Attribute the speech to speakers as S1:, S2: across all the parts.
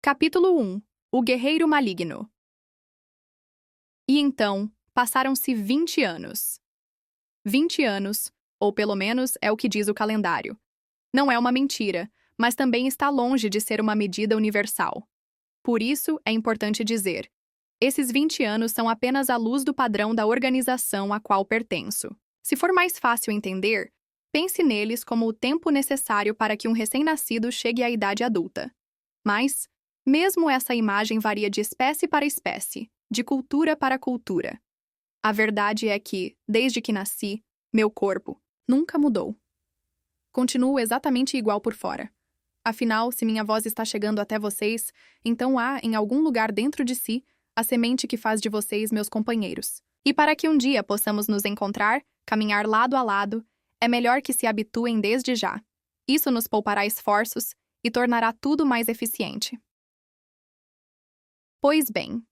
S1: Capítulo 1. O Guerreiro Maligno. E então, passaram-se 20 anos. 20 anos, ou pelo menos é o que diz o calendário. Não é uma mentira, mas também está longe de ser uma medida universal. Por isso, é importante dizer: esses 20 anos são apenas a luz do padrão da organização a qual pertenço. Se for mais fácil entender, pense neles como o tempo necessário para que um recém-nascido chegue à idade adulta. Mas, mesmo essa imagem varia de espécie para espécie, de cultura para cultura. A verdade é que, desde que nasci, meu corpo nunca mudou. Continuo exatamente igual por fora. Afinal, se minha voz está chegando até vocês, então há, em algum lugar dentro de si, a semente que faz de vocês meus companheiros. E para que um dia possamos nos encontrar, caminhar lado a lado, é melhor que se habituem desde já. Isso nos poupará esforços e tornará tudo mais eficiente. Pois bem,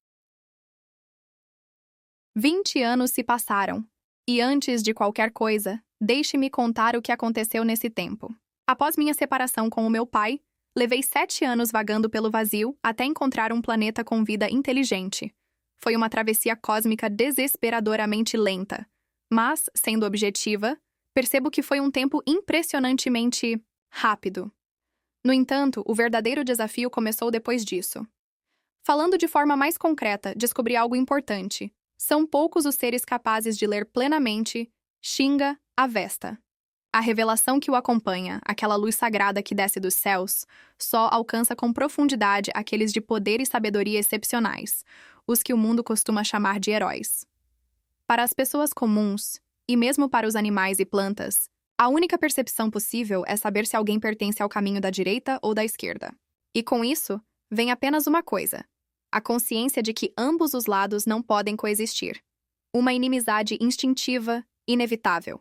S1: 20 anos se passaram, e antes de qualquer coisa, deixe-me contar o que aconteceu nesse tempo. Após minha separação com o meu pai, levei 7 anos vagando pelo vazio até encontrar um planeta com vida inteligente. Foi uma travessia cósmica desesperadoramente lenta, mas, sendo objetiva, percebo que foi um tempo impressionantemente rápido. No entanto, o verdadeiro desafio começou depois disso. Falando de forma mais concreta, descobri algo importante. São poucos os seres capazes de ler plenamente Shinga Avesta. A revelação que o acompanha, aquela luz sagrada que desce dos céus, só alcança com profundidade aqueles de poder e sabedoria excepcionais, os que o mundo costuma chamar de heróis. Para as pessoas comuns, e mesmo para os animais e plantas, a única percepção possível é saber se alguém pertence ao caminho da direita ou da esquerda. E com isso, vem apenas uma coisa: a consciência de que ambos os lados não podem coexistir. Uma inimizade instintiva, inevitável.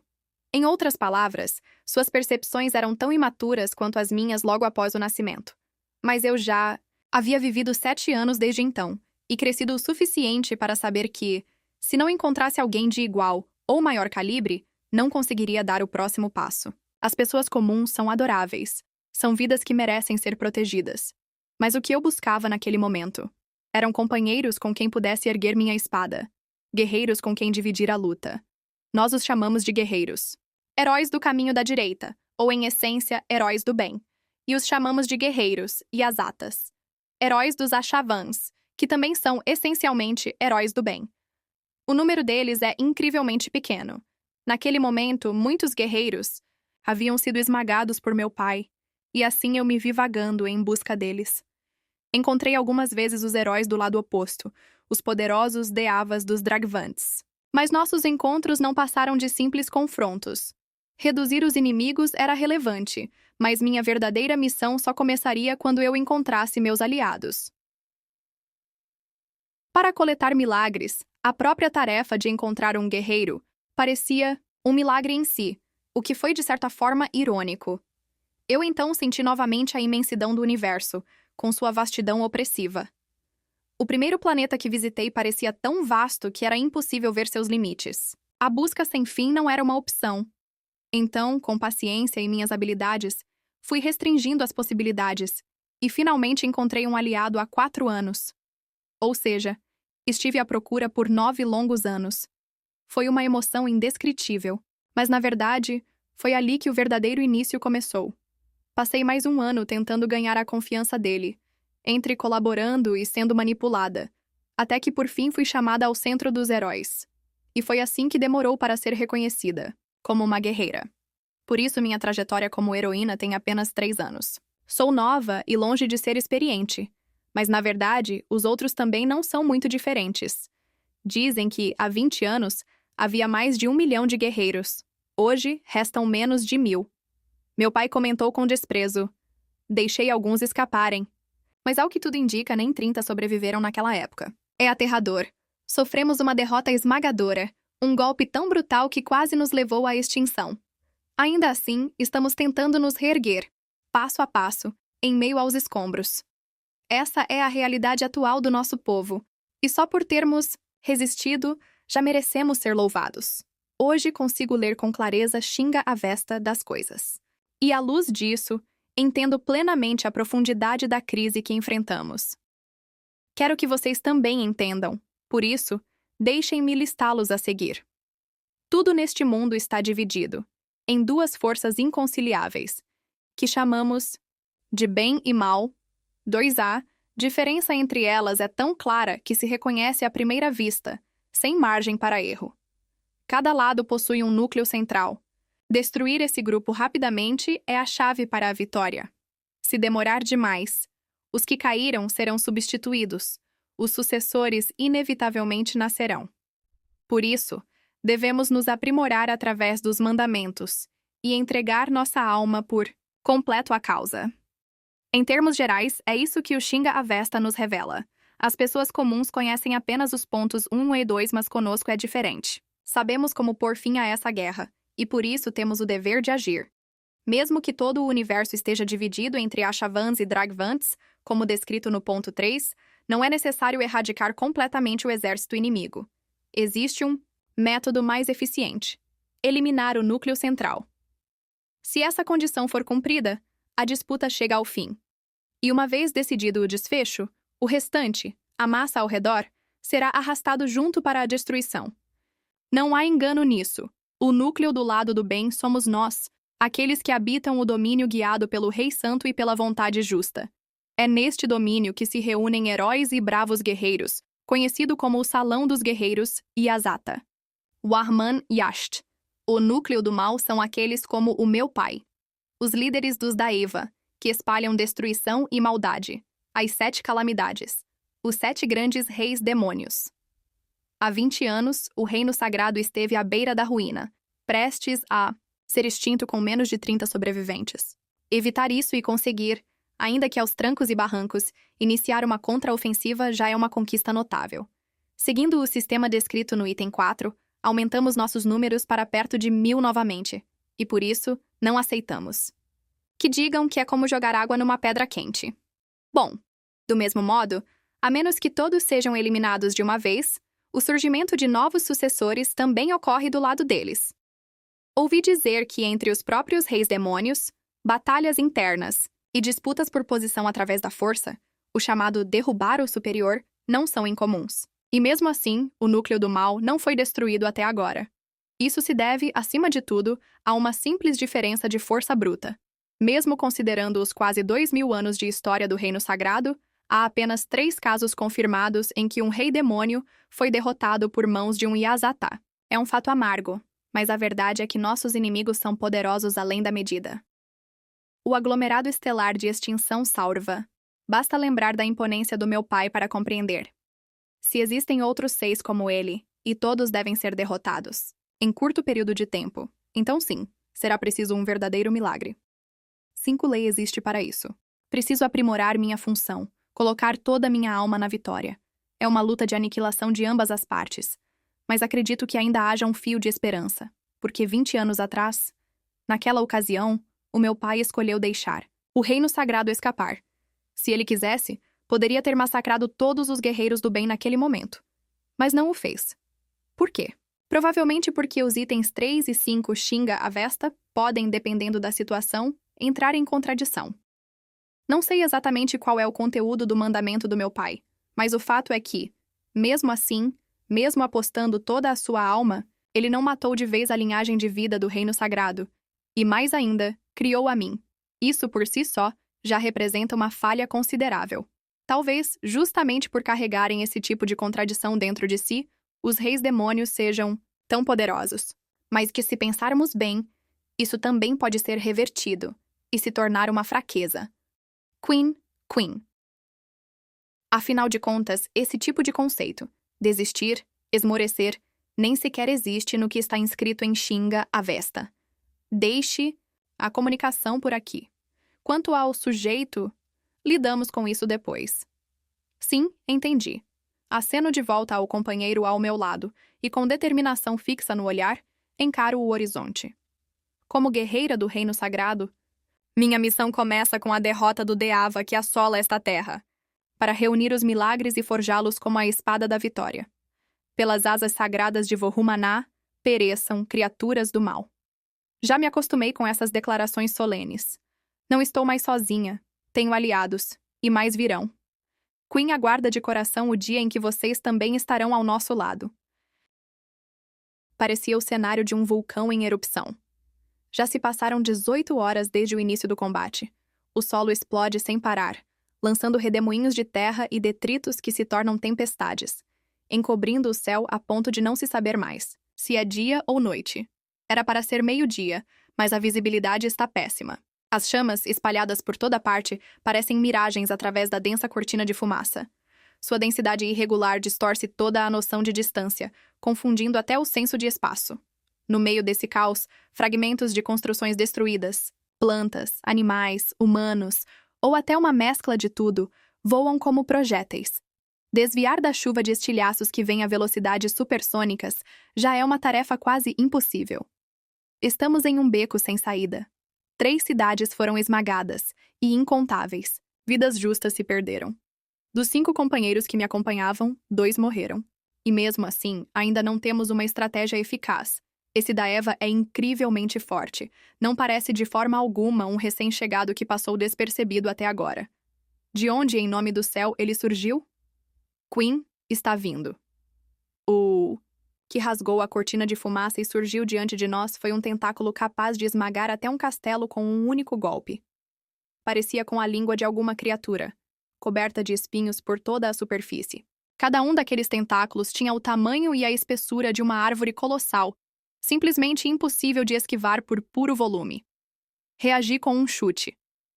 S1: Em outras palavras, suas percepções eram tão imaturas quanto as minhas logo após o nascimento. Mas eu já havia vivido 7 anos desde então, e crescido o suficiente para saber que, se não encontrasse alguém de igual ou maior calibre, não conseguiria dar o próximo passo. As pessoas comuns são adoráveis. São vidas que merecem ser protegidas. Mas o que eu buscava naquele momento? Eram companheiros com quem pudesse erguer minha espada. Guerreiros com quem dividir a luta. Nós os chamamos de guerreiros. Heróis do caminho da direita, ou em essência, heróis do bem. E os chamamos de guerreiros e azatas. Heróis dos Ashavans, que também são essencialmente heróis do bem. O número deles é incrivelmente pequeno. Naquele momento, muitos guerreiros haviam sido esmagados por meu pai, e assim eu me vi vagando em busca deles. Encontrei algumas vezes os heróis do lado oposto, os poderosos Deavas dos Dragvantes. Mas nossos encontros não passaram de simples confrontos. Reduzir os inimigos era relevante, mas minha verdadeira missão só começaria quando eu encontrasse meus aliados. Para coletar milagres, a própria tarefa de encontrar um guerreiro parecia um milagre em si, o que foi de certa forma irônico. Eu então senti novamente a imensidão do universo, com sua vastidão opressiva. O primeiro planeta que visitei parecia tão vasto que era impossível ver seus limites. A busca sem fim não era uma opção. Então, com paciência e minhas habilidades, fui restringindo as possibilidades e finalmente encontrei um aliado há 4 anos. Ou seja, estive à procura por 9 longos anos. Foi uma emoção indescritível, mas na verdade, foi ali que o verdadeiro início começou. Passei mais 1 ano tentando ganhar a confiança dele, entre colaborando e sendo manipulada, até que por fim fui chamada ao centro dos heróis. E foi assim que demorou para ser reconhecida, como uma guerreira. Por isso minha trajetória como heroína tem apenas 3 anos. Sou nova e longe de ser experiente, mas na verdade, os outros também não são muito diferentes. Dizem que, há 20 anos, havia mais de 1 milhão de guerreiros. Hoje, restam menos de 1000. Meu pai comentou com desprezo: deixei alguns escaparem. Mas ao que tudo indica, nem 30 sobreviveram naquela época. É aterrador. Sofremos uma derrota esmagadora, um golpe tão brutal que quase nos levou à extinção. Ainda assim, estamos tentando nos reerguer, passo a passo, em meio aos escombros. Essa é a realidade atual do nosso povo, e só por termos resistido, já merecemos ser louvados. Hoje consigo ler com clareza Shinga Avesta das coisas. E à luz disso, Entendo plenamente a profundidade da crise que enfrentamos. Quero que vocês também entendam. Por isso, deixem-me listá-los a seguir. Tudo neste mundo está dividido em duas forças inconciliáveis, que chamamos de bem e mal. 2A, diferença entre elas é tão clara que se reconhece à primeira vista, sem margem para erro. Cada lado possui um núcleo central. Destruir esse grupo rapidamente é a chave para a vitória. Se demorar demais, os que caíram serão substituídos. Os sucessores inevitavelmente nascerão. Por isso, devemos nos aprimorar através dos mandamentos e entregar nossa alma por completo à causa. Em termos gerais, é isso que o Shinga Avesta nos revela. As pessoas comuns conhecem apenas os pontos 1 e 2, mas conosco é diferente. Sabemos como pôr fim a essa guerra, e por isso temos o dever de agir. Mesmo que todo o universo esteja dividido entre Ashavans e Dragvants, como descrito no ponto 3, não é necessário erradicar completamente o exército inimigo. Existe um método mais eficiente: eliminar o núcleo central. Se essa condição for cumprida, a disputa chega ao fim. E uma vez decidido o desfecho, o restante, a massa ao redor, será arrastado junto para a destruição. Não há engano nisso. O núcleo do lado do bem somos nós, aqueles que habitam o domínio guiado pelo Rei Santo e pela vontade justa. É neste domínio que se reúnem heróis e bravos guerreiros, conhecido como o Salão dos Guerreiros e Azata. Warman Yasht. O núcleo do mal são aqueles como o meu pai. Os líderes dos Daeva, que espalham destruição e maldade. As 7 calamidades. Os 7 grandes reis demônios. Há 20 anos, o reino sagrado esteve à beira da ruína, prestes a ser extinto com menos de 30 sobreviventes. Evitar isso e conseguir, ainda que aos trancos e barrancos, iniciar uma contraofensiva já é uma conquista notável. Seguindo o sistema descrito no item 4, aumentamos nossos números para perto de 1000 novamente, e por isso, não aceitamos. Que digam que é como jogar água numa pedra quente. Bom, do mesmo modo, a menos que todos sejam eliminados de uma vez, o surgimento de novos sucessores também ocorre do lado deles. Ouvi dizer que entre os próprios reis demônios, batalhas internas e disputas por posição através da força, o chamado derrubar o superior, não são incomuns. E mesmo assim, o núcleo do mal não foi destruído até agora. Isso se deve, acima de tudo, a uma simples diferença de força bruta. Mesmo considerando os quase 2000 anos de história do Reino Sagrado, há apenas 3 casos confirmados em que um rei demônio foi derrotado por mãos de um Yazatá. É um fato amargo, mas a verdade é que nossos inimigos são poderosos além da medida. O aglomerado estelar de extinção Saurva. Basta lembrar da imponência do meu pai para compreender. Se existem outros 6 como ele, e todos devem ser derrotados, em curto período de tempo, então sim, será preciso um verdadeiro milagre. 5 lei existe para isso. Preciso aprimorar minha função, colocar toda a minha alma na vitória. É uma luta de aniquilação de ambas as partes, mas acredito que ainda haja um fio de esperança, porque 20 anos atrás, naquela ocasião, o meu pai escolheu deixar o reino sagrado escapar. Se ele quisesse, poderia ter massacrado todos os guerreiros do bem naquele momento, mas não o fez. Por quê? Provavelmente porque os itens 3 e 5 Shinga Avesta podem, dependendo da situação, entrar em contradição. Não sei exatamente qual é o conteúdo do mandamento do meu pai, mas o fato é que, mesmo assim, mesmo apostando toda a sua alma, ele não matou de vez a linhagem de vida do reino sagrado, e mais ainda, criou a mim. Isso por si só já representa uma falha considerável. Talvez, justamente por carregarem esse tipo de contradição dentro de si, os reis demônios sejam tão poderosos. Mas que, se pensarmos bem, isso também pode ser revertido e se tornar uma fraqueza. Queen. Afinal de contas, esse tipo de conceito, desistir, esmorecer, nem sequer existe no que está inscrito em Shinga Avesta. Deixe a comunicação por aqui. Quanto ao sujeito, lidamos com isso depois. Sim, entendi. Aceno de volta ao companheiro ao meu lado e, com determinação fixa no olhar, encaro o horizonte. Como guerreira do reino sagrado, minha missão começa com a derrota do Deava que assola esta terra, para reunir os milagres e forjá-los como a espada da vitória. Pelas asas sagradas de Vohumaná, pereçam criaturas do mal. Já me acostumei com essas declarações solenes. Não estou mais sozinha. Tenho aliados. E mais virão. Queen aguarda de coração o dia em que vocês também estarão ao nosso lado. Parecia o cenário de um vulcão em erupção. Já se passaram 18 horas desde o início do combate. O solo explode sem parar, lançando redemoinhos de terra e detritos que se tornam tempestades, encobrindo o céu a ponto de não se saber mais se é dia ou noite. Era para ser meio-dia, mas a visibilidade está péssima. As chamas, espalhadas por toda parte, parecem miragens através da densa cortina de fumaça. Sua densidade irregular distorce toda a noção de distância, confundindo até o senso de espaço. No meio desse caos, fragmentos de construções destruídas, plantas, animais, humanos, ou até uma mescla de tudo, voam como projéteis. Desviar da chuva de estilhaços que vem a velocidades supersônicas já é uma tarefa quase impossível. Estamos em um beco sem saída. 3 cidades foram esmagadas, e incontáveis. Vidas justas se perderam. Dos 5 companheiros que me acompanhavam, 2 morreram. E mesmo assim, ainda não temos uma estratégia eficaz. Esse da Eva é incrivelmente forte. Não parece de forma alguma um recém-chegado que passou despercebido até agora. De onde, em nome do céu, ele surgiu? Queen está vindo. O que rasgou a cortina de fumaça e surgiu diante de nós foi um tentáculo capaz de esmagar até um castelo com um único golpe. Parecia com a língua de alguma criatura, coberta de espinhos por toda a superfície. Cada um daqueles tentáculos tinha o tamanho e a espessura de uma árvore colossal, simplesmente impossível de esquivar por puro volume. Reagi com um chute.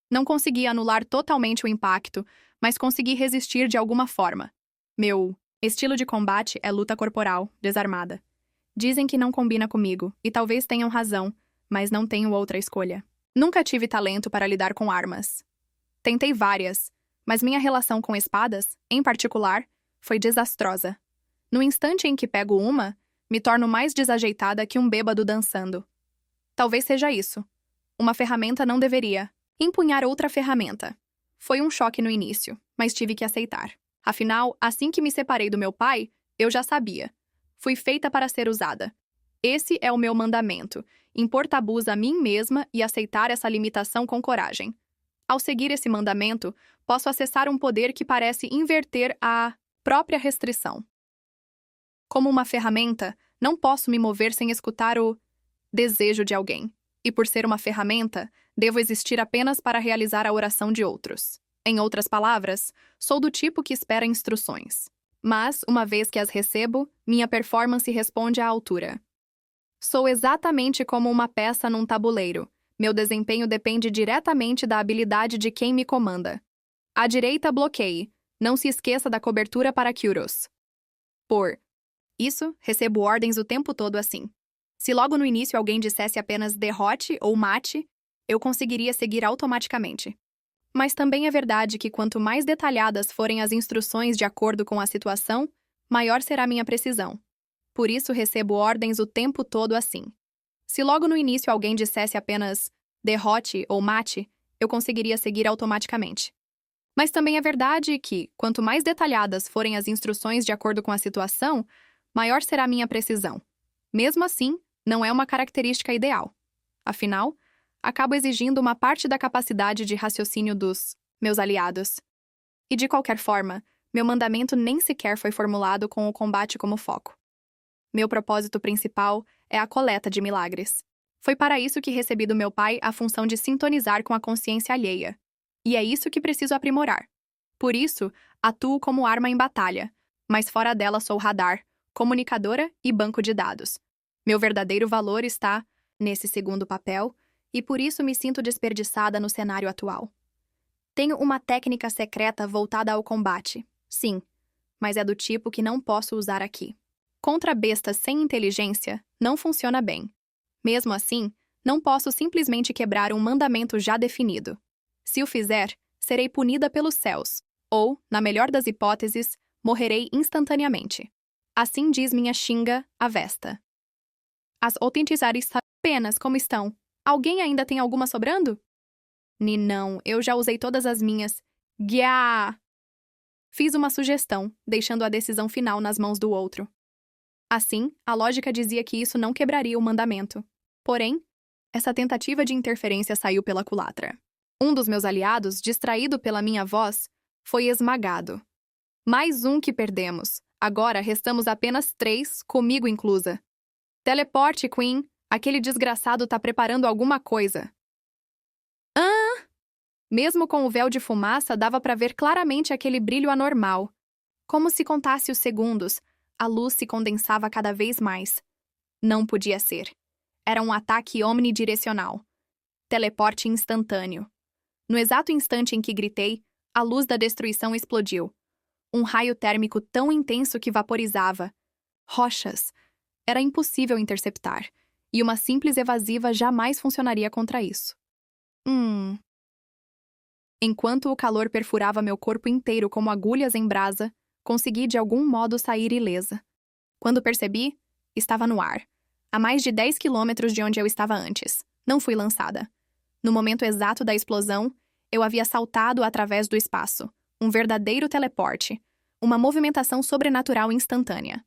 S1: Não consegui anular totalmente o impacto, mas consegui resistir de alguma forma. Meu estilo de combate é luta corporal, desarmada. Dizem que não combina comigo, e talvez tenham razão, mas não tenho outra escolha. Nunca tive talento para lidar com armas. Tentei várias, mas minha relação com espadas, em particular, foi desastrosa. No instante em que pego uma, me torno mais desajeitada que um bêbado dançando. Talvez seja isso. Uma ferramenta não deveria empunhar outra ferramenta. Foi um choque no início, mas tive que aceitar. Afinal, assim que me separei do meu pai, eu já sabia. Fui feita para ser usada. Esse é o meu mandamento: impor tabus a mim mesma e aceitar essa limitação com coragem. Ao seguir esse mandamento, posso acessar um poder que parece inverter a própria restrição. Como uma ferramenta, não posso me mover sem escutar o desejo de alguém. E por ser uma ferramenta, devo existir apenas para realizar a oração de outros. Em outras palavras, sou do tipo que espera instruções. Mas, uma vez que as recebo, minha performance responde à altura. Sou exatamente como uma peça num tabuleiro. Meu desempenho depende diretamente da habilidade de quem me comanda. À direita, bloqueie. Não se esqueça da cobertura para Kyuros. Por isso, recebo ordens o tempo todo assim. Se logo no início alguém dissesse apenas derrote ou mate, eu conseguiria seguir automaticamente. Mas também é verdade que quanto mais detalhadas forem as instruções de acordo com a situação, maior será minha precisão. Por isso recebo ordens o tempo todo assim. Se logo no início alguém dissesse apenas derrote ou mate, eu conseguiria seguir automaticamente. Mas também é verdade que, quanto mais detalhadas forem as instruções de acordo com a situação, maior será minha precisão. Mesmo assim, não é uma característica ideal. Afinal, acabo exigindo uma parte da capacidade de raciocínio dos meus aliados. E de qualquer forma, meu mandamento nem sequer foi formulado com o combate como foco. Meu propósito principal é a coleta de milagres. Foi para isso que recebi do meu pai a função de sintonizar com a consciência alheia. E é isso que preciso aprimorar. Por isso, atuo como arma em batalha, mas fora dela sou radar, comunicadora e banco de dados. Meu verdadeiro valor está nesse segundo papel, e por isso me sinto desperdiçada no cenário atual. Tenho uma técnica secreta voltada ao combate, sim, mas é do tipo que não posso usar aqui. Contra bestas sem inteligência, não funciona bem. Mesmo assim, não posso simplesmente quebrar um mandamento já definido. Se o fizer, serei punida pelos céus, ou, na melhor das hipóteses, morrerei instantaneamente. Assim diz minha Shinga, a Vesta. As autentizares apenas como estão. Alguém ainda tem alguma sobrando? Não, eu já usei todas as minhas. Gyá! Fiz uma sugestão, deixando a decisão final nas mãos do outro. Assim, a lógica dizia que isso não quebraria o mandamento. Porém, essa tentativa de interferência saiu pela culatra. Um dos meus aliados, distraído pela minha voz, foi esmagado. Mais um que perdemos. Agora restamos apenas 3, comigo inclusa. Teleporte, Queen. Aquele desgraçado tá preparando alguma coisa. Mesmo com o véu de fumaça, dava para ver claramente aquele brilho anormal. Como se contasse os segundos, a luz se condensava cada vez mais. Não podia ser. Era um ataque omnidirecional. Teleporte instantâneo. No exato instante em que gritei, a luz da destruição explodiu. Um raio térmico tão intenso que vaporizava rochas. Era impossível interceptar, e uma simples evasiva jamais funcionaria contra isso. Enquanto o calor perfurava meu corpo inteiro como agulhas em brasa, consegui de algum modo sair ilesa. Quando percebi, estava no ar, a mais de 10 quilômetros de onde eu estava antes. Não fui lançada. No momento exato da explosão, eu havia saltado através do espaço, um verdadeiro teleporte, uma movimentação sobrenatural instantânea.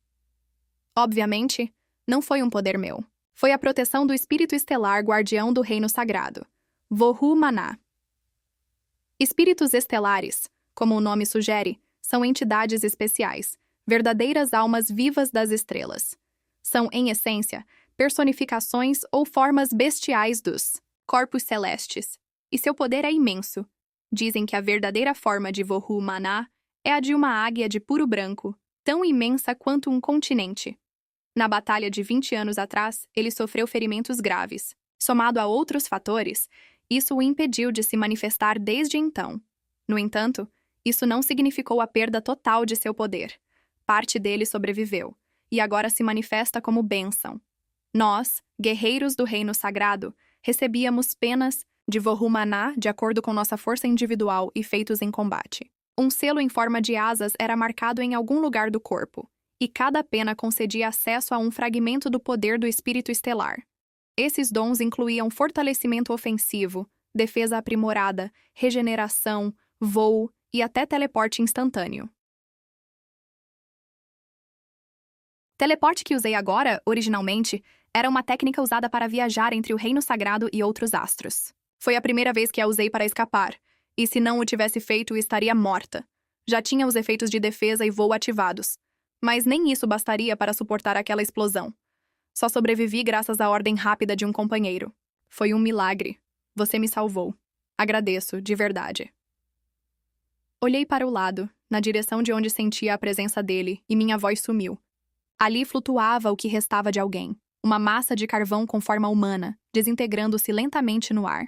S1: Obviamente, não foi um poder meu. Foi a proteção do espírito estelar guardião do reino sagrado, Vohu Maná. Espíritos estelares, como o nome sugere, são entidades especiais, verdadeiras almas vivas das estrelas. São, em essência, personificações ou formas bestiais dos corpos celestes, e seu poder é imenso. Dizem que a verdadeira forma de Vohu Maná é a de uma águia de puro branco, tão imensa quanto um continente. Na batalha de 20 anos atrás, ele sofreu ferimentos graves. Somado a outros fatores, isso o impediu de se manifestar desde então. No entanto, isso não significou a perda total de seu poder. Parte dele sobreviveu, e agora se manifesta como bênção. Nós, guerreiros do reino sagrado, recebíamos penas de Vohu Maná de acordo com nossa força individual e feitos em combate. Um selo em forma de asas era marcado em algum lugar do corpo, e cada pena concedia acesso a um fragmento do poder do espírito estelar. Esses dons incluíam fortalecimento ofensivo, defesa aprimorada, regeneração, voo e até teleporte instantâneo. Teleporte que usei agora, originalmente, era uma técnica usada para viajar entre o reino sagrado e outros astros. Foi a primeira vez que a usei para escapar, e se não o tivesse feito, estaria morta. Já tinha os efeitos de defesa e voo ativados, mas nem isso bastaria para suportar aquela explosão. Só sobrevivi graças à ordem rápida de um companheiro. Foi um milagre. Você me salvou. Agradeço, de verdade. Olhei para o lado, na direção de onde sentia a presença dele, e minha voz sumiu. Ali flutuava o que restava de alguém, uma massa de carvão com forma humana, desintegrando-se lentamente no ar.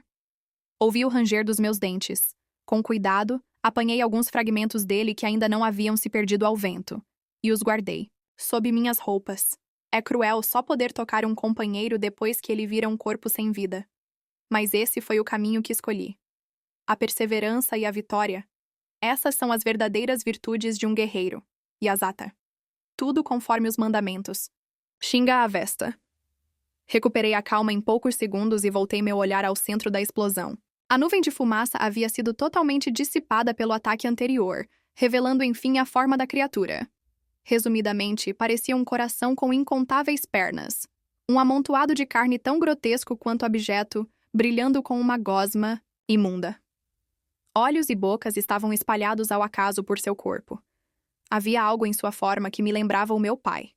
S1: Ouvi o ranger dos meus dentes. Com cuidado, apanhei alguns fragmentos dele que ainda não haviam se perdido ao vento, e os guardei, sob minhas roupas. É cruel só poder tocar um companheiro depois que ele vira um corpo sem vida. Mas esse foi o caminho que escolhi. A perseverança e a vitória. Essas são as verdadeiras virtudes de um guerreiro. Yasata. Tudo conforme os mandamentos. Xinga a Vesta. Recuperei a calma em poucos segundos e voltei meu olhar ao centro da explosão. A nuvem de fumaça havia sido totalmente dissipada pelo ataque anterior, revelando enfim a forma da criatura. Resumidamente, parecia um coração com incontáveis pernas. Um amontoado de carne tão grotesco quanto abjeto, brilhando com uma gosma imunda. Olhos e bocas estavam espalhados ao acaso por seu corpo. Havia algo em sua forma que me lembrava o meu pai.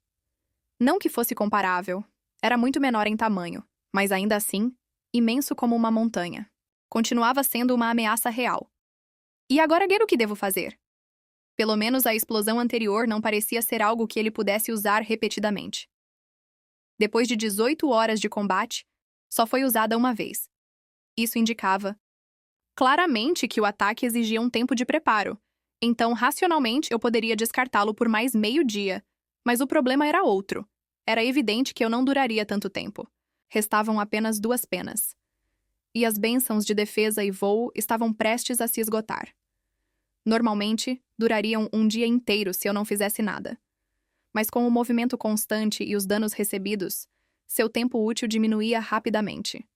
S1: Não que fosse comparável. Era muito menor em tamanho, mas ainda assim, imenso como uma montanha. Continuava sendo uma ameaça real. E agora, o que devo fazer? Pelo menos a explosão anterior não parecia ser algo que ele pudesse usar repetidamente. Depois de 18 horas de combate, só foi usada uma vez. Isso indicava claramente que o ataque exigia um tempo de preparo, então racionalmente eu poderia descartá-lo por mais meio dia, mas o problema era outro. Era evidente que eu não duraria tanto tempo. Restavam apenas 2 penas. E as bênçãos de defesa e voo estavam prestes a se esgotar. Normalmente, durariam um dia inteiro se eu não fizesse nada. Mas com o movimento constante e os danos recebidos, seu tempo útil diminuía rapidamente.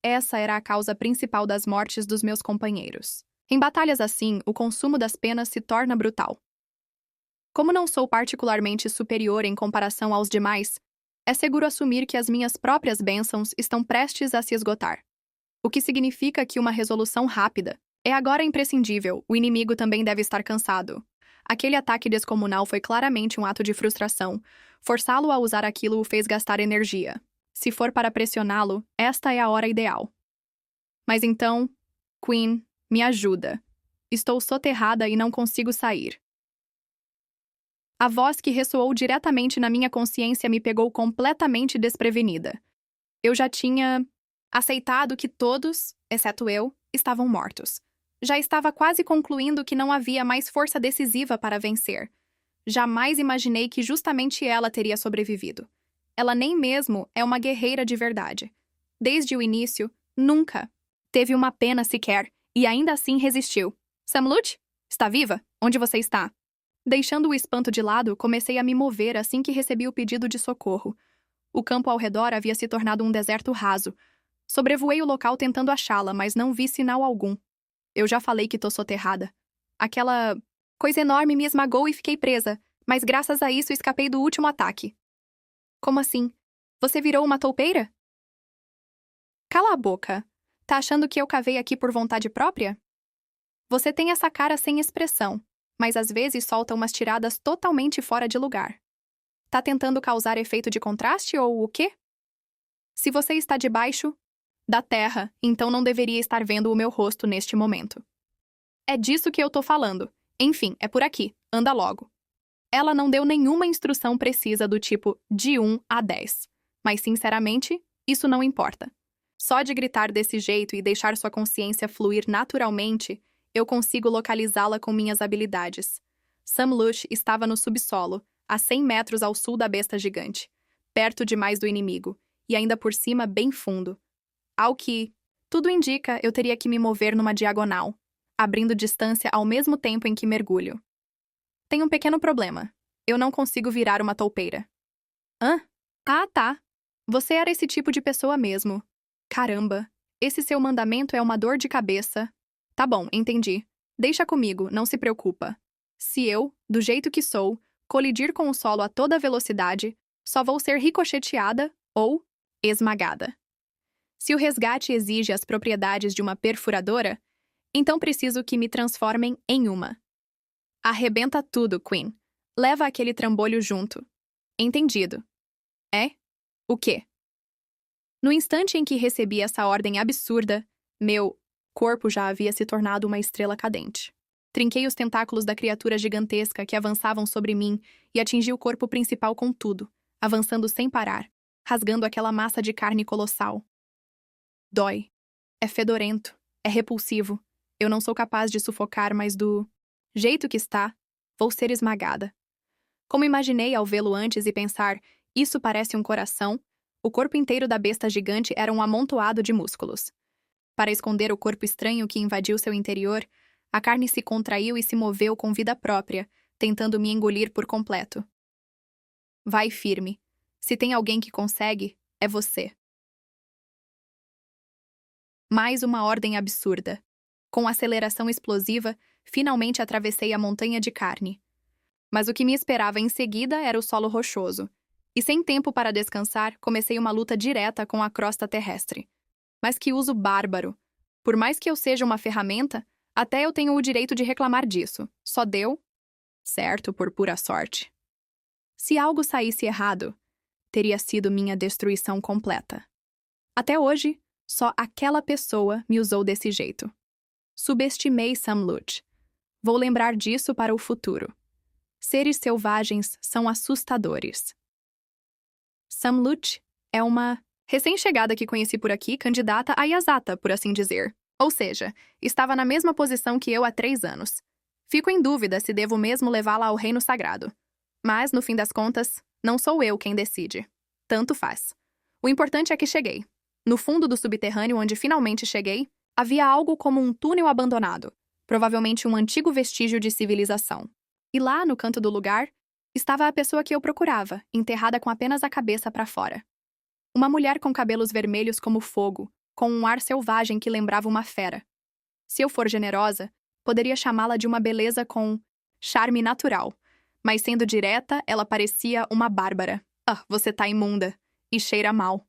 S1: Essa era a causa principal das mortes dos meus companheiros. Em batalhas assim, o consumo das penas se torna brutal. Como não sou particularmente superior em comparação aos demais, é seguro assumir que as minhas próprias bênçãos estão prestes a se esgotar. o que significa que uma resolução rápida é agora imprescindível. O inimigo também deve estar cansado. Aquele ataque descomunal foi claramente um ato de frustração. Forçá-lo a usar aquilo o fez gastar energia. Se for para pressioná-lo, esta é a hora ideal. Mas então, Queen, me ajuda. Estou soterrada e não consigo sair. A voz que ressoou diretamente na minha consciência me pegou completamente desprevenida. Eu já tinha aceitado que todos, exceto eu, estavam mortos. Já estava quase concluindo que não havia mais força decisiva para vencer. Jamais imaginei que justamente ela teria sobrevivido. Ela nem mesmo é uma guerreira de verdade. Desde o início, nunca teve uma pena sequer, e ainda assim resistiu. Samlut? Está viva? Onde você está? Deixando o espanto de lado, comecei a me mover assim que recebi o pedido de socorro. O campo ao redor havia se tornado um deserto raso. Sobrevoei o local tentando achá-la, mas não vi sinal algum. Eu já falei que tô soterrada. Aquela coisa enorme me esmagou e fiquei presa, mas graças a isso escapei do último ataque. Como assim? Você virou uma toupeira? Cala a boca. Tá achando que eu cavei aqui por vontade própria? Você tem essa cara sem expressão, mas às vezes solta umas tiradas totalmente fora de lugar. Tá tentando causar efeito de contraste ou o quê? Se você está debaixo da terra, então não deveria estar vendo o meu rosto neste momento. É disso que eu tô falando. Enfim, é por aqui. Anda logo. Ela não deu nenhuma instrução precisa do tipo de 1 a 10. Mas, sinceramente, isso não importa. Só de gritar desse jeito e deixar sua consciência fluir naturalmente, eu consigo localizá-la com minhas habilidades. Samlush estava no subsolo, a 100 metros ao sul da besta gigante, perto demais do inimigo, e ainda por cima bem fundo. Ao que, tudo indica, eu teria que me mover numa diagonal, abrindo distância ao mesmo tempo em que mergulho. Tem um pequeno problema. Eu não consigo virar uma toupeira. Hã? Ah, tá. Você era esse tipo de pessoa mesmo. Caramba, esse seu mandamento é uma dor de cabeça. Tá bom, entendi. Deixa comigo, não se preocupa. Se eu, do jeito que sou, colidir com o solo a toda velocidade, só vou ser ricocheteada ou esmagada. Se o resgate exige as propriedades de uma perfuradora, então preciso que me transformem em uma. Arrebenta tudo, Queen. Leva aquele trambolho junto. Entendido. É? O quê? No instante em que recebi essa ordem absurda, meu corpo já havia se tornado uma estrela cadente. Trinquei os tentáculos da criatura gigantesca que avançavam sobre mim e atingi o corpo principal com tudo, avançando sem parar, rasgando aquela massa de carne colossal. Dói. É fedorento. É repulsivo. Eu não sou capaz de sufocar, mas do jeito que está, vou ser esmagada. Como imaginei ao vê-lo antes e pensar, isso parece um coração, o corpo inteiro da besta gigante era um amontoado de músculos. Para esconder o corpo estranho que invadiu seu interior, a carne se contraiu e se moveu com vida própria, tentando me engolir por completo. Vai firme. Se tem alguém que consegue, é você. Mais uma ordem absurda. Com aceleração explosiva, finalmente atravessei a montanha de carne. Mas o que me esperava em seguida era o solo rochoso. E sem tempo para descansar, comecei uma luta direta com a crosta terrestre. Mas que uso bárbaro! Por mais que eu seja uma ferramenta, até eu tenho o direito de reclamar disso. Só deu certo por pura sorte. Se algo saísse errado, teria sido minha destruição completa. Até hoje, só aquela pessoa me usou desse jeito. Subestimei Samlut. Vou lembrar disso para o futuro. Seres selvagens são assustadores. Samlut é uma recém-chegada que conheci por aqui, candidata a Yazata, por assim dizer. Ou seja, estava na mesma posição que eu há 3 anos. Fico em dúvida se devo mesmo levá-la ao reino sagrado. Mas, no fim das contas, não sou eu quem decide. Tanto faz. O importante é que cheguei. No fundo do subterrâneo onde finalmente cheguei, havia algo como um túnel abandonado, provavelmente um antigo vestígio de civilização. E lá, no canto do lugar, estava a pessoa que eu procurava, enterrada com apenas a cabeça para fora. Uma mulher com cabelos vermelhos como fogo, com um ar selvagem que lembrava uma fera. Se eu for generosa, poderia chamá-la de uma beleza com charme natural, mas sendo direta, ela parecia uma bárbara. Ah, você tá imunda. E cheira mal.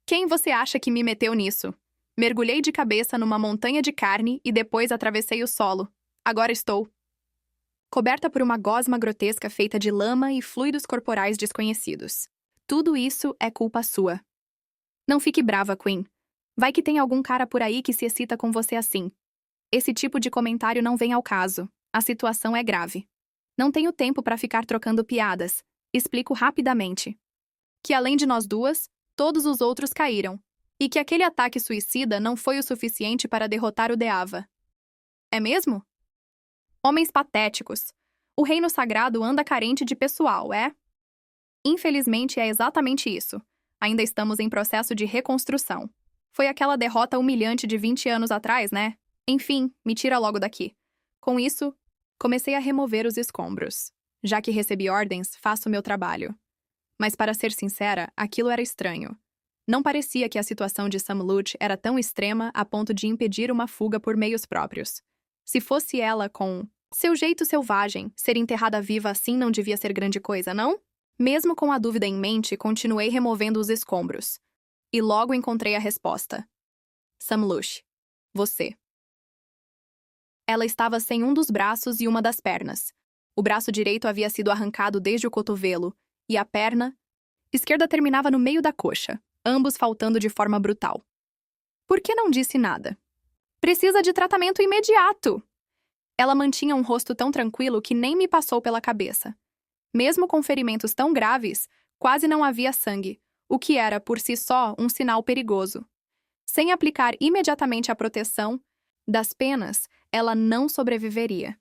S1: Quem você acha que me meteu nisso? Mergulhei de cabeça numa montanha de carne e depois atravessei o solo. Agora estou coberta por uma gosma grotesca feita de lama e fluidos corporais desconhecidos. Tudo isso é culpa sua. Não fique brava, Queen. Vai que tem algum cara por aí que se excita com você assim. Esse tipo de comentário não vem ao caso. A situação é grave. Não tenho tempo para ficar trocando piadas. Explico rapidamente. Que além de nós duas, todos os outros caíram. E que aquele ataque suicida não foi o suficiente para derrotar o Deava. É mesmo? Homens patéticos. O reino sagrado anda carente de pessoal, é? Infelizmente é exatamente isso. Ainda estamos em processo de reconstrução. Foi aquela derrota humilhante de 20 anos atrás, né? Enfim, me tira logo daqui. Com isso, comecei a remover os escombros. Já que recebi ordens, faço meu trabalho. Mas para ser sincera, aquilo era estranho. Não parecia que a situação de Sam Lutz era tão extrema a ponto de impedir uma fuga por meios próprios. Se fosse ela com seu jeito selvagem, ser enterrada viva assim não devia ser grande coisa, não? Mesmo com a dúvida em mente, continuei removendo os escombros. E logo encontrei a resposta. Sam Lutz. Você. Ela estava sem um dos braços e uma das pernas. O braço direito havia sido arrancado desde o cotovelo, e a perna esquerda terminava no meio da coxa, ambos faltando de forma brutal. Por que não disse nada? Precisa de tratamento imediato! Ela mantinha um rosto tão tranquilo que nem me passou pela cabeça. Mesmo com ferimentos tão graves, quase não havia sangue, o que era, por si só, um sinal perigoso. Sem aplicar imediatamente a proteção das penas, ela não sobreviveria.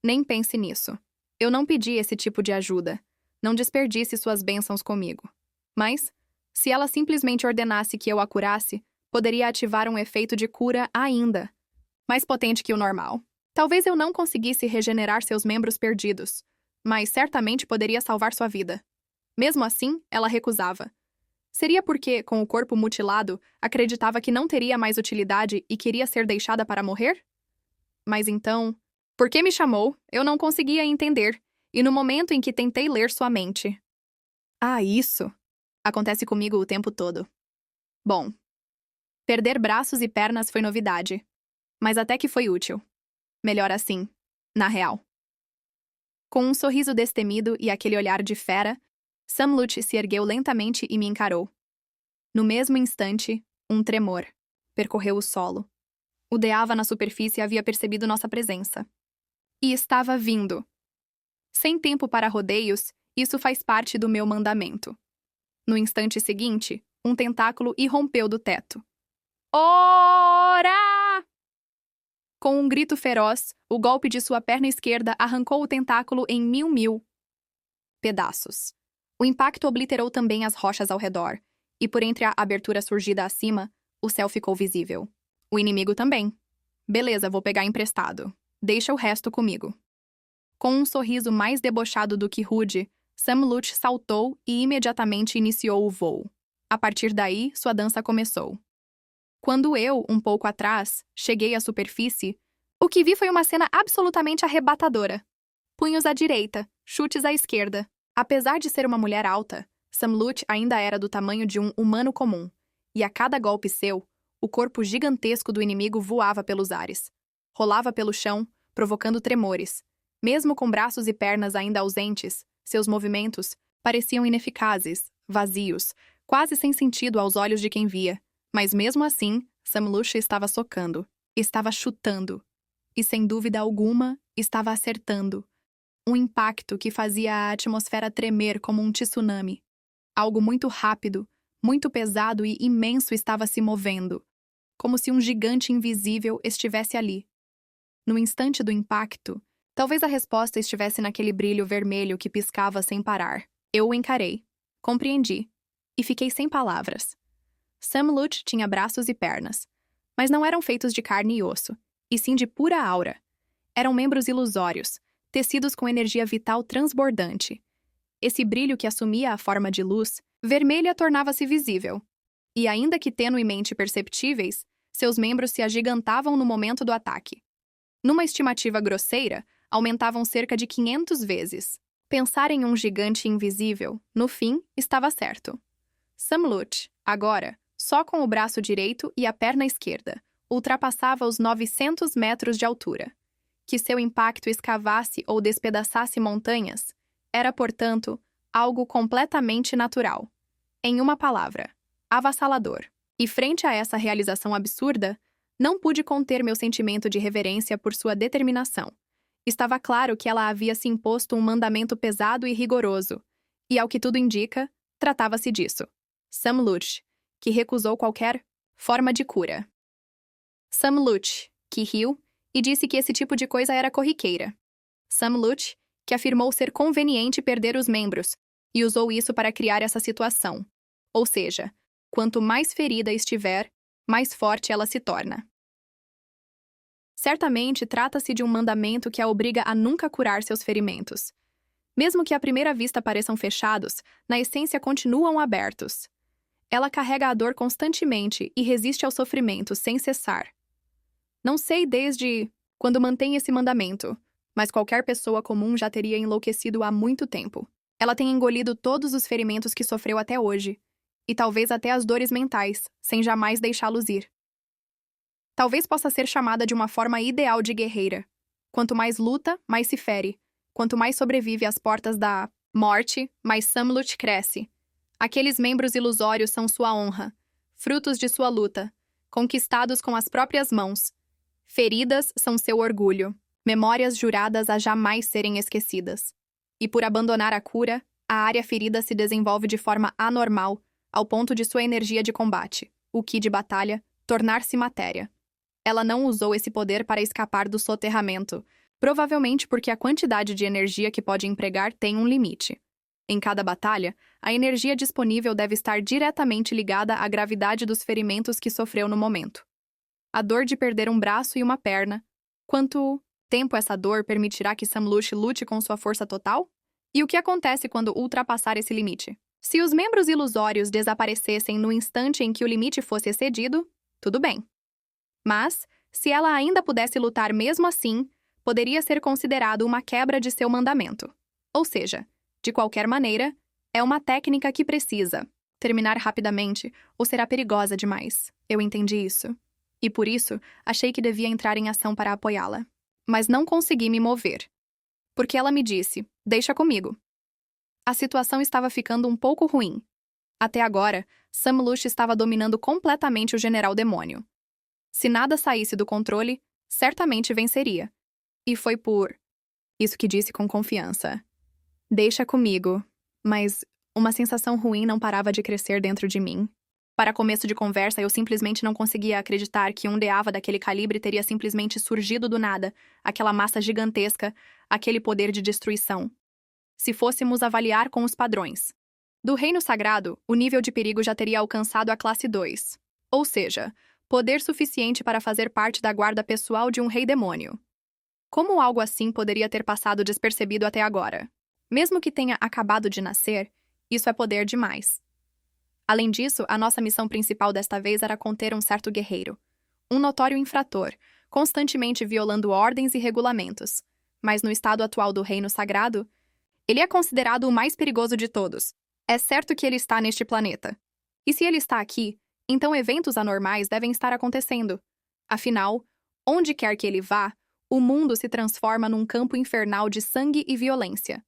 S1: Nem pense nisso. Eu não pedi esse tipo de ajuda. Não desperdice suas bênçãos comigo. Mas, se ela simplesmente ordenasse que eu a curasse, poderia ativar um efeito de cura ainda mais potente que o normal. Talvez eu não conseguisse regenerar seus membros perdidos, mas certamente poderia salvar sua vida. Mesmo assim, ela recusava. Seria porque, com o corpo mutilado, acreditava que não teria mais utilidade e queria ser deixada para morrer? Mas então, por que me chamou? Eu não conseguia entender, e no momento em que tentei ler sua mente. Ah, isso! Acontece comigo o tempo todo. Bom, perder braços e pernas foi novidade, mas até que foi útil. Melhor assim, na real. Com um sorriso destemido e aquele olhar de fera, Sam Lutz se ergueu lentamente e me encarou. No mesmo instante, um tremor percorreu o solo. O Deava na superfície havia percebido nossa presença. E estava vindo. Sem tempo para rodeios, isso faz parte do meu mandamento. No instante seguinte, um tentáculo irrompeu do teto. Ora! Com um grito feroz, o golpe de sua perna esquerda arrancou o tentáculo em mil pedaços. O impacto obliterou também as rochas ao redor, e por entre a abertura surgida acima, o céu ficou visível. O inimigo também. Beleza, vou pegar emprestado. Deixa o resto comigo. Com um sorriso mais debochado do que rude, Sam Lutz saltou e imediatamente iniciou o voo. A partir daí, sua dança começou. Quando eu, um pouco atrás, cheguei à superfície, o que vi foi uma cena absolutamente arrebatadora. Punhos à direita, chutes à esquerda. Apesar de ser uma mulher alta, Sam Lutz ainda era do tamanho de um humano comum, e a cada golpe seu, o corpo gigantesco do inimigo voava pelos ares. Rolava pelo chão, provocando tremores. Mesmo com braços e pernas ainda ausentes, seus movimentos pareciam ineficazes, vazios, quase sem sentido aos olhos de quem via. Mas mesmo assim, Sam Lutz estava socando, estava chutando, e sem dúvida alguma, estava acertando. Um impacto que fazia a atmosfera tremer como um tsunami. Algo muito rápido, muito pesado e imenso estava se movendo, como se um gigante invisível estivesse ali. No instante do impacto, talvez a resposta estivesse naquele brilho vermelho que piscava sem parar. Eu o encarei, compreendi, e fiquei sem palavras. Sam Lutz tinha braços e pernas, mas não eram feitos de carne e osso, e sim de pura aura. Eram membros ilusórios, tecidos com energia vital transbordante. Esse brilho que assumia a forma de luz, vermelha tornava-se visível. E ainda que tenuemente perceptíveis, seus membros se agigantavam no momento do ataque. Numa estimativa grosseira, aumentavam cerca de 500 vezes. Pensar em um gigante invisível, no fim, estava certo. Sam Lutz, agora, só com o braço direito e a perna esquerda, ultrapassava os 900 metros de altura. Que seu impacto escavasse ou despedaçasse montanhas era, portanto, algo completamente natural. Em uma palavra, avassalador. E frente a essa realização absurda, não pude conter meu sentimento de reverência por sua determinação. Estava claro que ela havia se imposto um mandamento pesado e rigoroso, e, ao que tudo indica, tratava-se disso. Sam Lutz, que recusou qualquer forma de cura. Sam Lutz, que riu e disse que esse tipo de coisa era corriqueira. Sam Lutz, que afirmou ser conveniente perder os membros, e usou isso para criar essa situação. Ou seja, quanto mais ferida estiver, mais forte ela se torna. Certamente trata-se de um mandamento que a obriga a nunca curar seus ferimentos. Mesmo que à primeira vista pareçam fechados, na essência continuam abertos. Ela carrega a dor constantemente e resiste ao sofrimento sem cessar. Não sei desde quando mantém esse mandamento, mas qualquer pessoa comum já teria enlouquecido há muito tempo. Ela tem engolido todos os ferimentos que sofreu até hoje, e talvez até as dores mentais, sem jamais deixá-los ir. Talvez possa ser chamada de uma forma ideal de guerreira. Quanto mais luta, mais se fere. Quanto mais sobrevive às portas da morte, mais Sam Lutz cresce. Aqueles membros ilusórios são sua honra, frutos de sua luta, conquistados com as próprias mãos. Feridas são seu orgulho, memórias juradas a jamais serem esquecidas. E por abandonar a cura, a área ferida se desenvolve de forma anormal, ao ponto de sua energia de combate, o ki de batalha, tornar-se matéria. Ela não usou esse poder para escapar do soterramento, provavelmente porque a quantidade de energia que pode empregar tem um limite. Em cada batalha, a energia disponível deve estar diretamente ligada à gravidade dos ferimentos que sofreu no momento. A dor de perder um braço e uma perna. Quanto tempo essa dor permitirá que Sam Lutz lute com sua força total? E o que acontece quando ultrapassar esse limite? Se os membros ilusórios desaparecessem no instante em que o limite fosse excedido, tudo bem. Mas, se ela ainda pudesse lutar mesmo assim, poderia ser considerado uma quebra de seu mandamento. Ou seja, de qualquer maneira, é uma técnica que precisa terminar rapidamente ou será perigosa demais. Eu entendi isso. E por isso, achei que devia entrar em ação para apoiá-la. Mas não consegui me mover. Porque ela me disse, deixa comigo. A situação estava ficando um pouco ruim. Até agora, Sam Lutz estava dominando completamente o General Demônio. Se nada saísse do controle, certamente venceria. E foi por isso que disse com confiança. Deixa comigo. Mas uma sensação ruim não parava de crescer dentro de mim. Para começo de conversa, eu simplesmente não conseguia acreditar que um Deava daquele calibre teria simplesmente surgido do nada, aquela massa gigantesca, aquele poder de destruição. Se fôssemos avaliar com os padrões do Reino Sagrado, o nível de perigo já teria alcançado a classe 2. Ou seja, poder suficiente para fazer parte da guarda pessoal de um rei demônio. Como algo assim poderia ter passado despercebido até agora? Mesmo que tenha acabado de nascer, isso é poder demais. Além disso, a nossa missão principal desta vez era conter um certo guerreiro. Um notório infrator, constantemente violando ordens e regulamentos. Mas no estado atual do Reino Sagrado, ele é considerado o mais perigoso de todos. É certo que ele está neste planeta. E se ele está aqui, então eventos anormais devem estar acontecendo. Afinal, onde quer que ele vá, o mundo se transforma num campo infernal de sangue e violência.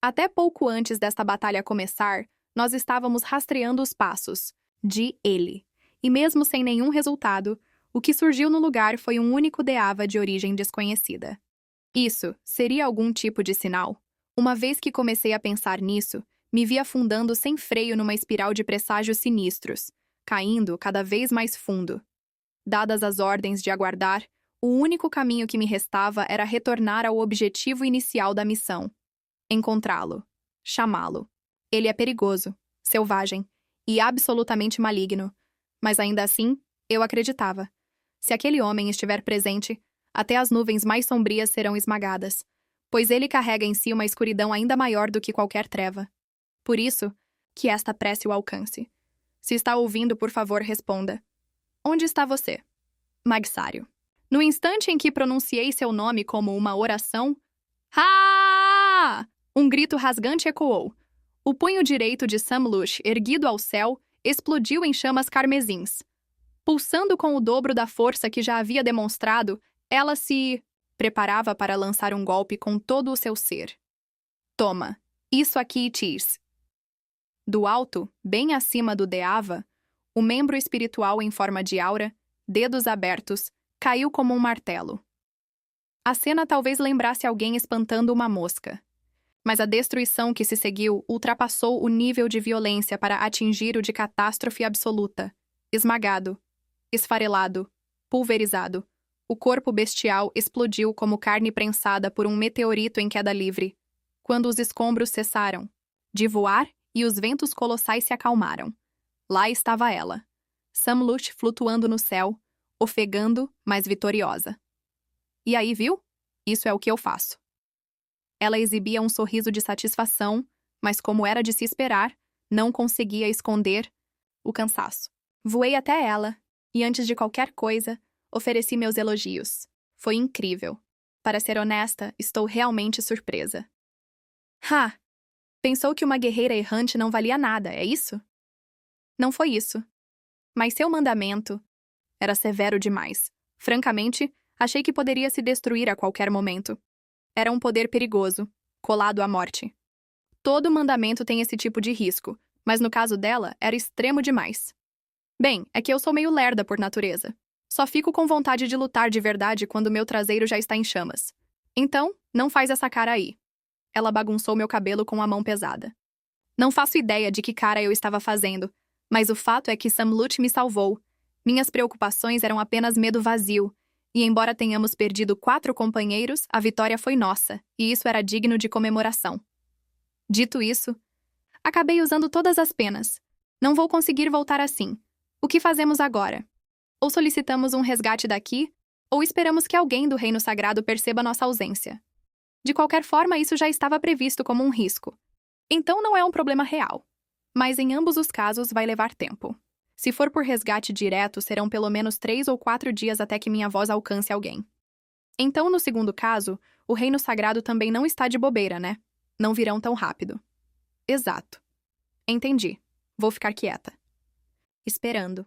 S1: Até pouco antes desta batalha começar, nós estávamos rastreando os passos de ele. E mesmo sem nenhum resultado, o que surgiu no lugar foi um único Deava de origem desconhecida. Isso seria algum tipo de sinal? Uma vez que comecei a pensar nisso, me vi afundando sem freio numa espiral de presságios sinistros, caindo cada vez mais fundo. Dadas as ordens de aguardar, o único caminho que me restava era retornar ao objetivo inicial da missão. Encontrá-lo. Chamá-lo. Ele é perigoso, selvagem e absolutamente maligno. Mas ainda assim, eu acreditava. Se aquele homem estiver presente, até as nuvens mais sombrias serão esmagadas, pois ele carrega em si uma escuridão ainda maior do que qualquer treva. Por isso, que esta prece o alcance. Se está ouvindo, por favor, responda. Onde está você? Magsário. No instante em que pronunciei seu nome como uma oração, um grito rasgante ecoou. O punho direito de Sam Lutz, erguido ao céu, explodiu em chamas carmesins. Pulsando com o dobro da força que já havia demonstrado, ela se preparava para lançar um golpe com todo o seu ser. Toma, isso aqui, Tis. Do alto, bem acima do Deava, o membro espiritual em forma de aura, dedos abertos, caiu como um martelo. A cena talvez lembrasse alguém espantando uma mosca. Mas a destruição que se seguiu ultrapassou o nível de violência para atingir o de catástrofe absoluta. Esmagado, esfarelado, pulverizado, o corpo bestial explodiu como carne prensada por um meteorito em queda livre, quando os escombros cessaram de voar e os ventos colossais se acalmaram. Lá estava ela, Samlut flutuando no céu, ofegando, mas vitoriosa. E aí, viu? Isso é o que eu faço. Ela exibia um sorriso de satisfação, mas como era de se esperar, não conseguia esconder o cansaço. Voei até ela, e antes de qualquer coisa, ofereci meus elogios. Foi incrível. Para ser honesta, estou realmente surpresa. Ha! Pensou que uma guerreira errante não valia nada, é isso? Não foi isso. Mas seu mandamento era severo demais. Francamente, achei que poderia se destruir a qualquer momento. Era um poder perigoso, colado à morte. Todo mandamento tem esse tipo de risco, mas no caso dela, era extremo demais. Bem, é que eu sou meio lerda por natureza. Só fico com vontade de lutar de verdade quando meu traseiro já está em chamas. Então, não faz essa cara aí. Ela bagunçou meu cabelo com a mão pesada. Não faço ideia de que cara eu estava fazendo, mas o fato é que Samlut me salvou. Minhas preocupações eram apenas medo vazio, e embora tenhamos perdido 4 companheiros, a vitória foi nossa, e isso era digno de comemoração. Dito isso, acabei usando todas as penas. Não vou conseguir voltar assim. O que fazemos agora? Ou solicitamos um resgate daqui, ou esperamos que alguém do Reino Sagrado perceba nossa ausência. De qualquer forma, isso já estava previsto como um risco. Então não é um problema real. Mas em ambos os casos vai levar tempo. Se for por resgate direto, serão pelo menos 3 ou 4 dias até que minha voz alcance alguém. Então, no segundo caso, o Reino Sagrado também não está de bobeira, né? Não virão tão rápido. Exato. Entendi. Vou ficar quieta. Esperando.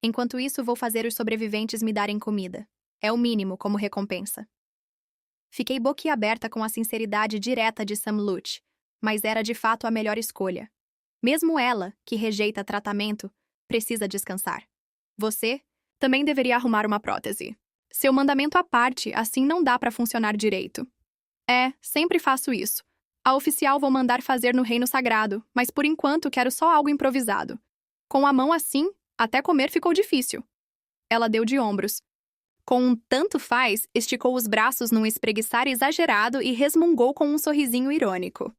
S1: Enquanto isso, vou fazer os sobreviventes me darem comida. É o mínimo como recompensa. Fiquei boquiaberta com a sinceridade direta de Samlut, mas era de fato a melhor escolha. Mesmo ela, que rejeita tratamento, precisa descansar. Você também deveria arrumar uma prótese. Seu mandamento à parte, assim não dá para funcionar direito. Sempre faço isso. A oficial vou mandar fazer no Reino Sagrado, mas por enquanto quero só algo improvisado. Com a mão assim, até comer ficou difícil. Ela deu de ombros. Com um tanto faz, esticou os braços num espreguiçar exagerado e resmungou com um sorrisinho irônico.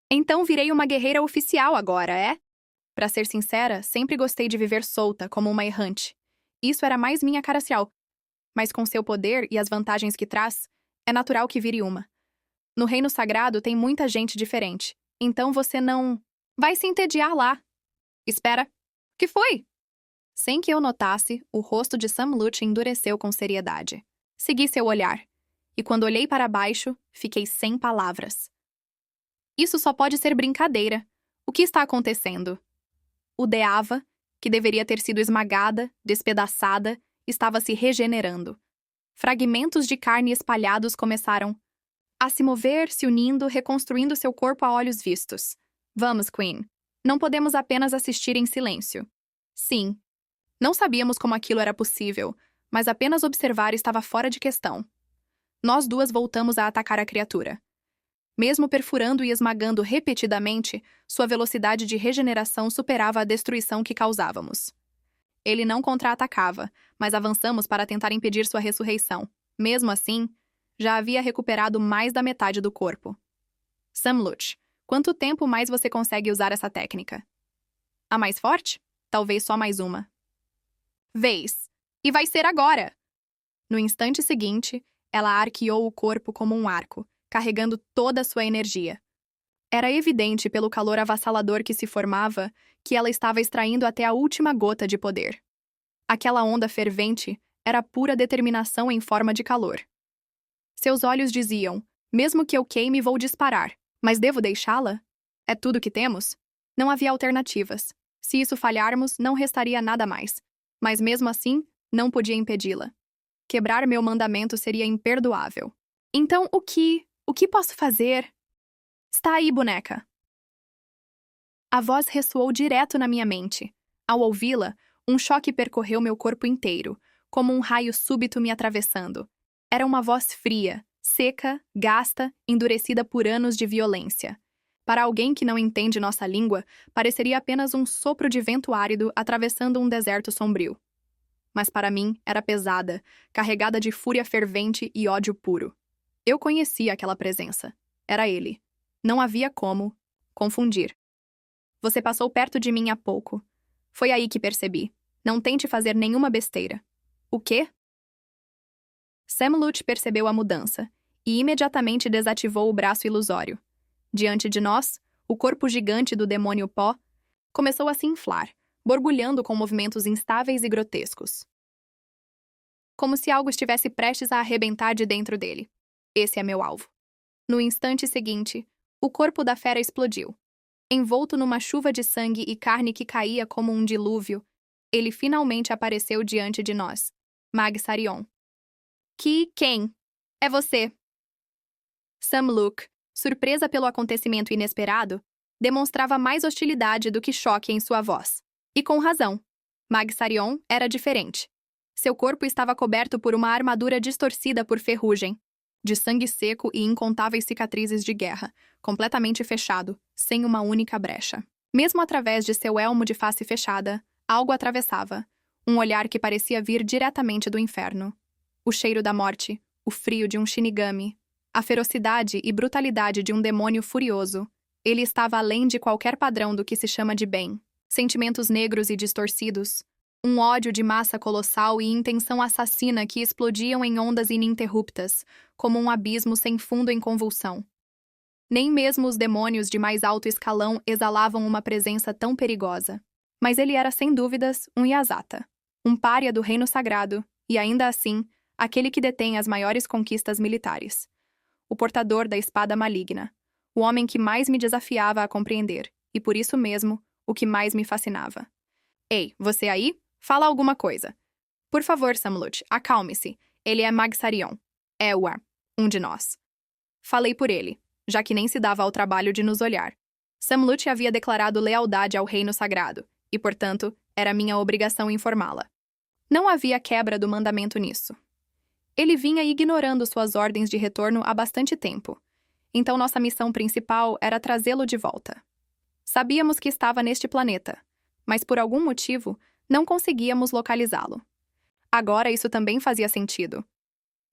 S1: Então virei uma guerreira oficial agora, é? Pra ser sincera, sempre gostei de viver solta, como uma errante. Isso era mais minha cara social. Mas com seu poder e as vantagens que traz, é natural que vire uma. No Reino Sagrado tem muita gente diferente, então você não vai se entediar lá. Espera. Que foi? Sem que eu notasse, o rosto de Samlut endureceu com seriedade. Segui seu olhar, e quando olhei para baixo, fiquei sem palavras. Isso só pode ser brincadeira. O que está acontecendo? O Deava, que deveria ter sido esmagada, despedaçada, estava se regenerando. Fragmentos de carne espalhados começaram a se mover, se unindo, reconstruindo seu corpo a olhos vistos. Vamos, Queen. Não podemos apenas assistir em silêncio. Sim. Não sabíamos como aquilo era possível, mas apenas observar estava fora de questão. Nós duas voltamos a atacar a criatura. Mesmo perfurando e esmagando repetidamente, sua velocidade de regeneração superava a destruição que causávamos. Ele não contra-atacava, mas avançamos para tentar impedir sua ressurreição. Mesmo assim, já havia recuperado mais da metade do corpo. Samlut, quanto tempo mais você consegue usar essa técnica? A mais forte? Talvez só mais uma. Vez. E vai ser agora! No instante seguinte, ela arqueou o corpo como um arco, carregando toda a sua energia. Era evidente pelo calor avassalador que se formava que ela estava extraindo até a última gota de poder. Aquela onda fervente era pura determinação em forma de calor. Seus olhos diziam, mesmo que eu queime, vou disparar, mas devo deixá-la? É tudo que temos? Não havia alternativas. Se isso falharmos, não restaria nada mais. Mas mesmo assim, não podia impedi-la. Quebrar meu mandamento seria imperdoável. Então, o que posso fazer? Está aí, boneca. A voz ressoou direto na minha mente. Ao ouvi-la, um choque percorreu meu corpo inteiro, como um raio súbito me atravessando. Era uma voz fria, seca, gasta, endurecida por anos de violência. Para alguém que não entende nossa língua, pareceria apenas um sopro de vento árido atravessando um deserto sombrio. Mas para mim, era pesada, carregada de fúria fervente e ódio puro. Eu conhecia aquela presença. Era ele. Não havia como confundir. Você passou perto de mim há pouco. Foi aí que percebi. Não tente fazer nenhuma besteira. O quê? Samlut percebeu a mudança e imediatamente desativou o braço ilusório. Diante de nós, o corpo gigante do demônio pó começou a se inflar, borbulhando com movimentos instáveis e grotescos. Como se algo estivesse prestes a arrebentar de dentro dele. Esse é meu alvo. No instante seguinte, o corpo da fera explodiu. Envolto numa chuva de sangue e carne que caía como um dilúvio, ele finalmente apareceu diante de nós. Mag-Sarion. Quem? É você. Samluk, surpresa pelo acontecimento inesperado, demonstrava mais hostilidade do que choque em sua voz. E com razão. Mag-Sarion era diferente. Seu corpo estava coberto por uma armadura distorcida por ferrugem, de sangue seco e incontáveis cicatrizes de guerra, completamente fechado, sem uma única brecha. Mesmo através de seu elmo de face fechada, algo atravessava, um olhar que parecia vir diretamente do inferno. O cheiro da morte, o frio de um Shinigami, a ferocidade e brutalidade de um demônio furioso. Ele estava além de qualquer padrão do que se chama de bem. Sentimentos negros e distorcidos, um ódio de massa colossal e intenção assassina que explodiam em ondas ininterruptas, como um abismo sem fundo em convulsão. Nem mesmo os demônios de mais alto escalão exalavam uma presença tão perigosa. Mas ele era, sem dúvidas, um Yasata, um pária do reino sagrado, e ainda assim, aquele que detém as maiores conquistas militares. O portador da espada maligna, o homem que mais me desafiava a compreender, e por isso mesmo, o que mais me fascinava. Ei, você aí? Fala alguma coisa. Por favor, Samlut, acalme-se. Ele é Mag-Sarion. É-o, um de nós. Falei por ele, já que nem se dava ao trabalho de nos olhar. Samlut havia declarado lealdade ao reino sagrado, e, portanto, era minha obrigação informá-la. Não havia quebra do mandamento nisso. Ele vinha ignorando suas ordens de retorno há bastante tempo. Então nossa missão principal era trazê-lo de volta. Sabíamos que estava neste planeta, mas por algum motivo não conseguíamos localizá-lo. Agora isso também fazia sentido.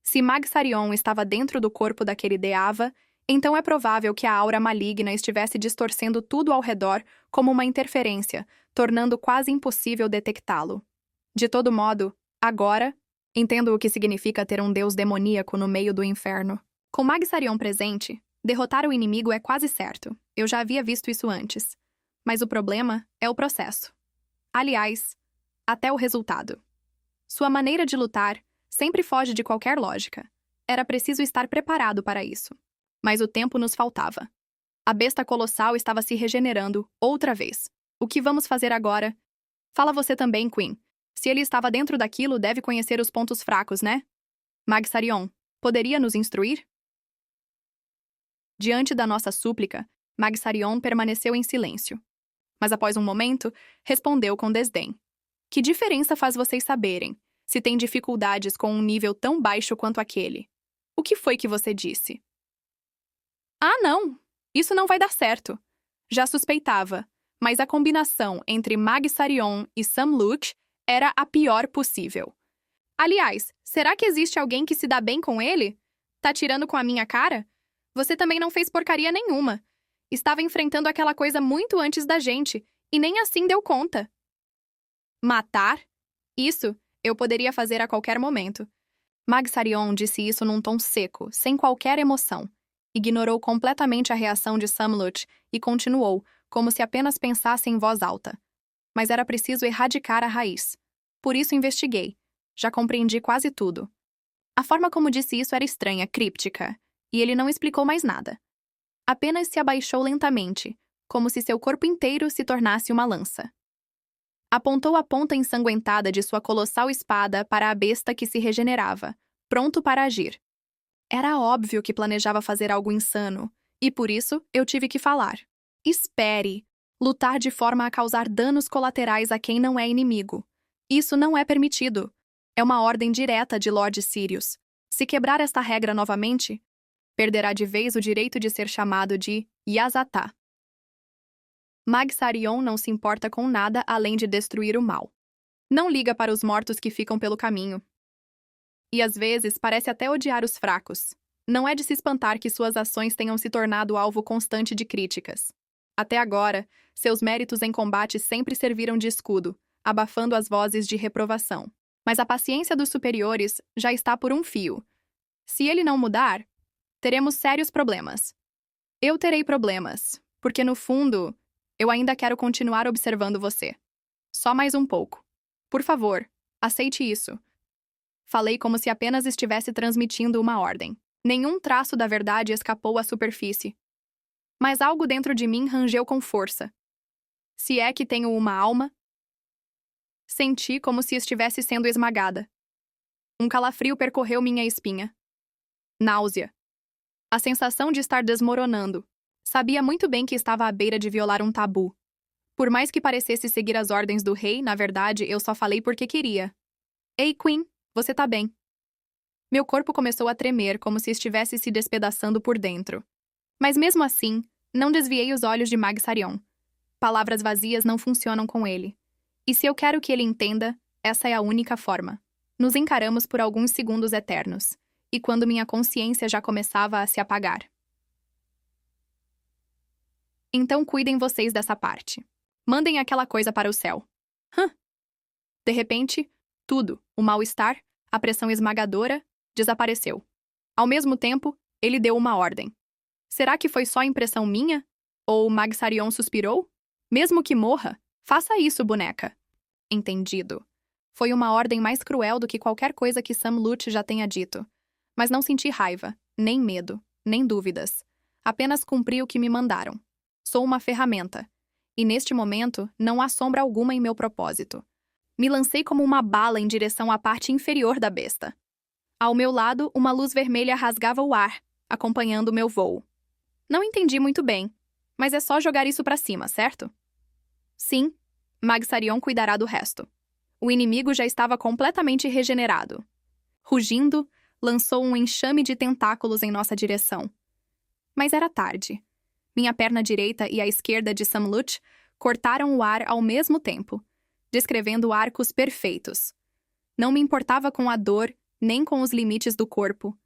S1: Se Mag-Sarion estava dentro do corpo daquele Deava, então é provável que a aura maligna estivesse distorcendo tudo ao redor como uma interferência, tornando quase impossível detectá-lo. De todo modo, agora, entendo o que significa ter um deus demoníaco no meio do inferno. Com Mag-Sarion presente, derrotar o inimigo é quase certo. Eu já havia visto isso antes. Mas o problema é o processo. Aliás, até o resultado. Sua maneira de lutar sempre foge de qualquer lógica. Era preciso estar preparado para isso. Mas o tempo nos faltava. A besta colossal estava se regenerando outra vez. O que vamos fazer agora? Fala você também, Queen. Se ele estava dentro daquilo, deve conhecer os pontos fracos, né? Mag-Sarion, poderia nos instruir? Diante da nossa súplica, Mag-Sarion permaneceu em silêncio. Mas após um momento, respondeu com desdém. Que diferença faz vocês saberem, se têm dificuldades com um nível tão baixo quanto aquele? O que foi que você disse? Ah, não! Isso não vai dar certo. Já suspeitava, mas a combinação entre Mag-Sarion e Samluk era a pior possível. Aliás, será que existe alguém que se dá bem com ele? Tá tirando com a minha cara? Você também não fez porcaria nenhuma. Estava enfrentando aquela coisa muito antes da gente, e nem assim deu conta. Matar? Isso eu poderia fazer a qualquer momento. Mag-Sarion disse isso num tom seco, sem qualquer emoção. Ignorou completamente a reação de Samlut e continuou, como se apenas pensasse em voz alta. Mas era preciso erradicar a raiz. Por isso investiguei. Já compreendi quase tudo. A forma como disse isso era estranha, críptica, e ele não explicou mais nada. Apenas se abaixou lentamente, como se seu corpo inteiro se tornasse uma lança. Apontou a ponta ensanguentada de sua colossal espada para a besta que se regenerava, pronto para agir. Era óbvio que planejava fazer algo insano, e por isso eu tive que falar. Espere! Lutar de forma a causar danos colaterais a quem não é inimigo. Isso não é permitido. É uma ordem direta de Lord Sirius. Se quebrar esta regra novamente, perderá de vez o direito de ser chamado de Yazatá. Mag-Sarion não se importa com nada além de destruir o mal. Não liga para os mortos que ficam pelo caminho. E às vezes parece até odiar os fracos. Não é de se espantar que suas ações tenham se tornado alvo constante de críticas. Até agora, seus méritos em combate sempre serviram de escudo, abafando as vozes de reprovação. Mas a paciência dos superiores já está por um fio. Se ele não mudar, teremos sérios problemas. Eu terei problemas, porque no fundo, eu ainda quero continuar observando você. Só mais um pouco. Por favor, aceite isso. Falei como se apenas estivesse transmitindo uma ordem. Nenhum traço da verdade escapou à superfície. Mas algo dentro de mim rangeu com força. Se é que tenho uma alma, senti como se estivesse sendo esmagada. Um calafrio percorreu minha espinha. Náusea. A sensação de estar desmoronando. Sabia muito bem que estava à beira de violar um tabu. Por mais que parecesse seguir as ordens do rei, na verdade, eu só falei porque queria. Ei, Queen, você tá bem? Meu corpo começou a tremer como se estivesse se despedaçando por dentro. Mas mesmo assim, não desviei os olhos de Mag-Sarion. Palavras vazias não funcionam com ele. E se eu quero que ele entenda, essa é a única forma. Nos encaramos por alguns segundos eternos, e quando minha consciência já começava a se apagar. Então cuidem vocês dessa parte. Mandem aquela coisa para o céu. De repente, tudo, o mal-estar, a pressão esmagadora, desapareceu. Ao mesmo tempo, ele deu uma ordem. Será que foi só impressão minha? Ou Mag-Sarion suspirou? Mesmo que morra, faça isso, boneca. Entendido. Foi uma ordem mais cruel do que qualquer coisa que Sam Lute já tenha dito. Mas não senti raiva, nem medo, nem dúvidas. Apenas cumpri o que me mandaram. Sou uma ferramenta. E neste momento, não há sombra alguma em meu propósito. Me lancei como uma bala em direção à parte inferior da besta. Ao meu lado, uma luz vermelha rasgava o ar, acompanhando o meu voo. Não entendi muito bem, mas é só jogar isso pra cima, certo? Sim, Mag-Sarion cuidará do resto. O inimigo já estava completamente regenerado. Rugindo, lançou um enxame de tentáculos em nossa direção. Mas era tarde. Minha perna direita e a esquerda de Sam Lute cortaram o ar ao mesmo tempo, descrevendo arcos perfeitos. Não me importava com a dor, nem com os limites do corpo.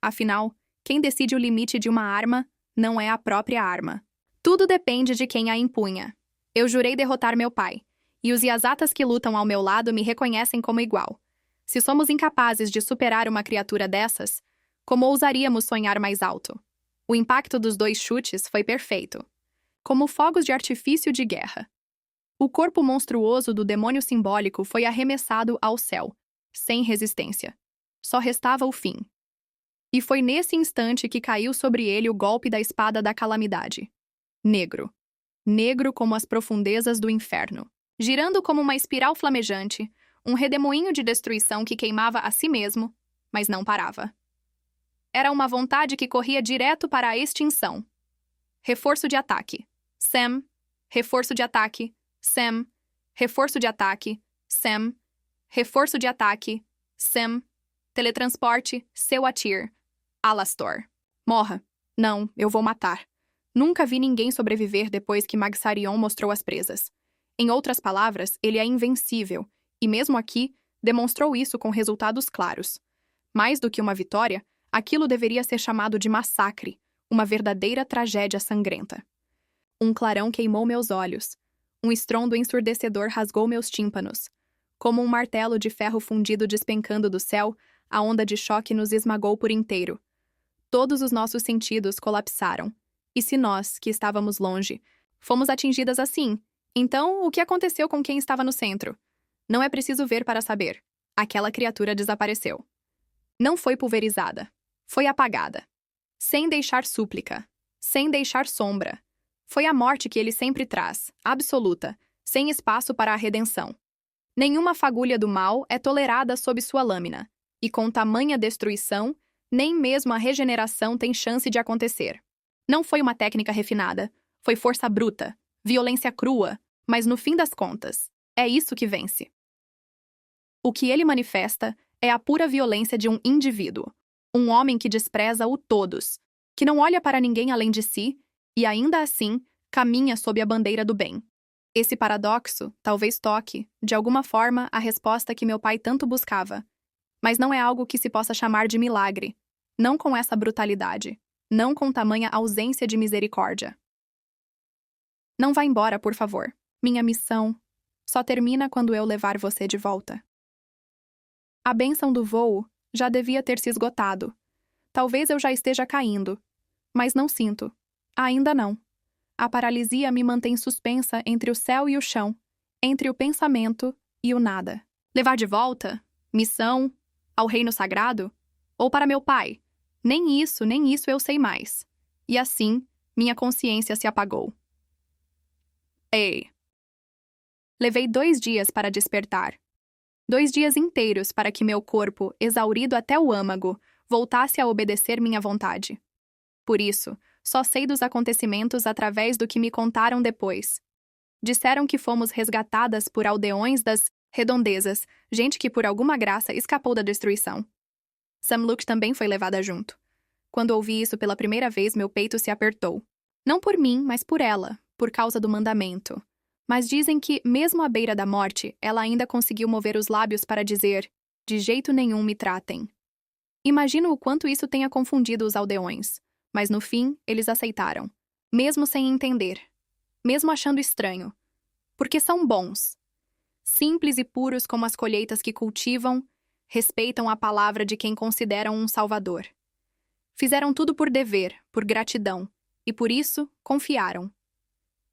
S1: Afinal, quem decide o limite de uma arma não é a própria arma. Tudo depende de quem a empunha. Eu jurei derrotar meu pai, e os Yazatas que lutam ao meu lado me reconhecem como igual. Se somos incapazes de superar uma criatura dessas, como ousaríamos sonhar mais alto? O impacto dos 2 chutes foi perfeito. Como fogos de artifício de guerra. O corpo monstruoso do demônio simbólico foi arremessado ao céu, sem resistência. Só restava o fim. E foi nesse instante que caiu sobre ele o golpe da espada da calamidade. Negro. Negro como as profundezas do inferno. Girando como uma espiral flamejante, um redemoinho de destruição que queimava a si mesmo, mas não parava. Era uma vontade que corria direto para a extinção. Reforço de ataque. Sam. Reforço de ataque. Sam. Reforço de ataque. Sam. Reforço de ataque. Sam. Teletransporte. Seu Atir. Alastor. Morra. Não, eu vou matar. Nunca vi ninguém sobreviver depois que Mag-Sarion mostrou as presas. Em outras palavras, ele é invencível, e mesmo aqui, demonstrou isso com resultados claros. Mais do que uma vitória, aquilo deveria ser chamado de massacre, uma verdadeira tragédia sangrenta. Um clarão queimou meus olhos. Um estrondo ensurdecedor rasgou meus tímpanos. Como um martelo de ferro fundido despencando do céu, a onda de choque nos esmagou por inteiro. Todos os nossos sentidos colapsaram. E se nós, que estávamos longe, fomos atingidas assim, então o que aconteceu com quem estava no centro? Não é preciso ver para saber. Aquela criatura desapareceu. Não foi pulverizada. Foi apagada. Sem deixar súplica. Sem deixar sombra. Foi a morte que ele sempre traz, absoluta, sem espaço para a redenção. Nenhuma fagulha do mal é tolerada sob sua lâmina, e com tamanha destruição, nem mesmo a regeneração tem chance de acontecer. Não foi uma técnica refinada, foi força bruta, violência crua, mas no fim das contas, é isso que vence. O que ele manifesta é a pura violência de um indivíduo, um homem que despreza o todos, que não olha para ninguém além de si e ainda assim caminha sob a bandeira do bem. Esse paradoxo talvez toque, de alguma forma, a resposta que meu pai tanto buscava. Mas não é algo que se possa chamar de milagre. Não com essa brutalidade. Não com tamanha ausência de misericórdia. Não vá embora, por favor. Minha missão só termina quando eu levar você de volta. A bênção do voo já devia ter se esgotado. Talvez eu já esteja caindo. Mas não sinto. Ainda não. A paralisia me mantém suspensa entre o céu e o chão, entre o pensamento e o nada. Levar de volta? Missão? Ao reino sagrado? Ou para meu pai? Nem isso eu sei mais. E assim, minha consciência se apagou. Ei! Levei 2 dias para despertar. 2 dias inteiros para que meu corpo, exaurido até o âmago, voltasse a obedecer minha vontade. Por isso, só sei dos acontecimentos através do que me contaram depois. Disseram que fomos resgatadas por aldeões das redondezas, gente que por alguma graça escapou da destruição. Samluch também foi levada junto. Quando ouvi isso pela primeira vez, meu peito se apertou. Não por mim, mas por ela, por causa do mandamento. Mas dizem que, mesmo à beira da morte, ela ainda conseguiu mover os lábios para dizer: de jeito nenhum me tratem. Imagino o quanto isso tenha confundido os aldeões. Mas no fim, eles aceitaram. Mesmo sem entender. Mesmo achando estranho. Porque são bons. Simples e puros como as colheitas que cultivam, respeitam a palavra de quem consideram um salvador. Fizeram tudo por dever, por gratidão, e por isso confiaram.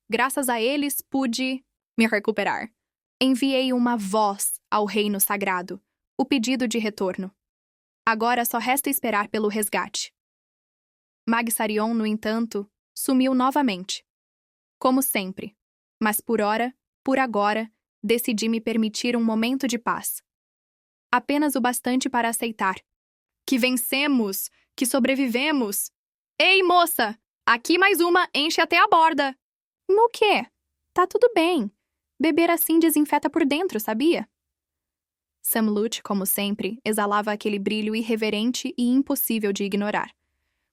S1: Graças a eles pude me recuperar. Enviei uma voz ao reino sagrado, o pedido de retorno. Agora só resta esperar pelo resgate. Mag-Sarion, no entanto, sumiu novamente. Como sempre. Mas por agora, decidi me permitir um momento de paz. Apenas o bastante para aceitar. Que vencemos! Que sobrevivemos! Ei, moça! Aqui mais uma, enche até a borda! No quê? Tá tudo bem. Beber assim desinfeta por dentro, sabia? Samluch, como sempre, exalava aquele brilho irreverente e impossível de ignorar.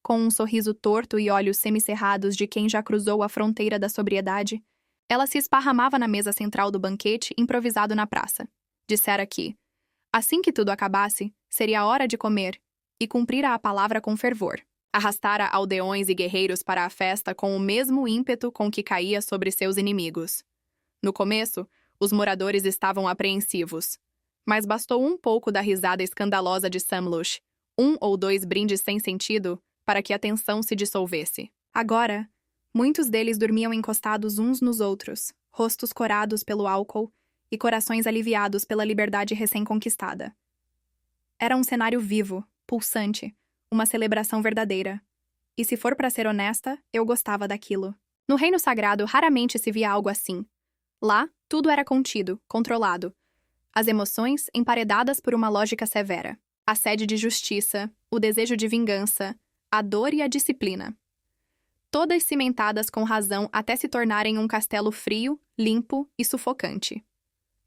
S1: Com um sorriso torto e olhos semicerrados de quem já cruzou a fronteira da sobriedade, ela se esparramava na mesa central do banquete improvisado na praça. Dissera que, assim que tudo acabasse, seria hora de comer, e cumprira a palavra com fervor. Arrastara aldeões e guerreiros para a festa com o mesmo ímpeto com que caía sobre seus inimigos. No começo, os moradores estavam apreensivos. Mas bastou um pouco da risada escandalosa de Samluch, 1 ou 2 brindes sem sentido, para que a tensão se dissolvesse. Agora, muitos deles dormiam encostados uns nos outros, rostos corados pelo álcool e corações aliviados pela liberdade recém-conquistada. Era um cenário vivo, pulsante, uma celebração verdadeira. E se for para ser honesta, eu gostava daquilo. No reino sagrado raramente se via algo assim. Lá, tudo era contido, controlado. As emoções emparedadas por uma lógica severa. A sede de justiça, o desejo de vingança, a dor e a disciplina. Todas cimentadas com razão até se tornarem um castelo frio, limpo e sufocante.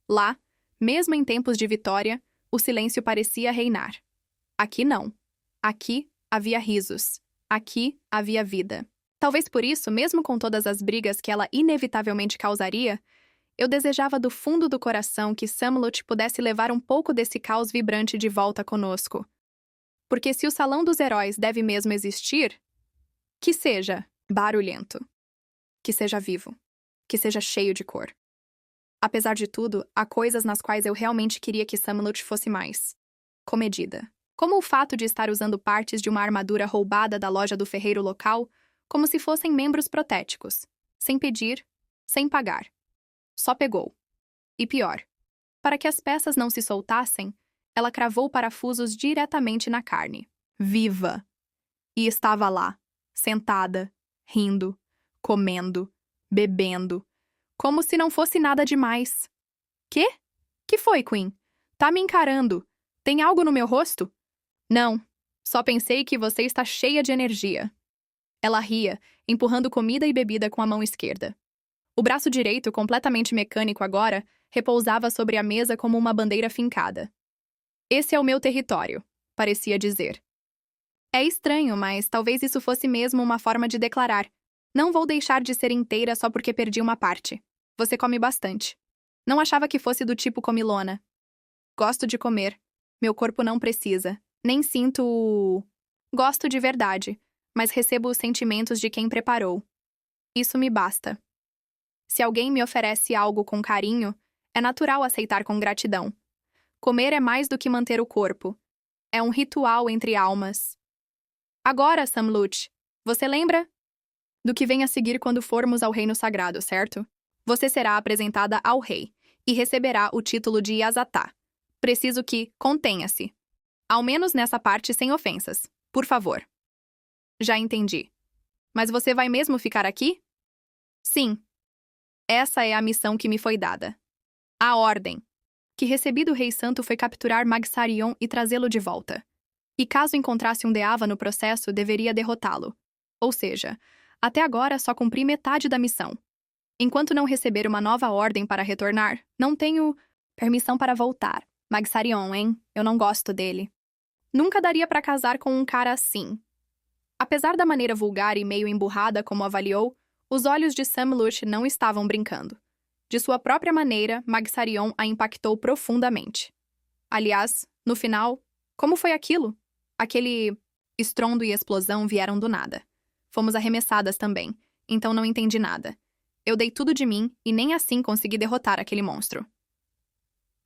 S1: Lá, mesmo em tempos de vitória, o silêncio parecia reinar. Aqui não. Aqui havia risos. Aqui havia vida. Talvez por isso, mesmo com todas as brigas que ela inevitavelmente causaria, eu desejava do fundo do coração que Samluch pudesse levar um pouco desse caos vibrante de volta conosco. Porque se o Salão dos Heróis deve mesmo existir, que seja barulhento, que seja vivo, que seja cheio de cor. Apesar de tudo, há coisas nas quais eu realmente queria que Samluch fosse mais comedida. Como o fato de estar usando partes de uma armadura roubada da loja do ferreiro local, como se fossem membros protéticos, sem pedir, sem pagar. Só pegou. E pior, para que as peças não se soltassem, ela cravou parafusos diretamente na carne. Viva! E estava lá, sentada, rindo, comendo, bebendo, como se não fosse nada demais. Quê? Que foi, Queen? Tá me encarando? Tem algo no meu rosto? Não, só pensei que você está cheia de energia. Ela ria, empurrando comida e bebida com a mão esquerda. O braço direito, completamente mecânico agora, repousava sobre a mesa como uma bandeira fincada. Esse é o meu território, parecia dizer. É estranho, mas talvez isso fosse mesmo uma forma de declarar: não vou deixar de ser inteira só porque perdi uma parte. Você come bastante. Não achava que fosse do tipo comilona. Gosto de comer. Meu corpo não precisa. Nem sinto o... Gosto de verdade, mas recebo os sentimentos de quem preparou. Isso me basta. Se alguém me oferece algo com carinho, é natural aceitar com gratidão. Comer é mais do que manter o corpo. É um ritual entre almas. Agora, Sam Lutz, você lembra do que vem a seguir quando formos ao Reino Sagrado, certo? Você será apresentada ao rei e receberá o título de Yazatá. Preciso que contenha-se. Ao menos nessa parte sem ofensas. Por favor. Já entendi. Mas você vai mesmo ficar aqui? Sim. Essa é a missão que me foi dada. A ordem que recebi do Rei Santo foi capturar Magsarion e trazê-lo de volta. E caso encontrasse um Deava no processo, deveria derrotá-lo. Ou seja, até agora só cumpri metade da missão. Enquanto não receber uma nova ordem para retornar, não tenho permissão para voltar. Magsarion, hein? Eu não gosto dele. Nunca daria para casar com um cara assim. Apesar da maneira vulgar e meio emburrada como avaliou, os olhos de Sam Lutz não estavam brincando. De sua própria maneira, Magsarion a impactou profundamente. Aliás, no final, como foi aquilo? Aquele estrondo e explosão vieram do nada. Fomos arremessadas também, então não entendi nada. Eu dei tudo de mim e nem assim consegui derrotar aquele monstro.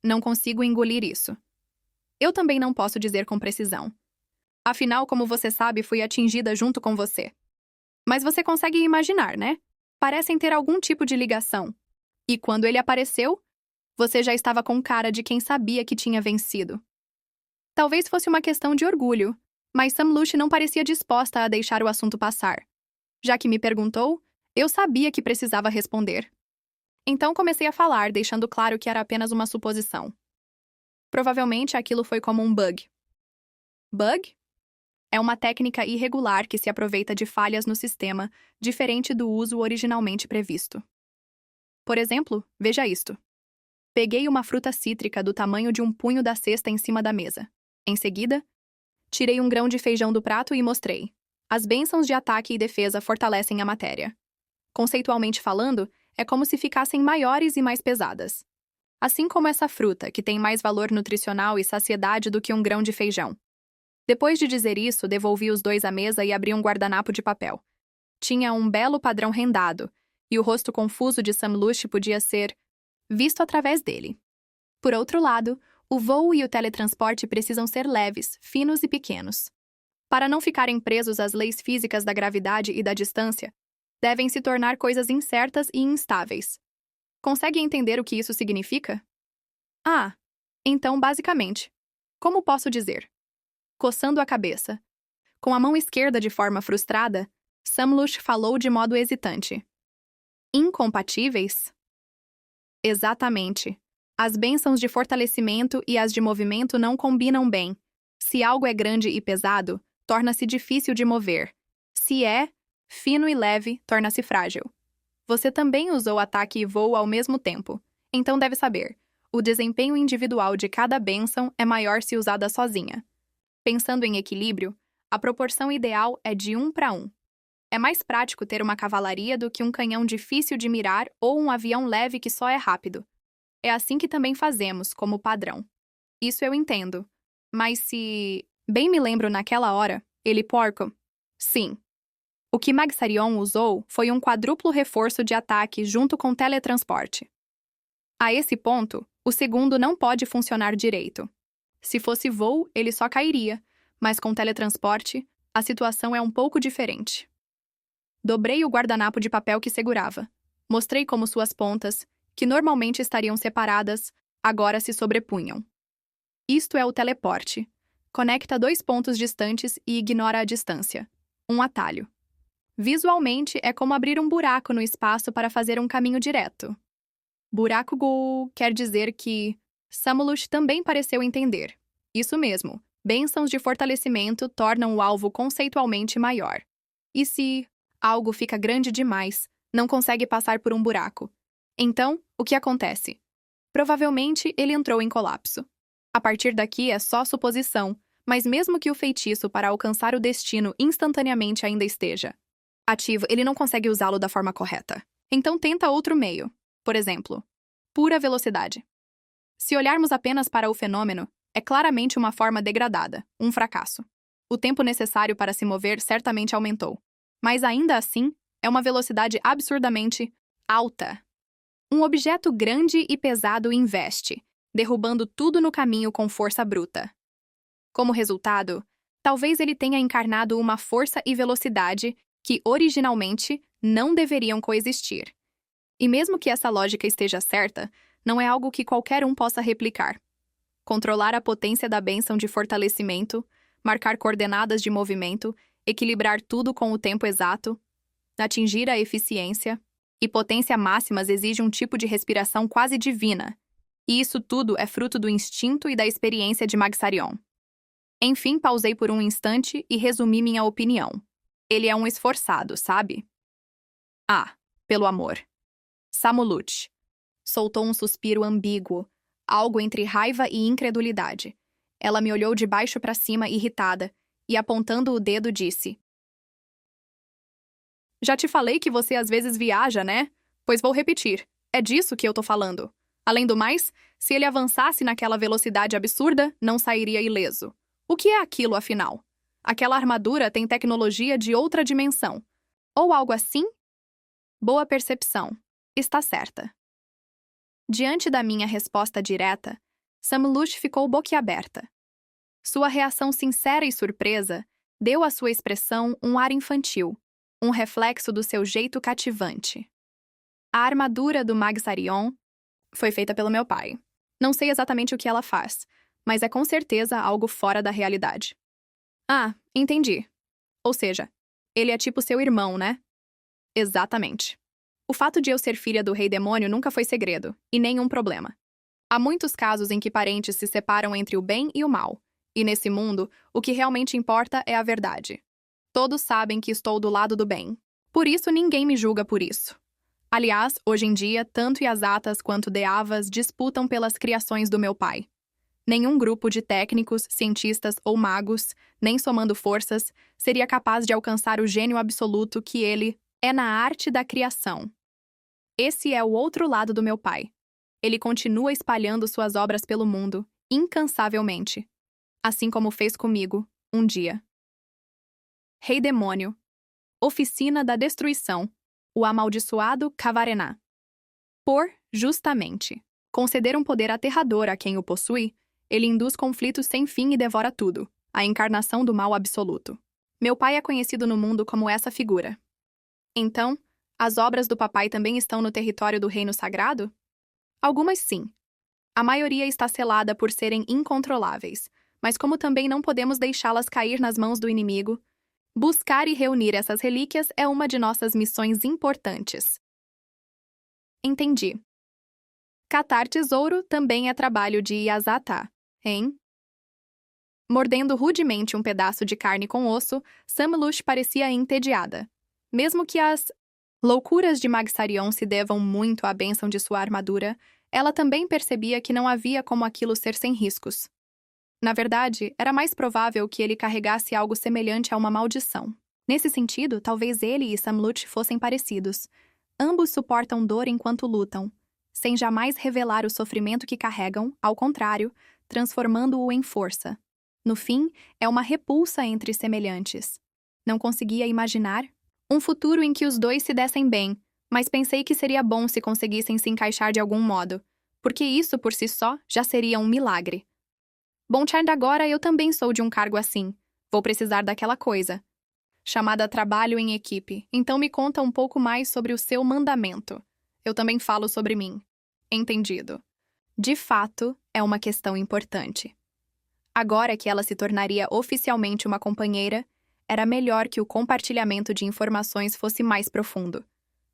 S1: Não consigo engolir isso. Eu também não posso dizer com precisão. Afinal, como você sabe, fui atingida junto com você. Mas você consegue imaginar, né? Parecem ter algum tipo de ligação. E quando ele apareceu, você já estava com cara de quem sabia que tinha vencido. Talvez fosse uma questão de orgulho, mas Sam Lutz não parecia disposta a deixar o assunto passar. Já que me perguntou, eu sabia que precisava responder. Então comecei a falar, deixando claro que era apenas uma suposição. Provavelmente aquilo foi como um bug. Bug? É uma técnica irregular que se aproveita de falhas no sistema, diferente do uso originalmente previsto. Por exemplo, veja isto. Peguei uma fruta cítrica do tamanho de um punho da cesta em cima da mesa. Em seguida, tirei um grão de feijão do prato e mostrei. As bênçãos de ataque e defesa fortalecem a matéria. Conceitualmente falando, é como se ficassem maiores e mais pesadas. Assim como essa fruta, que tem mais valor nutricional e saciedade do que um grão de feijão. Depois de dizer isso, devolvi os dois à mesa e abri um guardanapo de papel. Tinha um belo padrão rendado, e o rosto confuso de Sam Lutz podia ser visto através dele. Por outro lado, o voo e o teletransporte precisam ser leves, finos e pequenos. Para não ficarem presos às leis físicas da gravidade e da distância, devem se tornar coisas incertas e instáveis. Consegue entender o que isso significa? Ah, então, basicamente, como posso dizer? Coçando a cabeça. Com a mão esquerda de forma frustrada, Sam Lutz falou de modo hesitante. Incompatíveis? Exatamente. As bênçãos de fortalecimento e as de movimento não combinam bem. Se algo é grande e pesado, torna-se difícil de mover. Se é fino e leve, torna-se frágil. Você também usou ataque e voo ao mesmo tempo, então deve saber. O desempenho individual de cada bênção é maior se usada sozinha. Pensando em equilíbrio, a proporção ideal é de 1:1. É mais prático ter uma cavalaria do que um canhão difícil de mirar ou um avião leve que só é rápido. É assim que também fazemos, como padrão. Isso eu entendo. Mas se... Bem me lembro naquela hora, ele porco. Sim. O que Magsarion usou foi um quadruplo reforço de ataque junto com teletransporte. A esse ponto, o segundo não pode funcionar direito. Se fosse voo, ele só cairia, mas com teletransporte, a situação é um pouco diferente. Dobrei o guardanapo de papel que segurava. Mostrei como suas pontas, que normalmente estariam separadas, agora se sobrepunham. Isto é o teleporte. Conecta dois pontos distantes e ignora a distância. Um atalho. Visualmente, é como abrir um buraco no espaço para fazer um caminho direto. Buraco Gol quer dizer que Samulush também pareceu entender. Isso mesmo, bênçãos de fortalecimento tornam o alvo conceitualmente maior. E se algo fica grande demais, não consegue passar por um buraco? Então, o que acontece? Provavelmente ele entrou em colapso. A partir daqui é só suposição, mas mesmo que o feitiço para alcançar o destino instantaneamente ainda esteja ativo, ele não consegue usá-lo da forma correta. Então tenta outro meio. Por exemplo, pura velocidade. Se olharmos apenas para o fenômeno, é claramente uma forma degradada, um fracasso. O tempo necessário para se mover certamente aumentou. Mas ainda assim, é uma velocidade absurdamente alta. Um objeto grande e pesado investe, derrubando tudo no caminho com força bruta. Como resultado, talvez ele tenha encarnado uma força e velocidade que originalmente não deveriam coexistir. E mesmo que essa lógica esteja certa, não é algo que qualquer um possa replicar. Controlar a potência da bênção de fortalecimento, marcar coordenadas de movimento, equilibrar tudo com o tempo exato, atingir a eficiência e potência máximas exige um tipo de respiração quase divina. E isso tudo é fruto do instinto e da experiência de Magsaryon. Enfim, pausei por um instante e resumi minha opinião. Ele é um esforçado, sabe? Ah, pelo amor. Samuluch soltou um suspiro ambíguo, algo entre raiva e incredulidade. Ela me olhou de baixo para cima, irritada, e apontando o dedo disse: Já te falei que você às vezes viaja, né? Pois vou repetir. É disso que eu tô falando. Além do mais, se ele avançasse naquela velocidade absurda, não sairia ileso. O que é aquilo, afinal? Aquela armadura tem tecnologia de outra dimensão. Ou algo assim? Boa percepção. Está certa. Diante da minha resposta direta, Samlush ficou boquiaberta. Sua reação sincera e surpresa deu à sua expressão um ar infantil, um reflexo do seu jeito cativante. A armadura do Magsaryon foi feita pelo meu pai. Não sei exatamente o que ela faz, mas é com certeza algo fora da realidade. Ah, entendi. Ou seja, ele é tipo seu irmão, né? Exatamente. O fato de eu ser filha do Rei Demônio nunca foi segredo, e nenhum problema. Há muitos casos em que parentes se separam entre o bem e o mal, e nesse mundo, o que realmente importa é a verdade. Todos sabem que estou do lado do bem. Por isso, ninguém me julga por isso. Aliás, hoje em dia, tanto Yazatas quanto Deavas disputam pelas criações do meu pai. Nenhum grupo de técnicos, cientistas ou magos, nem somando forças, seria capaz de alcançar o gênio absoluto que ele é na arte da criação. Esse é o outro lado do meu pai. Ele continua espalhando suas obras pelo mundo, incansavelmente. Assim como fez comigo, um dia. Rei Demônio. Oficina da Destruição. O amaldiçoado Kavarená. Por, justamente, conceder um poder aterrador a quem o possui, ele induz conflitos sem fim e devora tudo, a encarnação do mal absoluto. Meu pai é conhecido no mundo como essa figura. Então, as obras do papai também estão no território do reino sagrado? Algumas sim. A maioria está selada por serem incontroláveis, mas como também não podemos deixá-las cair nas mãos do inimigo, buscar e reunir essas relíquias é uma de nossas missões importantes. Entendi. Catar tesouro também é trabalho de Yazata, hein? Mordendo rudemente um pedaço de carne com osso, Samlush parecia entediada. Mesmo que as loucuras de Magsaryon se devam muito à bênção de sua armadura, ela também percebia que não havia como aquilo ser sem riscos. Na verdade, era mais provável que ele carregasse algo semelhante a uma maldição. Nesse sentido, talvez ele e Samluch fossem parecidos. Ambos suportam dor enquanto lutam, sem jamais revelar o sofrimento que carregam, ao contrário, transformando-o em força. No fim, é uma repulsa entre semelhantes. Não conseguia imaginar um futuro em que os dois se dessem bem, mas pensei que seria bom se conseguissem se encaixar de algum modo, porque isso por si só já seria um milagre. Bom, Chard, agora eu também sou de um cargo assim. Vou precisar daquela coisa, chamada trabalho em equipe. Então me conta um pouco mais sobre o seu mandamento. Eu também falo sobre mim. Entendido. De fato, é uma questão importante. Agora que ela se tornaria oficialmente uma companheira, era melhor que o compartilhamento de informações fosse mais profundo.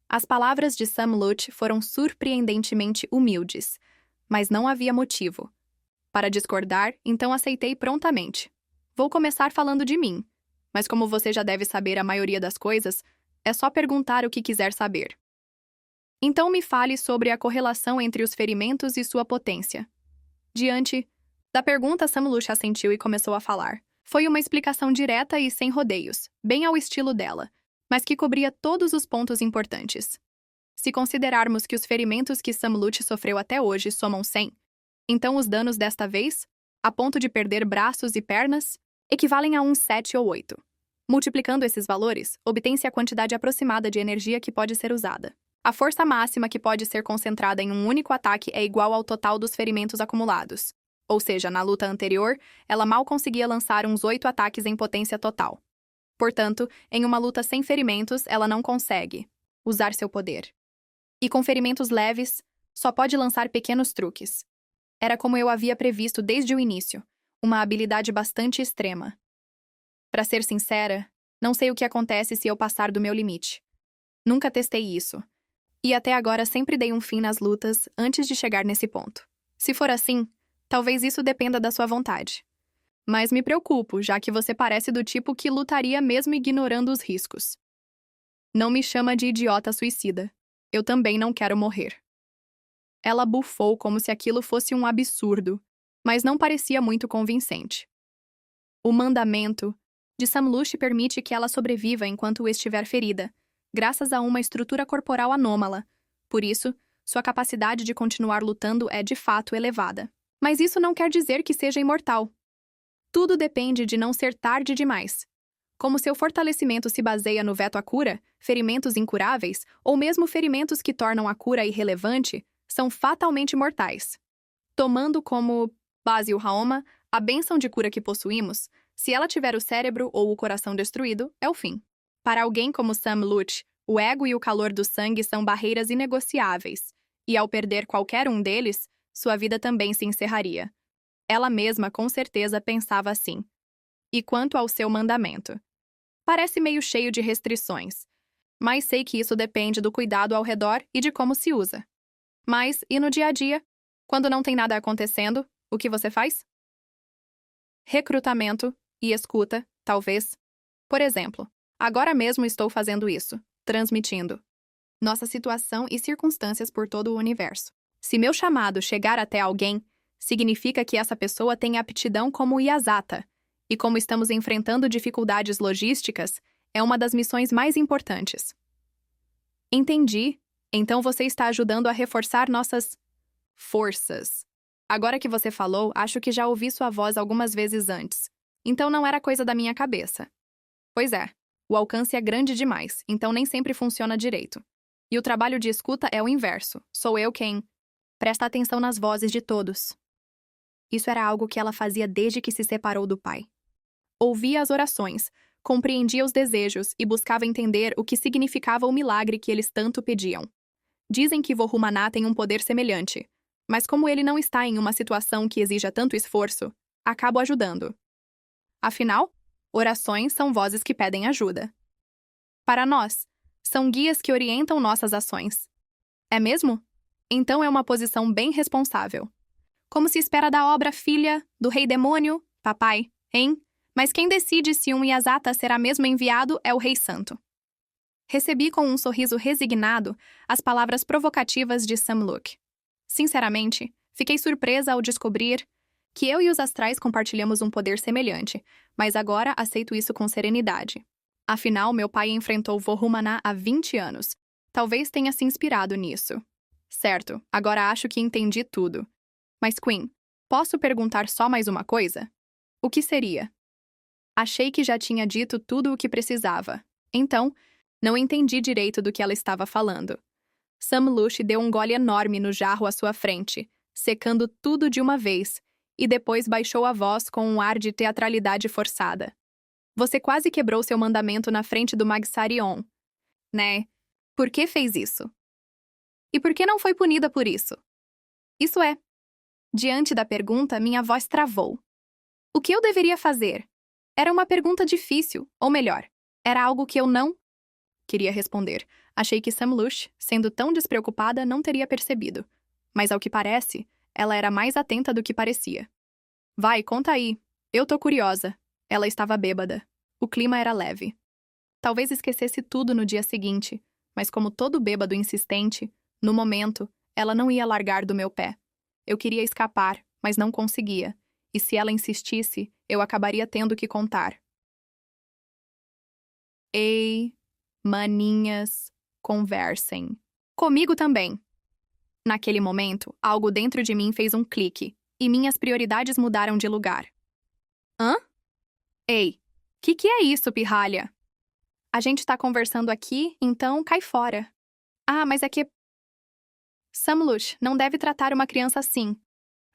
S1: As palavras de Sam Lutz foram surpreendentemente humildes, mas não havia motivo. Para discordar, então aceitei prontamente. Vou começar falando de mim, mas como você já deve saber a maioria das coisas, é só perguntar o que quiser saber. Então me fale sobre a correlação entre os ferimentos e sua potência. Diante da pergunta, Sam Lutz assentiu e começou a falar. Foi uma explicação direta e sem rodeios, bem ao estilo dela, mas que cobria todos os pontos importantes. Se considerarmos que os ferimentos que Sam Lutz sofreu até hoje somam 100, então os danos desta vez, a ponto de perder braços e pernas, equivalem a uns 7 ou 8. Multiplicando esses valores, obtém-se a quantidade aproximada de energia que pode ser usada. A força máxima que pode ser concentrada em um único ataque é igual ao total dos ferimentos acumulados. Ou seja, na luta anterior, ela mal conseguia lançar uns 8 ataques em potência total. Portanto, em uma luta sem ferimentos, ela não consegue usar seu poder. E com ferimentos leves, só pode lançar pequenos truques. Era como eu havia previsto desde o início, uma habilidade bastante extrema. Para ser sincera, não sei o que acontece se eu passar do meu limite. Nunca testei isso. E até agora sempre dei um fim nas lutas antes de chegar nesse ponto. Se for assim, talvez isso dependa da sua vontade. Mas me preocupo, já que você parece do tipo que lutaria mesmo ignorando os riscos. Não me chama de idiota suicida. Eu também não quero morrer. Ela bufou como se aquilo fosse um absurdo, mas não parecia muito convincente. O mandamento de Sam Lutz permite que ela sobreviva enquanto estiver ferida, graças a uma estrutura corporal anômala. Por isso, sua capacidade de continuar lutando é de fato elevada. Mas isso não quer dizer que seja imortal. Tudo depende de não ser tarde demais. Como seu fortalecimento se baseia no veto à cura, ferimentos incuráveis, ou mesmo ferimentos que tornam a cura irrelevante, são fatalmente mortais. Tomando como base o Haoma, a bênção de cura que possuímos, se ela tiver o cérebro ou o coração destruído, é o fim. Para alguém como Sam Lutz, o ego e o calor do sangue são barreiras inegociáveis, e ao perder qualquer um deles, sua vida também se encerraria. Ela mesma com certeza pensava assim. E quanto ao seu mandamento? Parece meio cheio de restrições, mas sei que isso depende do cuidado ao redor e de como se usa. Mas, e no dia a dia? Quando não tem nada acontecendo, o que você faz? Recrutamento e escuta, talvez. Por exemplo, agora mesmo estou fazendo isso, transmitindo nossa situação e circunstâncias por todo o universo. Se meu chamado chegar até alguém, significa que essa pessoa tem aptidão como Yasata, e como estamos enfrentando dificuldades logísticas, é uma das missões mais importantes. Entendi. Então você está ajudando a reforçar nossas forças. Agora que você falou, acho que já ouvi sua voz algumas vezes antes. Então não era coisa da minha cabeça. Pois é, o alcance é grande demais, então nem sempre funciona direito. E o trabalho de escuta é o inverso. Sou eu quem presta atenção nas vozes de todos. Isso era algo que ela fazia desde que se separou do pai. Ouvia as orações, compreendia os desejos e buscava entender o que significava o milagre que eles tanto pediam. Dizem que Vohumaná tem um poder semelhante, mas como ele não está em uma situação que exija tanto esforço, acabo ajudando. Afinal, orações são vozes que pedem ajuda. Para nós, são guias que orientam nossas ações. É mesmo? Então é uma posição bem responsável. Como se espera da obra filha do rei demônio, papai, hein? Mas quem decide se um Yasata será mesmo enviado é o rei santo. Recebi com um sorriso resignado as palavras provocativas de Sam Lutz. Sinceramente, fiquei surpresa ao descobrir que eu e os astrais compartilhamos um poder semelhante, mas agora aceito isso com serenidade. Afinal, meu pai enfrentou Vohumaná há 20 anos. Talvez tenha se inspirado nisso. Certo, agora acho que entendi tudo. Mas, Queen, posso perguntar só mais uma coisa? O que seria? Achei que já tinha dito tudo o que precisava. Então, não entendi direito do que ela estava falando. Sam Lutz deu um gole enorme no jarro à sua frente, secando tudo de uma vez, e depois baixou a voz com um ar de teatralidade forçada. Você quase quebrou seu mandamento na frente do Magsarion, né? Por que fez isso? E por que não foi punida por isso? Isso é. Diante da pergunta, minha voz travou. O que eu deveria fazer? Era uma pergunta difícil, ou melhor, era algo que eu não queria responder. Achei que Sam Lush, sendo tão despreocupada, não teria percebido. Mas ao que parece, ela era mais atenta do que parecia. Vai, conta aí. Eu tô curiosa. Ela estava bêbada. O clima era leve. Talvez esquecesse tudo no dia seguinte, mas como todo bêbado insistente, no momento, ela não ia largar do meu pé. Eu queria escapar, mas não conseguia. E se ela insistisse, eu acabaria tendo que contar. Ei, maninhas, conversem. Comigo também. Naquele momento, algo dentro de mim fez um clique, e minhas prioridades mudaram de lugar. Hã? Ei, que é isso, pirralha? A gente tá conversando aqui, então cai fora. Ah, mas é que... Sam Lush, não deve tratar uma criança assim.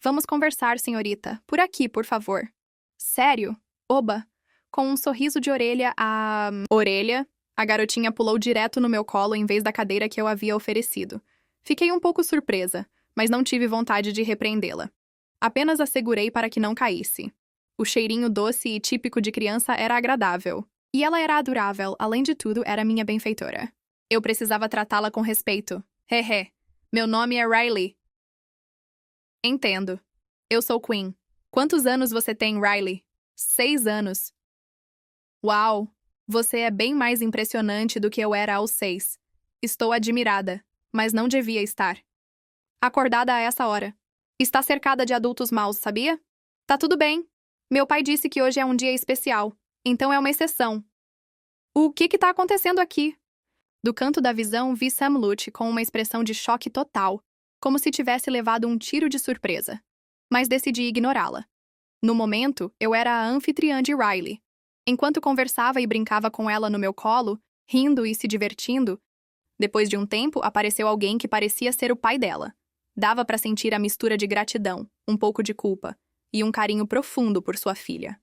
S1: Vamos conversar, senhorita. Por aqui, por favor. Sério? Oba! Com um sorriso de orelha a... Orelha? A garotinha pulou direto no meu colo em vez da cadeira que eu havia oferecido. Fiquei um pouco surpresa, mas não tive vontade de repreendê-la. Apenas a segurei para que não caísse. O cheirinho doce e típico de criança era agradável. E ela era adorável, além de tudo, era minha benfeitora. Eu precisava tratá-la com respeito. Hehe. Meu nome é Riley. Entendo. Eu sou Queen. Quantos anos você tem, Riley? 6 anos. Uau! Você é bem mais impressionante do que eu era aos 6. Estou admirada, mas não devia estar. Acordada a essa hora. Está cercada de adultos maus, sabia? Tá tudo bem. Meu pai disse que hoje é um dia especial, então é uma exceção. O que tá acontecendo aqui? Do canto da visão, vi Sam Lush com uma expressão de choque total, como se tivesse levado um tiro de surpresa. Mas decidi ignorá-la. No momento, eu era a anfitriã de Riley. Enquanto conversava e brincava com ela no meu colo, rindo e se divertindo, depois de um tempo apareceu alguém que parecia ser o pai dela. Dava para sentir a mistura de gratidão, um pouco de culpa, e um carinho profundo por sua filha.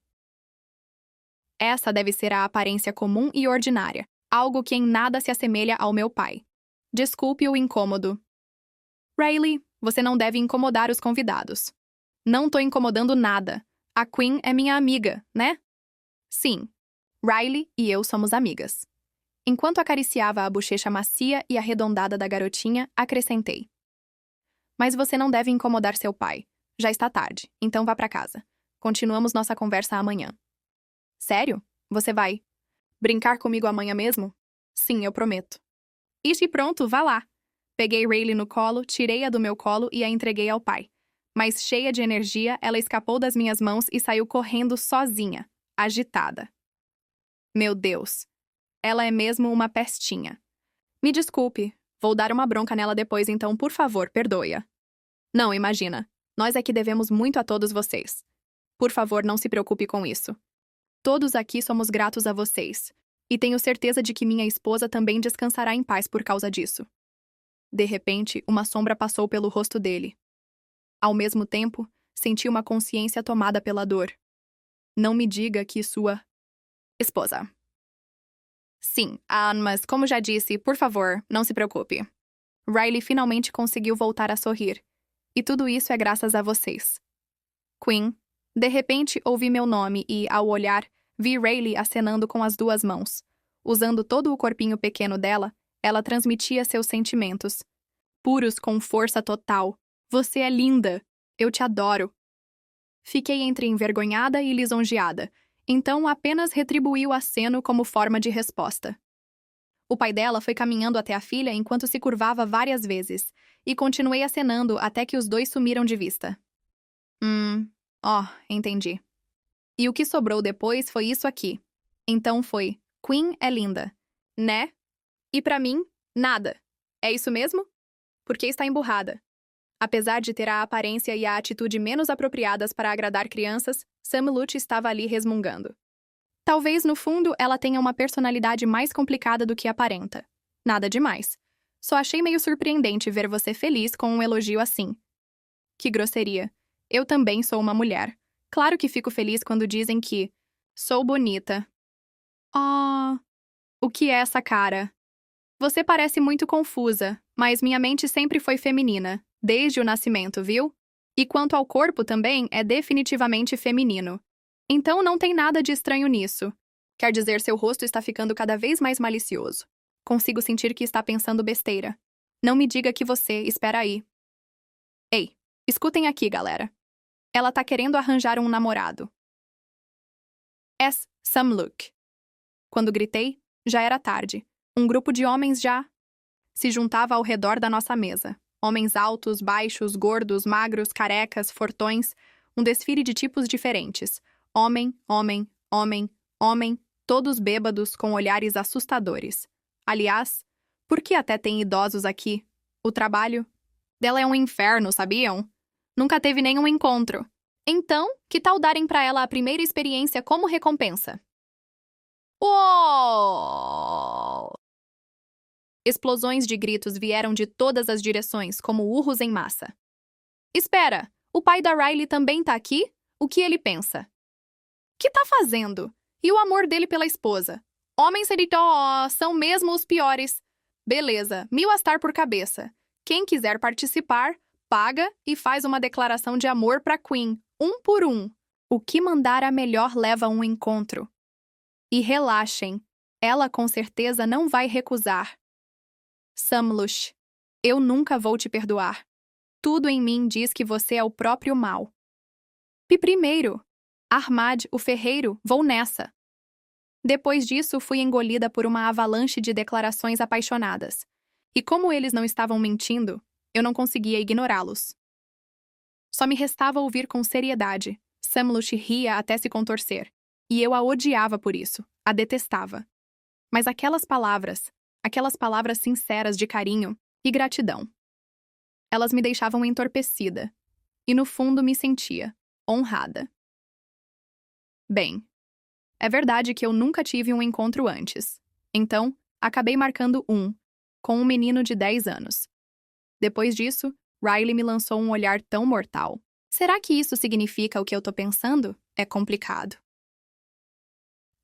S1: Essa deve ser a aparência comum e ordinária, algo que em nada se assemelha ao meu pai. Desculpe o incômodo. Riley, você não deve incomodar os convidados. Não tô incomodando nada. A Queen é minha amiga, né? Sim. Riley e eu somos amigas. Enquanto acariciava a bochecha macia e arredondada da garotinha, acrescentei. Mas você não deve incomodar seu pai. Já está tarde, então vá para casa. Continuamos nossa conversa amanhã. Sério? Você vai brincar comigo amanhã mesmo? Sim, eu prometo. E pronto, vá lá. Peguei Riley no colo, tirei-a do meu colo e a entreguei ao pai. Mas cheia de energia, ela escapou das minhas mãos e saiu correndo sozinha, agitada. Meu Deus. Ela é mesmo uma pestinha. Me desculpe. Vou dar uma bronca nela depois, então, por favor, perdoe-a. Não, imagina. Nós é que devemos muito a todos vocês. Por favor, não se preocupe com isso. Todos aqui somos gratos a vocês. E tenho certeza de que minha esposa também descansará em paz por causa disso. De repente, uma sombra passou pelo rosto dele. Ao mesmo tempo, senti uma consciência tomada pela dor. Não me diga que sua esposa. Sim, mas como já disse, por favor, não se preocupe. Riley finalmente conseguiu voltar a sorrir. E tudo isso é graças a vocês. Queen. De repente, ouvi meu nome e, ao olhar, vi Riley acenando com as 2 mãos. Usando todo o corpinho pequeno dela, ela transmitia seus sentimentos. Puros com força total. Você é linda. Eu te adoro. Fiquei entre envergonhada e lisonjeada, então apenas retribuí o aceno como forma de resposta. O pai dela foi caminhando até a filha enquanto se curvava várias vezes, e continuei acenando até que os dois sumiram de vista. Entendi. E o que sobrou depois foi isso aqui. Então foi, Queen é linda, né? E pra mim, nada. É isso mesmo? Porque está emburrada. Apesar de ter a aparência e a atitude menos apropriadas para agradar crianças, Sam Lush estava ali resmungando. Talvez, no fundo, ela tenha uma personalidade mais complicada do que aparenta. Nada demais. Só achei meio surpreendente ver você feliz com um elogio assim. Que grosseria. Eu também sou uma mulher. Claro que fico feliz quando dizem que sou bonita. O que é essa cara? Você parece muito confusa, mas minha mente sempre foi feminina, desde o nascimento, viu? E quanto ao corpo também, é definitivamente feminino. Então não tem nada de estranho nisso. Quer dizer, seu rosto está ficando cada vez mais malicioso. Consigo sentir que está pensando besteira. Não me diga que você, espera aí. Ei, escutem aqui, galera. Ela tá querendo arranjar um namorado. Sam Luke. Quando gritei, já era tarde. Um grupo de homens já se juntava ao redor da nossa mesa. Homens altos, baixos, gordos, magros, carecas, fortões, um desfile de tipos diferentes. Homem, homem, homem, homem, todos bêbados com olhares assustadores. Aliás, por que até tem idosos aqui? O trabalho dela é um inferno, sabiam? Nunca teve nenhum encontro. Então, que tal darem pra ela a primeira experiência como recompensa? Uou! Explosões de gritos vieram de todas as direções, como urros em massa. Espera, o pai da Riley também tá aqui? O que ele pensa? Que tá fazendo? E o amor dele pela esposa? Homens são mesmo os piores. Beleza, 1000 astar por cabeça. Quem quiser participar, paga e faz uma declaração de amor pra Queen, um por um. O que mandar a melhor leva a um encontro. E relaxem, ela com certeza não vai recusar. Sam Lush, eu nunca vou te perdoar. Tudo em mim diz que você é o próprio mal. E primeiro, Ahmad, o ferreiro, vou nessa. Depois disso, fui engolida por uma avalanche de declarações apaixonadas. E como eles não estavam mentindo, eu não conseguia ignorá-los. Só me restava ouvir com seriedade. Sam Lush ria até se contorcer. E eu a odiava por isso, a detestava. Mas aquelas palavras sinceras de carinho e gratidão. Elas me deixavam entorpecida, e no fundo me sentia honrada. Bem, é verdade que eu nunca tive um encontro antes. Então, acabei marcando com um menino de 10 anos. Depois disso, Riley me lançou um olhar tão mortal. Será que isso significa o que eu tô pensando? É complicado.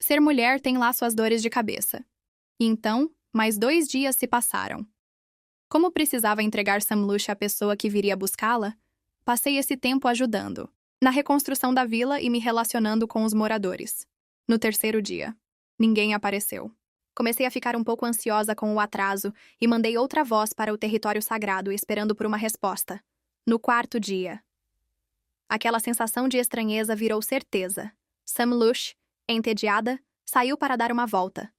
S1: Ser mulher tem lá suas dores de cabeça. E então, mais 2 dias se passaram. Como precisava entregar Sam Lush à pessoa que viria buscá-la, passei esse tempo ajudando, na reconstrução da vila e me relacionando com os moradores. No 3º dia, ninguém apareceu. Comecei a ficar um pouco ansiosa com o atraso e mandei outra voz para o território sagrado esperando por uma resposta. No 4º dia, aquela sensação de estranheza virou certeza. Sam Lush, entediada, saiu para dar uma volta.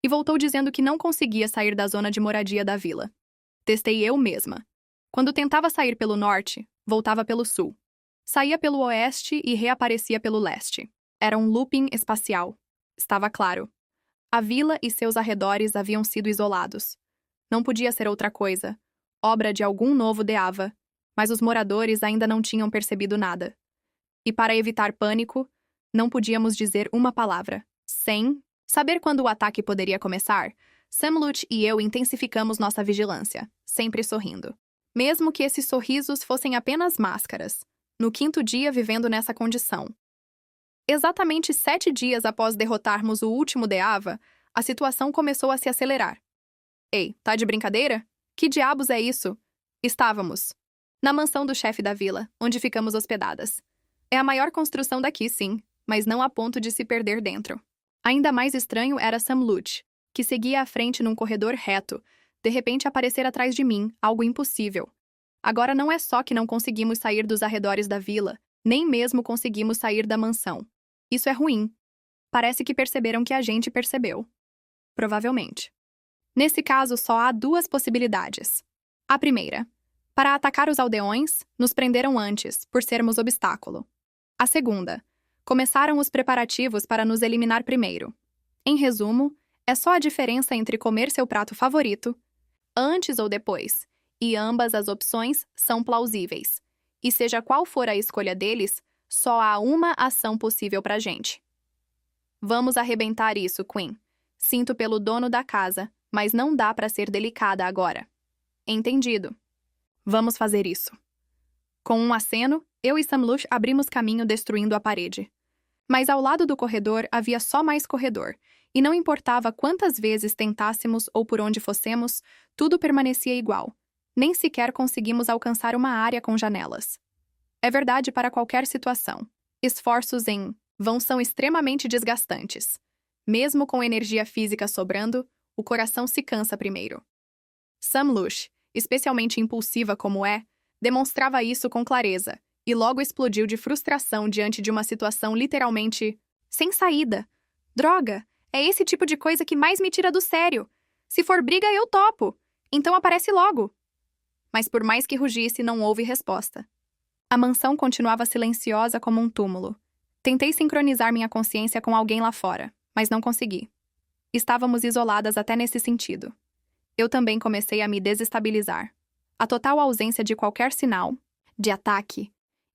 S1: E voltou dizendo que não conseguia sair da zona de moradia da vila. Testei eu mesma. Quando tentava sair pelo norte, voltava pelo sul. Saía pelo oeste e reaparecia pelo leste. Era um looping espacial. Estava claro. A vila e seus arredores haviam sido isolados. Não podia ser outra coisa. Obra de algum novo Deava. Mas os moradores ainda não tinham percebido nada. E para evitar pânico, não podíamos dizer uma palavra. Sem saber quando o ataque poderia começar, Sam Lush e eu intensificamos nossa vigilância, sempre sorrindo. Mesmo que esses sorrisos fossem apenas máscaras. No 5º dia vivendo nessa condição. Exatamente 7 dias após derrotarmos o último Deava, a situação começou a se acelerar. Ei, tá de brincadeira? Que diabos é isso? Estávamos na mansão do chefe da vila, onde ficamos hospedadas. É a maior construção daqui, sim, mas não a ponto de se perder dentro. Ainda mais estranho era Sam Lush, que seguia à frente num corredor reto, de repente aparecer atrás de mim, algo impossível. Agora não é só que não conseguimos sair dos arredores da vila, nem mesmo conseguimos sair da mansão. Isso é ruim. Parece que perceberam que a gente percebeu. Provavelmente. Nesse caso, só há 2 possibilidades. A primeira. Para atacar os aldeões, nos prenderam antes, por sermos obstáculo. A segunda. Começaram os preparativos para nos eliminar primeiro. Em resumo, é só a diferença entre comer seu prato favorito, antes ou depois, e ambas as opções são plausíveis. E seja qual for a escolha deles, só há uma ação possível pra gente. Vamos arrebentar isso, Queen. Sinto pelo dono da casa, mas não dá pra ser delicada agora. Entendido. Vamos fazer isso. Com um aceno, eu e Sam Lush abrimos caminho destruindo a parede. Mas ao lado do corredor havia só mais corredor, e não importava quantas vezes tentássemos ou por onde fossemos, tudo permanecia igual. Nem sequer conseguimos alcançar uma área com janelas. É verdade para qualquer situação. Esforços em Vãos são extremamente desgastantes. Mesmo com energia física sobrando, o coração se cansa primeiro. Sam Lush, especialmente impulsiva como é, demonstrava isso com clareza, e logo explodiu de frustração diante de uma situação literalmente sem saída. Droga, é esse tipo de coisa que mais me tira do sério. Se for briga, eu topo. Então aparece logo. Mas por mais que rugisse, não houve resposta. A mansão continuava silenciosa como um túmulo. Tentei sincronizar minha consciência com alguém lá fora, mas não consegui. Estávamos isoladas até nesse sentido. Eu também comecei a me desestabilizar. A total ausência de qualquer sinal de ataque.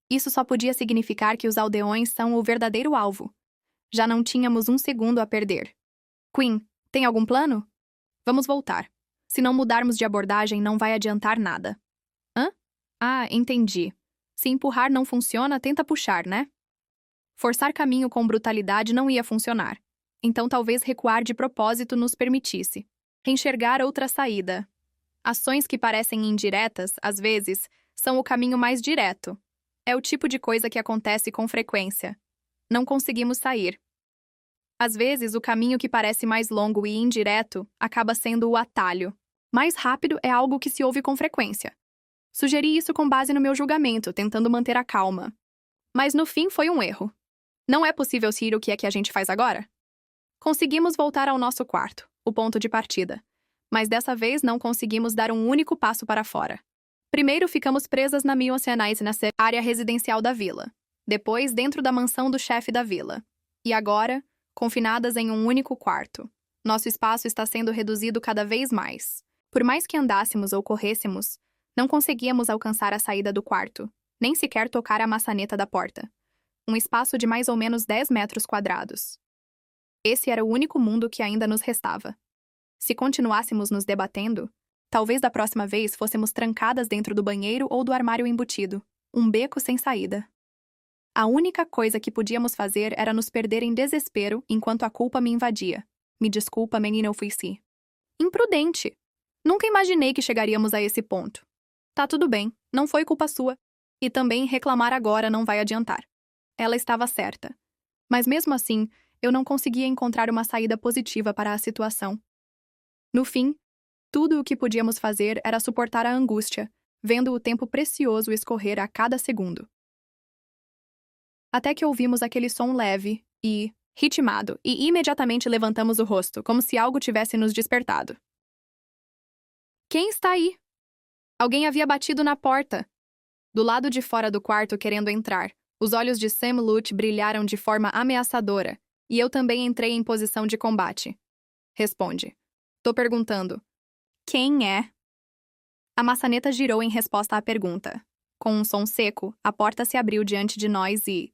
S1: Isso só podia significar que os aldeões são o verdadeiro alvo. Já não tínhamos um segundo a perder. Queen, tem algum plano? Vamos voltar. Se não mudarmos de abordagem, não vai adiantar nada. Hã? Ah, entendi. Se empurrar não funciona, tenta puxar, né? Forçar caminho com brutalidade não ia funcionar. Então talvez recuar de propósito nos permitisse enxergar outra saída. Ações que parecem indiretas, às vezes, são o caminho mais direto. É o tipo de coisa que acontece com frequência. Não conseguimos sair. Às vezes, o caminho que parece mais longo e indireto acaba sendo o atalho. Mais rápido é algo que se ouve com frequência. Sugeri isso com base no meu julgamento, tentando manter a calma. Mas no fim foi um erro. Não é possível seguir o que é que a gente faz agora? Conseguimos voltar ao nosso quarto, o ponto de partida. Mas dessa vez não conseguimos dar um único passo para fora. Primeiro ficamos presas na Mioceanice, nessa área residencial da vila. Depois, dentro da mansão do chefe da vila. E agora, confinadas em um único quarto. Nosso espaço está sendo reduzido cada vez mais. Por mais que andássemos ou corrêssemos, não conseguíamos alcançar a saída do quarto, nem sequer tocar a maçaneta da porta. Um espaço de mais ou menos 10 metros quadrados. Esse era o único mundo que ainda nos restava. Se continuássemos nos debatendo, talvez da próxima vez fôssemos trancadas dentro do banheiro ou do armário embutido, um beco sem saída. A única coisa que podíamos fazer era nos perder em desespero enquanto a culpa me invadia. Me desculpa, menina, eu fui sim. Imprudente! Nunca imaginei que chegaríamos a esse ponto. Tá tudo bem, não foi culpa sua. E também reclamar agora não vai adiantar. Ela estava certa. Mas mesmo assim, eu não conseguia encontrar uma saída positiva para a situação. No fim, tudo o que podíamos fazer era suportar a angústia, vendo o tempo precioso escorrer a cada segundo. Até que ouvimos aquele som leve e ritmado, e imediatamente levantamos o rosto, como se algo tivesse nos despertado. Quem está aí? Alguém havia batido na porta. Do lado de fora do quarto, querendo entrar, os olhos de Sam Luch brilharam de forma ameaçadora, e eu também entrei em posição de combate. Responde. Tô perguntando. Quem é? A maçaneta girou em resposta à pergunta. Com um som seco, a porta se abriu diante de nós e...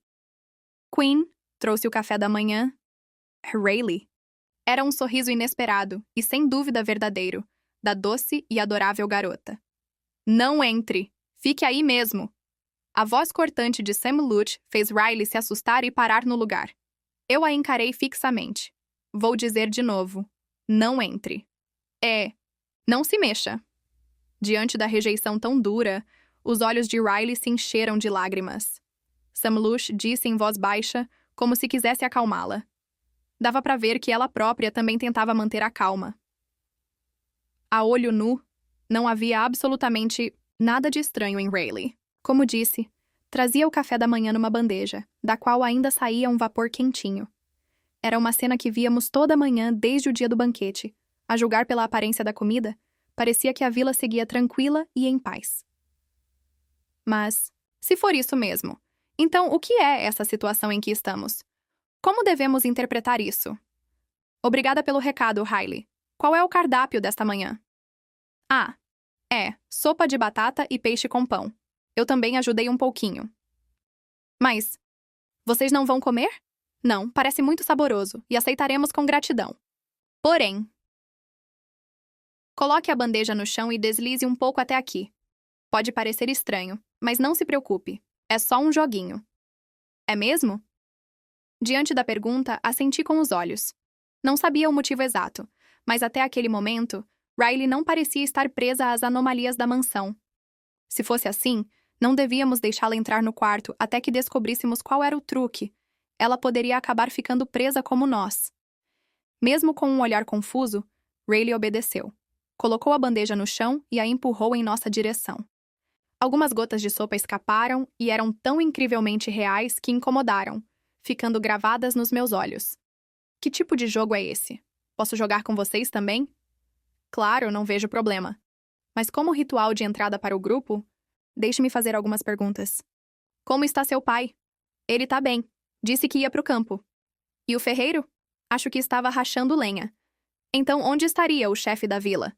S1: Queen trouxe o café da manhã. Rayleigh. Era um sorriso inesperado, e sem dúvida verdadeiro, da doce e adorável garota. Não entre! Fique aí mesmo! A voz cortante de Sam Luch fez Riley se assustar e parar no lugar. Eu a encarei fixamente. Vou dizer de novo. Não entre. Não se mexa. Diante da rejeição tão dura, os olhos de Riley se encheram de lágrimas. Sam Luch disse em voz baixa, como se quisesse acalmá-la. Dava para ver que ela própria também tentava manter a calma. A olho nu, não havia absolutamente nada de estranho em Rayleigh. Como disse, trazia o café da manhã numa bandeja, da qual ainda saía um vapor quentinho. Era uma cena que víamos toda manhã desde o dia do banquete. A julgar pela aparência da comida, parecia que a vila seguia tranquila e em paz. Mas, se for isso mesmo, então o que é essa situação em que estamos? Como devemos interpretar isso? Obrigada pelo recado, Riley. Qual é o cardápio desta manhã? Sopa de batata e peixe com pão. Eu também ajudei um pouquinho. Mas, vocês não vão comer? Não, parece muito saboroso e aceitaremos com gratidão. Porém, coloque a bandeja no chão e deslize um pouco até aqui. Pode parecer estranho, mas não se preocupe. É só um joguinho. É mesmo? Diante da pergunta, assenti com os olhos. Não sabia o motivo exato, mas até aquele momento, Riley não parecia estar presa às anomalias da mansão. Se fosse assim, não devíamos deixá-la entrar no quarto até que descobríssemos qual era o truque. ela poderia acabar ficando presa como nós. Mesmo com um olhar confuso, Rayleigh obedeceu. Colocou a bandeja no chão e a empurrou em nossa direção. Algumas gotas de sopa escaparam e eram tão incrivelmente reais que incomodaram, ficando gravadas nos meus olhos. Que tipo de jogo é esse? Posso jogar com vocês também? Claro, não vejo problema. Mas como ritual de entrada para o grupo, deixe-me fazer algumas perguntas. Como está seu pai? Ele tá bem. Disse que ia pro campo. E o ferreiro? Acho que estava rachando lenha. Então, onde estaria o chefe da vila?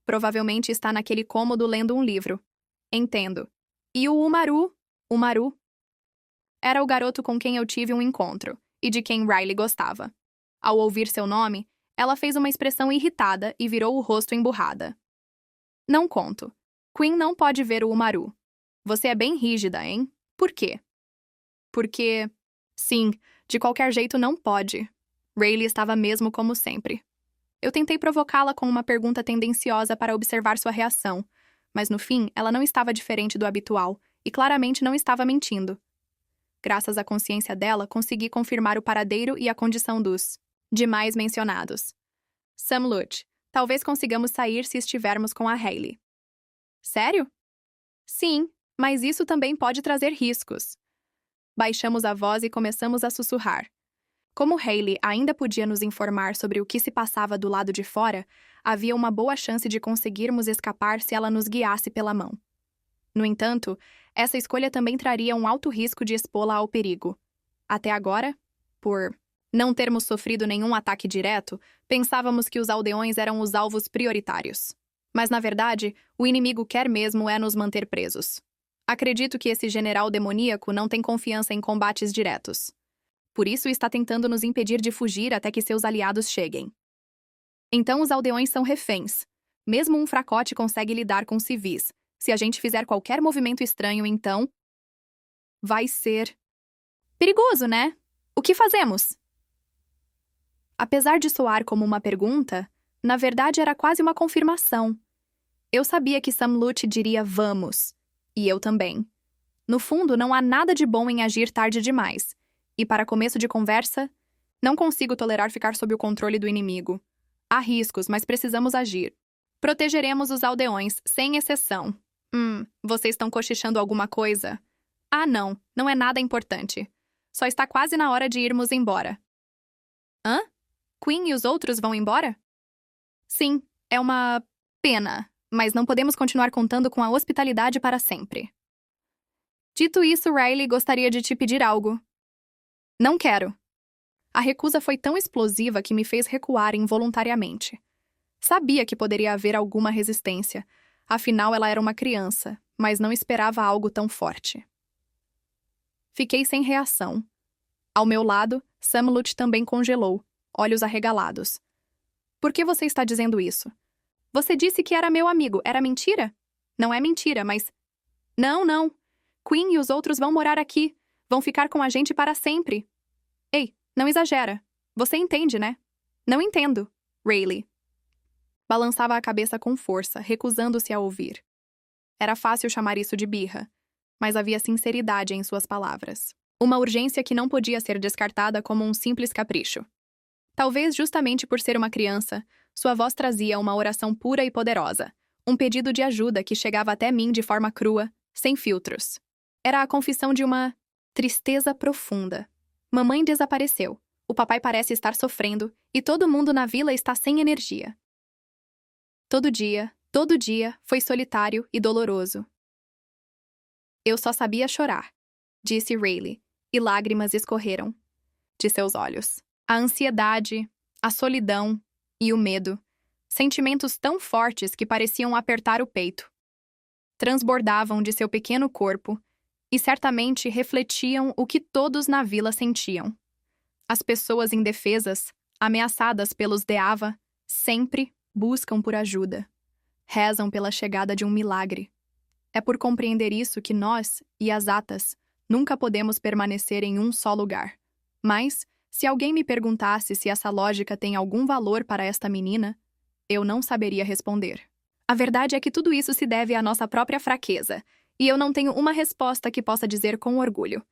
S1: Provavelmente está naquele cômodo lendo um livro. Entendo. E o Umaru? Umaru? Era o garoto com quem eu tive um encontro, e de quem Riley gostava. Ao ouvir seu nome, ela fez uma expressão irritada e virou o rosto emburrada. Não conto. Queen não pode ver o Umaru. Você é bem rígida, hein? Por quê? Porque... Sim, de qualquer jeito não pode. Rayleigh estava mesmo como sempre. Eu tentei provocá-la com uma pergunta tendenciosa para observar sua reação, mas no fim ela não estava diferente do habitual e claramente não estava mentindo. Graças à consciência dela, consegui confirmar o paradeiro e a condição dos demais mencionados. Sam Lute, talvez consigamos sair se estivermos com a Hayley. Sério? Sim, mas isso também pode trazer riscos. Baixamos a voz e começamos a sussurrar. Como Hayley ainda podia nos informar sobre o que se passava do lado de fora, havia uma boa chance de conseguirmos escapar se ela nos guiasse pela mão. No entanto, essa escolha também traria um alto risco de expô-la ao perigo. Até agora, por não termos sofrido nenhum ataque direto, pensávamos que os aldeões eram os alvos prioritários. Mas, na verdade, o inimigo quer mesmo é nos manter presos. Acredito que esse general demoníaco não tem confiança em combates diretos. Por isso está tentando nos impedir de fugir até que seus aliados cheguem. Então os aldeões são reféns. Mesmo um fracote consegue lidar com civis. Se a gente fizer qualquer movimento estranho, então... vai ser... perigoso, né? O que fazemos? Apesar de soar como uma pergunta, na verdade era quase uma confirmação. Eu sabia que Sam Lute diria vamos. E eu também. No fundo, não há nada de bom em agir tarde demais. E para começo de conversa, não consigo tolerar ficar sob o controle do inimigo. Há riscos, mas precisamos agir. Protegeremos os aldeões, sem exceção. Vocês estão cochichando alguma coisa? Ah, não, não é nada importante. Só está quase na hora de irmos embora. Hã? Queen e os outros vão embora? Sim, é uma pena, mas não podemos continuar contando com a hospitalidade para sempre. Dito isso, Riley gostaria de te pedir algo. Não quero. A recusa foi tão explosiva que me fez recuar involuntariamente. Sabia que poderia haver alguma resistência, afinal ela era uma criança, mas não esperava algo tão forte. Fiquei sem reação. Ao meu lado, Sam Lute também congelou, olhos arregalados. Por que você está dizendo isso? Você disse que era meu amigo, era mentira? Não é mentira, mas... Não. Queen e os outros vão morar aqui. Vão ficar com a gente para sempre. Ei, não exagera. Você entende, né? Não entendo. Rayleigh. Balançava a cabeça com força, recusando-se a ouvir. Era fácil chamar isso de birra, mas havia sinceridade em suas palavras. Uma urgência que não podia ser descartada como um simples capricho. Talvez justamente por ser uma criança, sua voz trazia uma oração pura e poderosa, um pedido de ajuda que chegava até mim de forma crua, sem filtros. Era a confissão de uma tristeza profunda. Mamãe desapareceu, o papai parece estar sofrendo e todo mundo na vila está sem energia. Todo dia, foi solitário e doloroso. Eu só sabia chorar, disse Rayleigh, e lágrimas escorreram de seus olhos. A ansiedade, a solidão e o medo, sentimentos tão fortes que pareciam apertar o peito, transbordavam de seu pequeno corpo e certamente refletiam o que todos na vila sentiam. As pessoas indefesas, ameaçadas pelos Deava, sempre buscam por ajuda. Rezam pela chegada de um milagre. É por compreender isso que nós, e as Atas, nunca podemos permanecer em um só lugar. Mas, se alguém me perguntasse se essa lógica tem algum valor para esta menina, eu não saberia responder. A verdade é que tudo isso se deve à nossa própria fraqueza, e eu não tenho uma resposta que possa dizer com orgulho.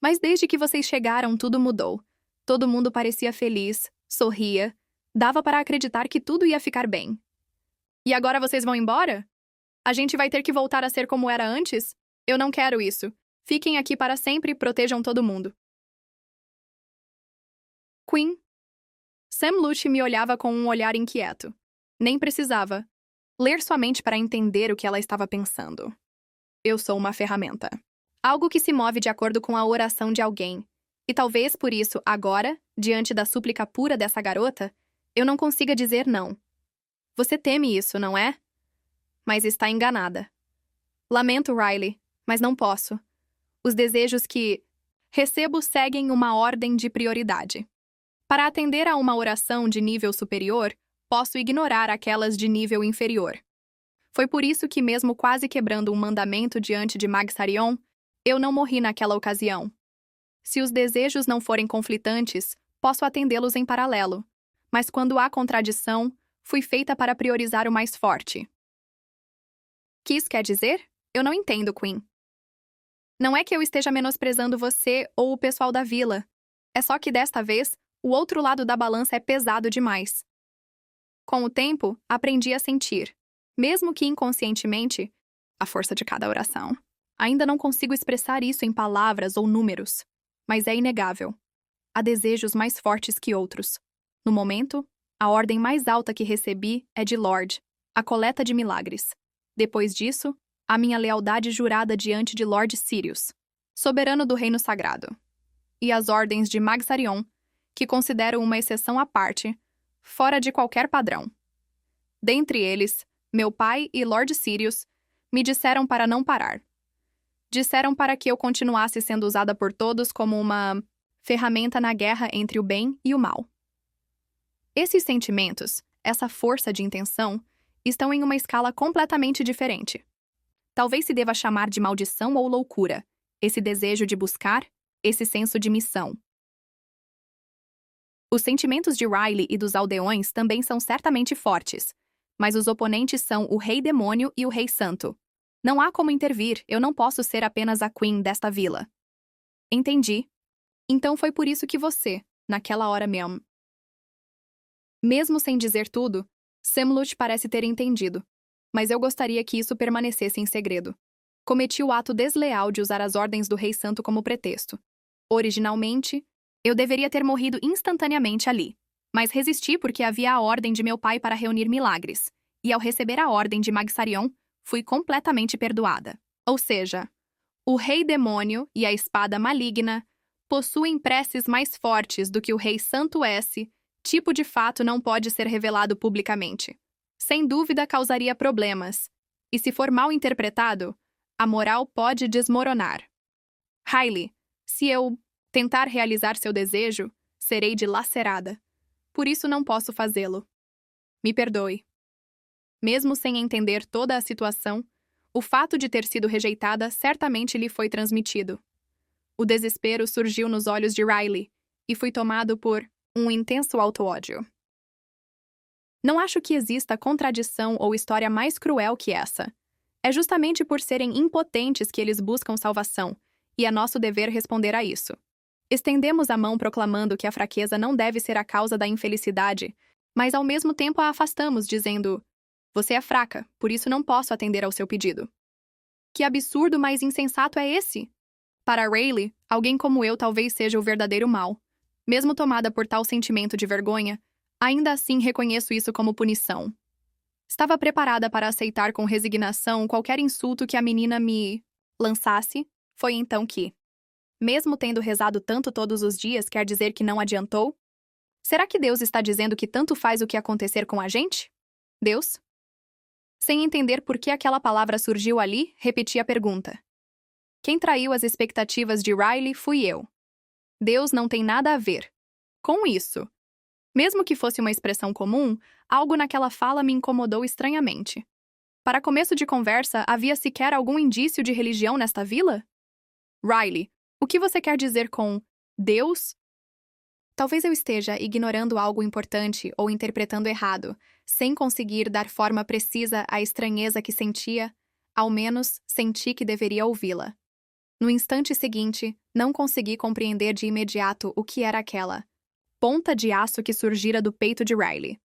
S1: Mas desde que vocês chegaram, tudo mudou. Todo mundo parecia feliz, sorria, dava para acreditar que tudo ia ficar bem. E agora vocês vão embora? A gente vai ter que voltar a ser como era antes? Eu não quero isso. Fiquem aqui para sempre e protejam todo mundo. Queen. Sam Lutz me olhava com um olhar inquieto. Nem precisava ler sua mente para entender o que ela estava pensando. Eu sou uma ferramenta. Algo que se move de acordo com a oração de alguém. E talvez por isso, agora, diante da súplica pura dessa garota, eu não consiga dizer não. Você teme isso, não é? Mas está enganada. Lamento, Riley, mas não posso. Os desejos que recebo seguem uma ordem de prioridade. Para atender a uma oração de nível superior, posso ignorar aquelas de nível inferior. Foi por isso que, mesmo quase quebrando um mandamento diante de Mag-Sarion, eu não morri naquela ocasião. Se os desejos não forem conflitantes, posso atendê-los em paralelo. Mas quando há contradição, fui feita para priorizar o mais forte. Que isso quer dizer? Eu não entendo, Queen. Não é que eu esteja menosprezando você ou o pessoal da vila. É só que desta vez, o outro lado da balança é pesado demais. Com o tempo, aprendi a sentir, mesmo que inconscientemente, a força de cada oração. Ainda não consigo expressar isso em palavras ou números, mas é inegável. Há desejos mais fortes que outros. No momento, a ordem mais alta que recebi é de Lorde, a coleta de milagres. Depois disso, a minha lealdade jurada diante de Lord Sirius, soberano do reino sagrado. E as ordens de Mag-Sarion, que considero uma exceção à parte, fora de qualquer padrão. Dentre eles, meu pai e Lord Sirius me disseram para não parar. Disseram para que eu continuasse sendo usada por todos como uma ferramenta na guerra entre o bem e o mal. Esses sentimentos, essa força de intenção, estão em uma escala completamente diferente. Talvez se deva chamar de maldição ou loucura, esse desejo de buscar, esse senso de missão. Os sentimentos de Riley e dos aldeões também são certamente fortes, mas os oponentes são o Rei Demônio e o Rei Santo. Não há como intervir, eu não posso ser apenas a Queen desta vila. Entendi. Então foi por isso que você, naquela hora mesmo. Mesmo sem dizer tudo, Sam Lutz parece ter entendido, mas eu gostaria que isso permanecesse em segredo. Cometi o ato desleal de usar as ordens do Rei Santo como pretexto. Originalmente, eu deveria ter morrido instantaneamente ali, mas resisti porque havia a ordem de meu pai para reunir milagres, e ao receber a ordem de Mag-Sarion, fui completamente perdoada. Ou seja, o Rei Demônio e a Espada Maligna possuem preces mais fortes do que o Rei Santo S, tipo de fato não pode ser revelado publicamente. Sem dúvida causaria problemas, e se for mal interpretado, a moral pode desmoronar. Riley, se eu tentar realizar seu desejo, serei dilacerada. Por isso não posso fazê-lo. Me perdoe. Mesmo sem entender toda a situação, o fato de ter sido rejeitada certamente lhe foi transmitido. O desespero surgiu nos olhos de Riley e fui tomado por um intenso auto-ódio. Não acho que exista contradição ou história mais cruel que essa. É justamente por serem impotentes que eles buscam salvação, e é nosso dever responder a isso. Estendemos a mão proclamando que a fraqueza não deve ser a causa da infelicidade, mas ao mesmo tempo a afastamos, dizendo: você é fraca, por isso não posso atender ao seu pedido. Que absurdo mais insensato é esse? Para Riley, alguém como eu talvez seja o verdadeiro mal. Mesmo tomada por tal sentimento de vergonha, ainda assim reconheço isso como punição. Estava preparada para aceitar com resignação qualquer insulto que a menina me lançasse, foi então que, mesmo tendo rezado tanto todos os dias, quer dizer que não adiantou? Será que Deus está dizendo que tanto faz o que acontecer com a gente? Deus? Sem entender por que aquela palavra surgiu ali, repeti a pergunta. Quem traiu as expectativas de Riley fui eu. Deus não tem nada a ver com isso. Mesmo que fosse uma expressão comum, algo naquela fala me incomodou estranhamente. Para começo de conversa, havia sequer algum indício de religião nesta vila? Riley, o que você quer dizer com Deus? Talvez eu esteja ignorando algo importante ou interpretando errado, sem conseguir dar forma precisa à estranheza que sentia, ao menos senti que deveria ouvi-la. No instante seguinte, não consegui compreender de imediato o que era aquela ponta de aço que surgira do peito de Riley.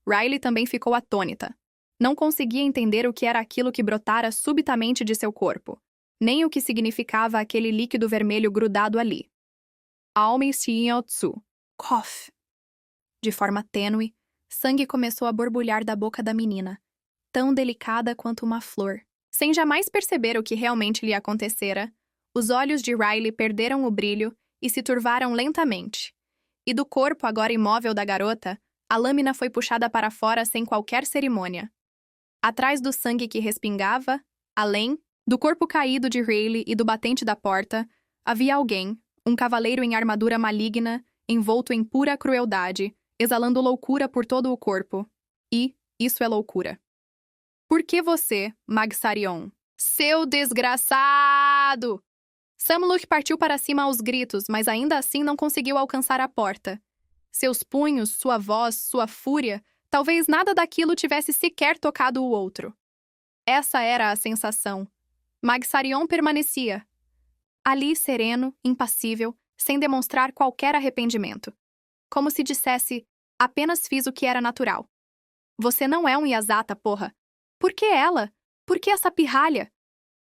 S1: Riley também ficou atônita. Não conseguia entender o que era aquilo que brotara subitamente de seu corpo, nem o que significava aquele líquido vermelho grudado ali. Aome Shinyotsu. Cough. De forma tênue, sangue começou a borbulhar da boca da menina, tão delicada quanto uma flor. Sem jamais perceber o que realmente lhe acontecera, os olhos de Riley perderam o brilho e se turvaram lentamente. E do corpo agora imóvel da garota, a lâmina foi puxada para fora sem qualquer cerimônia. Atrás do sangue que respingava, além do corpo caído de Riley e do batente da porta, havia alguém, um cavaleiro em armadura maligna, envolto em pura crueldade, exalando loucura por todo o corpo. E isso é loucura. Por que você, Magsarion? Seu desgraçado! Samluch partiu para cima aos gritos, mas ainda assim não conseguiu alcançar a porta. Seus punhos, sua voz, sua fúria, talvez nada daquilo tivesse sequer tocado o outro. Essa era a sensação. Magsarion permanecia ali, sereno, impassível, sem demonstrar qualquer arrependimento. Como se dissesse, apenas fiz o que era natural. Você não é um Yasata, porra. Por que ela? Por que essa pirralha?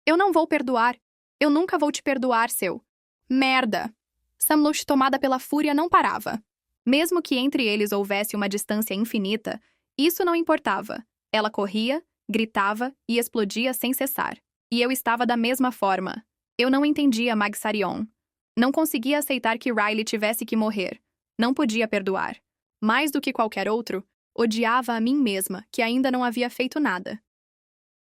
S1: Eu não vou perdoar. Eu nunca vou te perdoar, seu... Merda! Samluch, tomada pela fúria, não parava. Mesmo que entre eles houvesse uma distância infinita, isso não importava. Ela corria, gritava e explodia sem cessar. E eu estava da mesma forma. Eu não entendia Magsarion. Não conseguia aceitar que Riley tivesse que morrer. Não podia perdoar. Mais do que qualquer outro, odiava a mim mesma, que ainda não havia feito nada.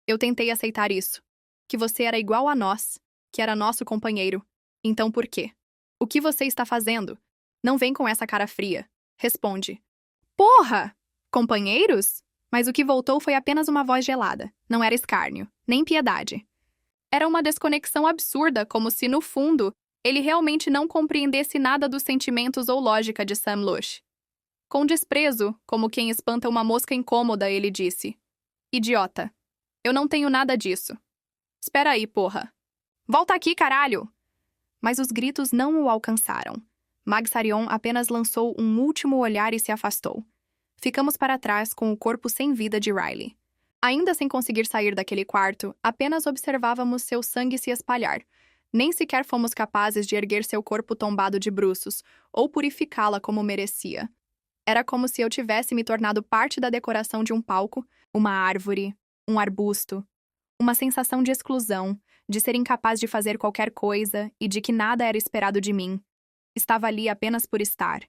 S1: Eu tentei aceitar isso. Que você era igual a nós, que era nosso companheiro. Então por quê? O que você está fazendo? Não vem com essa cara fria. Responde. Porra! Companheiros? Mas o que voltou foi apenas uma voz gelada. Não era escárnio, nem piedade. Era uma desconexão absurda, como se, no fundo, ele realmente não compreendesse nada dos sentimentos ou lógica de Samluch. Com desprezo, como quem espanta uma mosca incômoda, ele disse. Idiota. Eu não tenho nada disso. Espera aí, porra. Volta aqui, caralho! Mas os gritos não o alcançaram. Magsarion apenas lançou um último olhar e se afastou. Ficamos para trás com o corpo sem vida de Riley. Ainda sem conseguir sair daquele quarto, apenas observávamos seu sangue se espalhar. Nem sequer fomos capazes de erguer seu corpo tombado de bruços, ou purificá-la como merecia. Era como se eu tivesse me tornado parte da decoração de um palco, uma árvore, um arbusto. Uma sensação de exclusão, de ser incapaz de fazer qualquer coisa e de que nada era esperado de mim. Estava ali apenas por estar.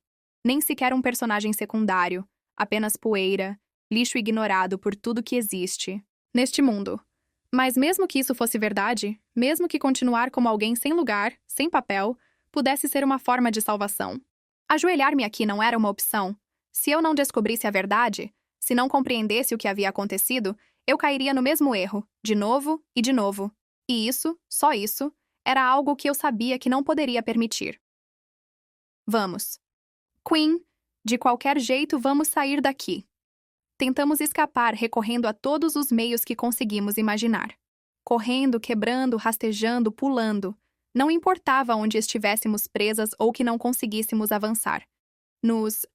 S1: Nem sequer um personagem secundário, apenas poeira, lixo ignorado por tudo que existe neste mundo. Mas mesmo que isso fosse verdade, mesmo que continuar como alguém sem lugar, sem papel, pudesse ser uma forma de salvação. Ajoelhar-me aqui não era uma opção. Se eu não descobrisse a verdade, se não compreendesse o que havia acontecido, eu cairia no mesmo erro, de novo e de novo. E isso, só isso, era algo que eu sabia que não poderia permitir. Vamos. Queen, de qualquer jeito vamos sair daqui. Tentamos escapar recorrendo a todos os meios que conseguimos imaginar. Correndo, quebrando, rastejando, pulando. Não importava onde estivéssemos presas ou que não conseguíssemos avançar. Nos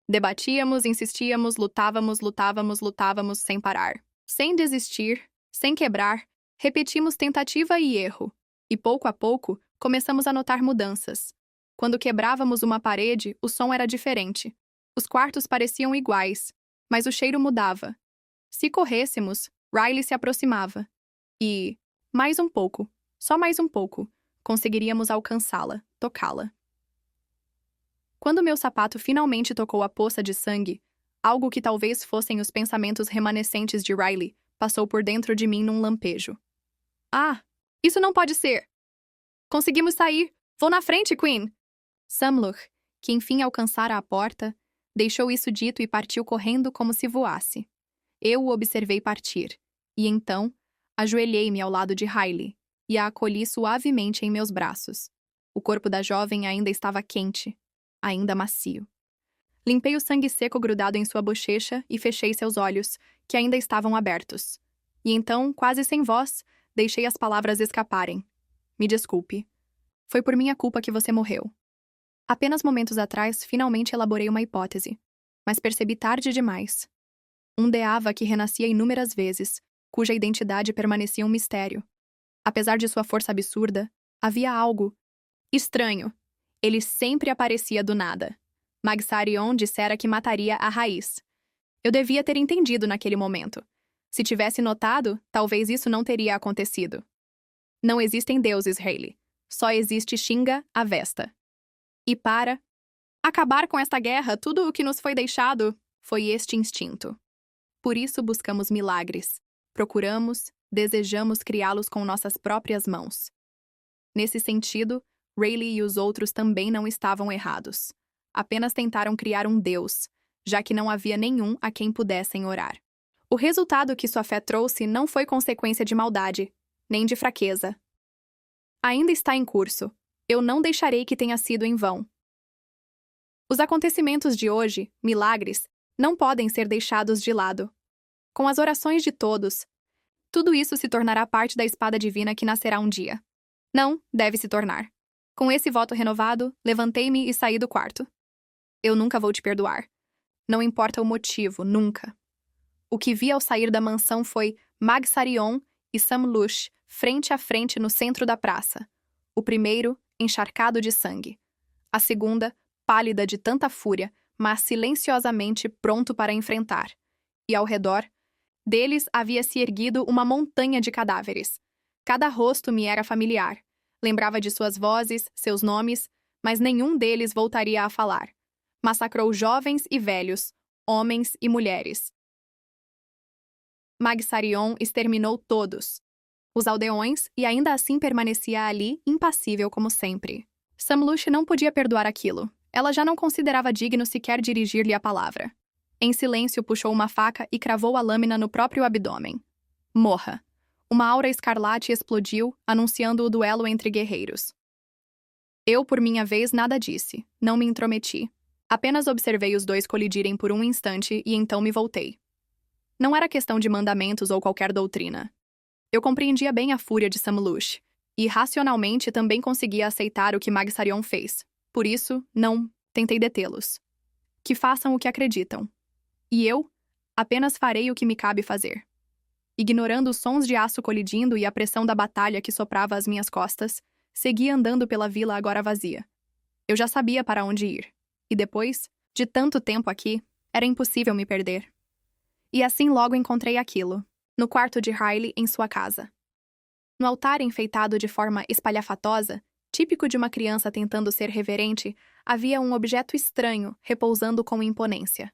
S1: debatíamos, insistíamos, lutávamos sem parar. Sem desistir, sem quebrar, repetimos tentativa e erro. E pouco a pouco, começamos a notar mudanças. Quando quebrávamos uma parede, o som era diferente. Os quartos pareciam iguais, mas o cheiro mudava. Se corrêssemos, Riley se aproximava. E, mais um pouco, só mais um pouco, conseguiríamos alcançá-la, tocá-la. Quando meu sapato finalmente tocou a poça de sangue, algo que talvez fossem os pensamentos remanescentes de Riley passou por dentro de mim num lampejo. Ah, isso não pode ser! Conseguimos sair! Vou na frente, Queen! Samluch, que enfim alcançara a porta, deixou isso dito e partiu correndo como se voasse. Eu o observei partir, e então ajoelhei-me ao lado de Riley e a acolhi suavemente em meus braços. O corpo da jovem ainda estava quente, ainda macio. Limpei o sangue seco grudado em sua bochecha e fechei seus olhos, que ainda estavam abertos. E então, quase sem voz, deixei as palavras escaparem. Me desculpe. Foi por minha culpa que você morreu. Apenas momentos atrás, finalmente elaborei uma hipótese. Mas percebi tarde demais. Um Deava que renascia inúmeras vezes, cuja identidade permanecia um mistério. Apesar de sua força absurda, havia algo estranho. Ele sempre aparecia do nada. Magsaryon dissera que mataria a raiz. Eu devia ter entendido naquele momento. Se tivesse notado, talvez isso não teria acontecido. Não existem deuses, Rayleigh. Só existe Shinga, a Vesta. E para acabar com esta guerra, tudo o que nos foi deixado foi este instinto. Por isso buscamos milagres. Procuramos, desejamos criá-los com nossas próprias mãos. Nesse sentido, Rayleigh e os outros também não estavam errados. Apenas tentaram criar um deus, já que não havia nenhum a quem pudessem orar. O resultado que sua fé trouxe não foi consequência de maldade, nem de fraqueza. Ainda está em curso. Eu não deixarei que tenha sido em vão. Os acontecimentos de hoje, milagres, não podem ser deixados de lado. Com as orações de todos, tudo isso se tornará parte da espada divina que nascerá um dia. Não, deve se tornar. Com esse voto renovado, levantei-me e saí do quarto. Eu nunca vou te perdoar. Não importa o motivo, nunca. O que vi ao sair da mansão foi Magsaryon e Samlush frente a frente no centro da praça. O primeiro, encharcado de sangue. A segunda, pálida de tanta fúria, mas silenciosamente pronto para enfrentar. E ao redor deles havia se erguido uma montanha de cadáveres. Cada rosto me era familiar. Lembrava de suas vozes, seus nomes, mas nenhum deles voltaria a falar. Massacrou jovens e velhos, homens e mulheres. Magsaryon exterminou todos. Os aldeões, e ainda assim permanecia ali, impassível como sempre. Samlush não podia perdoar aquilo. Ela já não considerava digno sequer dirigir-lhe a palavra. Em silêncio, puxou uma faca e cravou a lâmina no próprio abdômen. Morra. Uma aura escarlate explodiu, anunciando o duelo entre guerreiros. Eu, por minha vez, nada disse. Não me intrometi. Apenas observei os dois colidirem por um instante e então me voltei. Não era questão de mandamentos ou qualquer doutrina. Eu compreendia bem a fúria de Samlush, e racionalmente também conseguia aceitar o que Magsaryon fez. Por isso, não tentei detê-los. Que façam o que acreditam. E eu apenas farei o que me cabe fazer. Ignorando os sons de aço colidindo e a pressão da batalha que soprava às minhas costas, segui andando pela vila agora vazia. Eu já sabia para onde ir. E depois, de tanto tempo aqui, era impossível me perder. E assim logo encontrei aquilo, no quarto de Rayleigh em sua casa. No altar enfeitado de forma espalhafatosa, típico de uma criança tentando ser reverente, havia um objeto estranho repousando com imponência.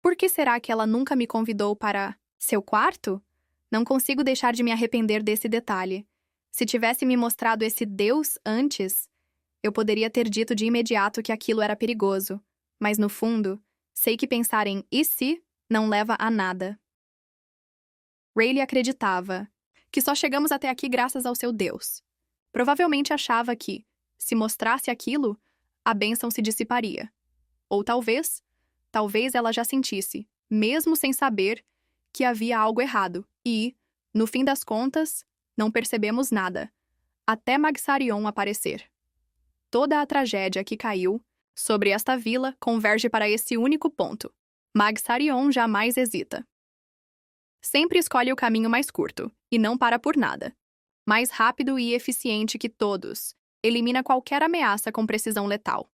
S1: Por que será que ela nunca me convidou para seu quarto? Não consigo deixar de me arrepender desse detalhe. Se tivesse me mostrado esse Deus antes, eu poderia ter dito de imediato que aquilo era perigoso. Mas no fundo, sei que pensar em "e se" não leva a nada. Rayleigh acreditava que só chegamos até aqui graças ao seu Deus. Provavelmente achava que, se mostrasse aquilo, a bênção se dissiparia. Ou talvez ela já sentisse, mesmo sem saber, que havia algo errado. E, no fim das contas, não percebemos nada, até Magsaryon aparecer. Toda a tragédia que caiu sobre esta vila converge para esse único ponto. Magsaryon jamais hesita. Sempre escolhe o caminho mais curto, e não para por nada. Mais rápido e eficiente que todos, elimina qualquer ameaça com precisão letal.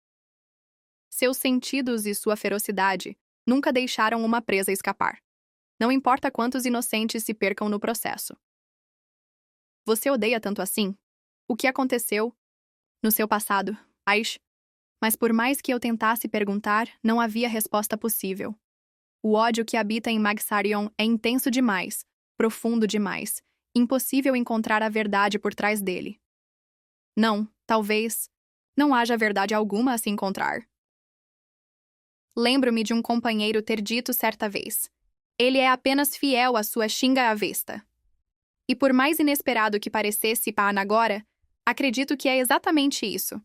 S1: Seus sentidos e sua ferocidade nunca deixaram uma presa escapar. Não importa quantos inocentes se percam no processo. Você odeia tanto assim? O que aconteceu no seu passado, Aish? Mas por mais que eu tentasse perguntar, não havia resposta possível. O ódio que habita em Magsaryon é intenso demais, profundo demais, impossível encontrar a verdade por trás dele. Não, talvez, não haja verdade alguma a se encontrar. Lembro-me de um companheiro ter dito certa vez: ele é apenas fiel à sua Shinga Avesta. E por mais inesperado que parecesse para agora, acredito que é exatamente isso.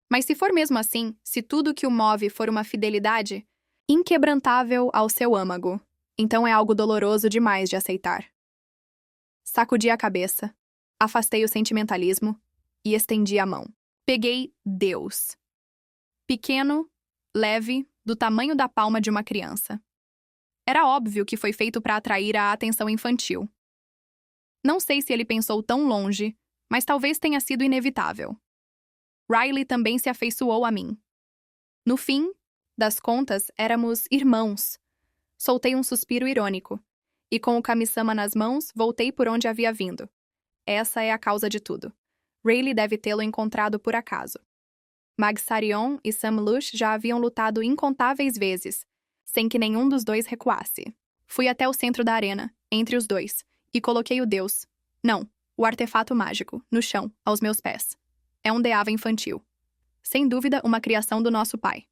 S1: Mas se for mesmo assim, se tudo que o move for uma fidelidade inquebrantável ao seu âmago, então é algo doloroso demais de aceitar. Sacudi a cabeça, afastei o sentimentalismo e estendi a mão. Peguei Deus. Pequeno, leve, do tamanho da palma de uma criança. Era óbvio que foi feito para atrair a atenção infantil. Não sei se ele pensou tão longe, mas talvez tenha sido inevitável. Riley também se afeiçoou a mim. No fim das contas, éramos irmãos. Soltei um suspiro irônico, e com o kami-sama nas mãos, voltei por onde havia vindo. Essa é a causa de tudo. Riley deve tê-lo encontrado por acaso. Magsarion e Samlush já haviam lutado incontáveis vezes, sem que nenhum dos dois recuasse. Fui até o centro da arena, entre os dois, e coloquei o deus, não, o artefato mágico, no chão, aos meus pés. É um deava infantil. Sem dúvida, uma criação do nosso pai.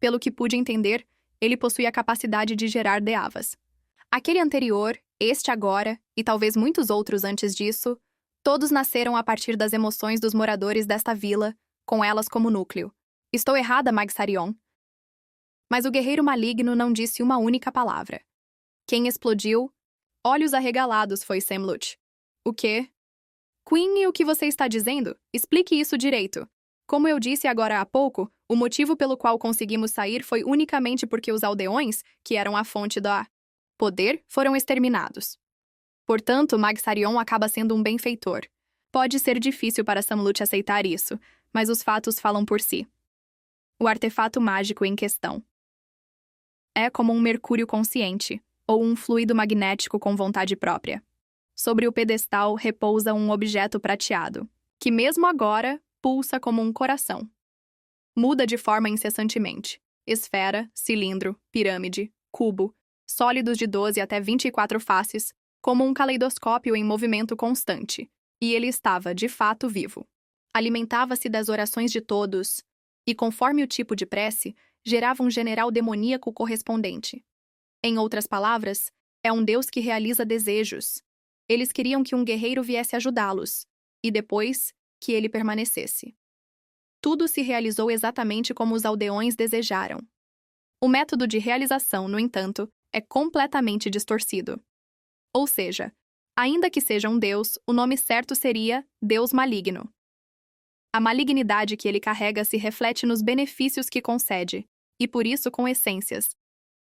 S1: Pelo que pude entender, ele possui a capacidade de gerar deavas. Aquele anterior, este agora, e talvez muitos outros antes disso, todos nasceram a partir das emoções dos moradores desta vila, com elas como núcleo. Estou errada, Magsarion. Mas o guerreiro maligno não disse uma única palavra. Quem explodiu? Olhos arregalados foi Samlush. O quê? Queen, e o que você está dizendo? Explique isso direito. Como eu disse agora há pouco, o motivo pelo qual conseguimos sair foi unicamente porque os aldeões, que eram a fonte da poder, foram exterminados. Portanto, Magsarion acaba sendo um benfeitor. Pode ser difícil para Samlush aceitar isso, mas os fatos falam por si. O artefato mágico em questão é como um mercúrio consciente, ou um fluido magnético com vontade própria. Sobre o pedestal repousa um objeto prateado, que mesmo agora pulsa como um coração. Muda de forma incessantemente. Esfera, cilindro, pirâmide, cubo, sólidos de 12 até 24 faces, como um caleidoscópio em movimento constante. E ele estava, de fato, vivo. Alimentava-se das orações de todos, e conforme o tipo de prece, gerava um general demoníaco correspondente. Em outras palavras, é um deus que realiza desejos. Eles queriam que um guerreiro viesse ajudá-los, e depois, que ele permanecesse. Tudo se realizou exatamente como os aldeões desejaram. O método de realização, no entanto, é completamente distorcido. Ou seja, ainda que seja um deus, o nome certo seria Deus Maligno. A malignidade que ele carrega se reflete nos benefícios que concede, e por isso com essências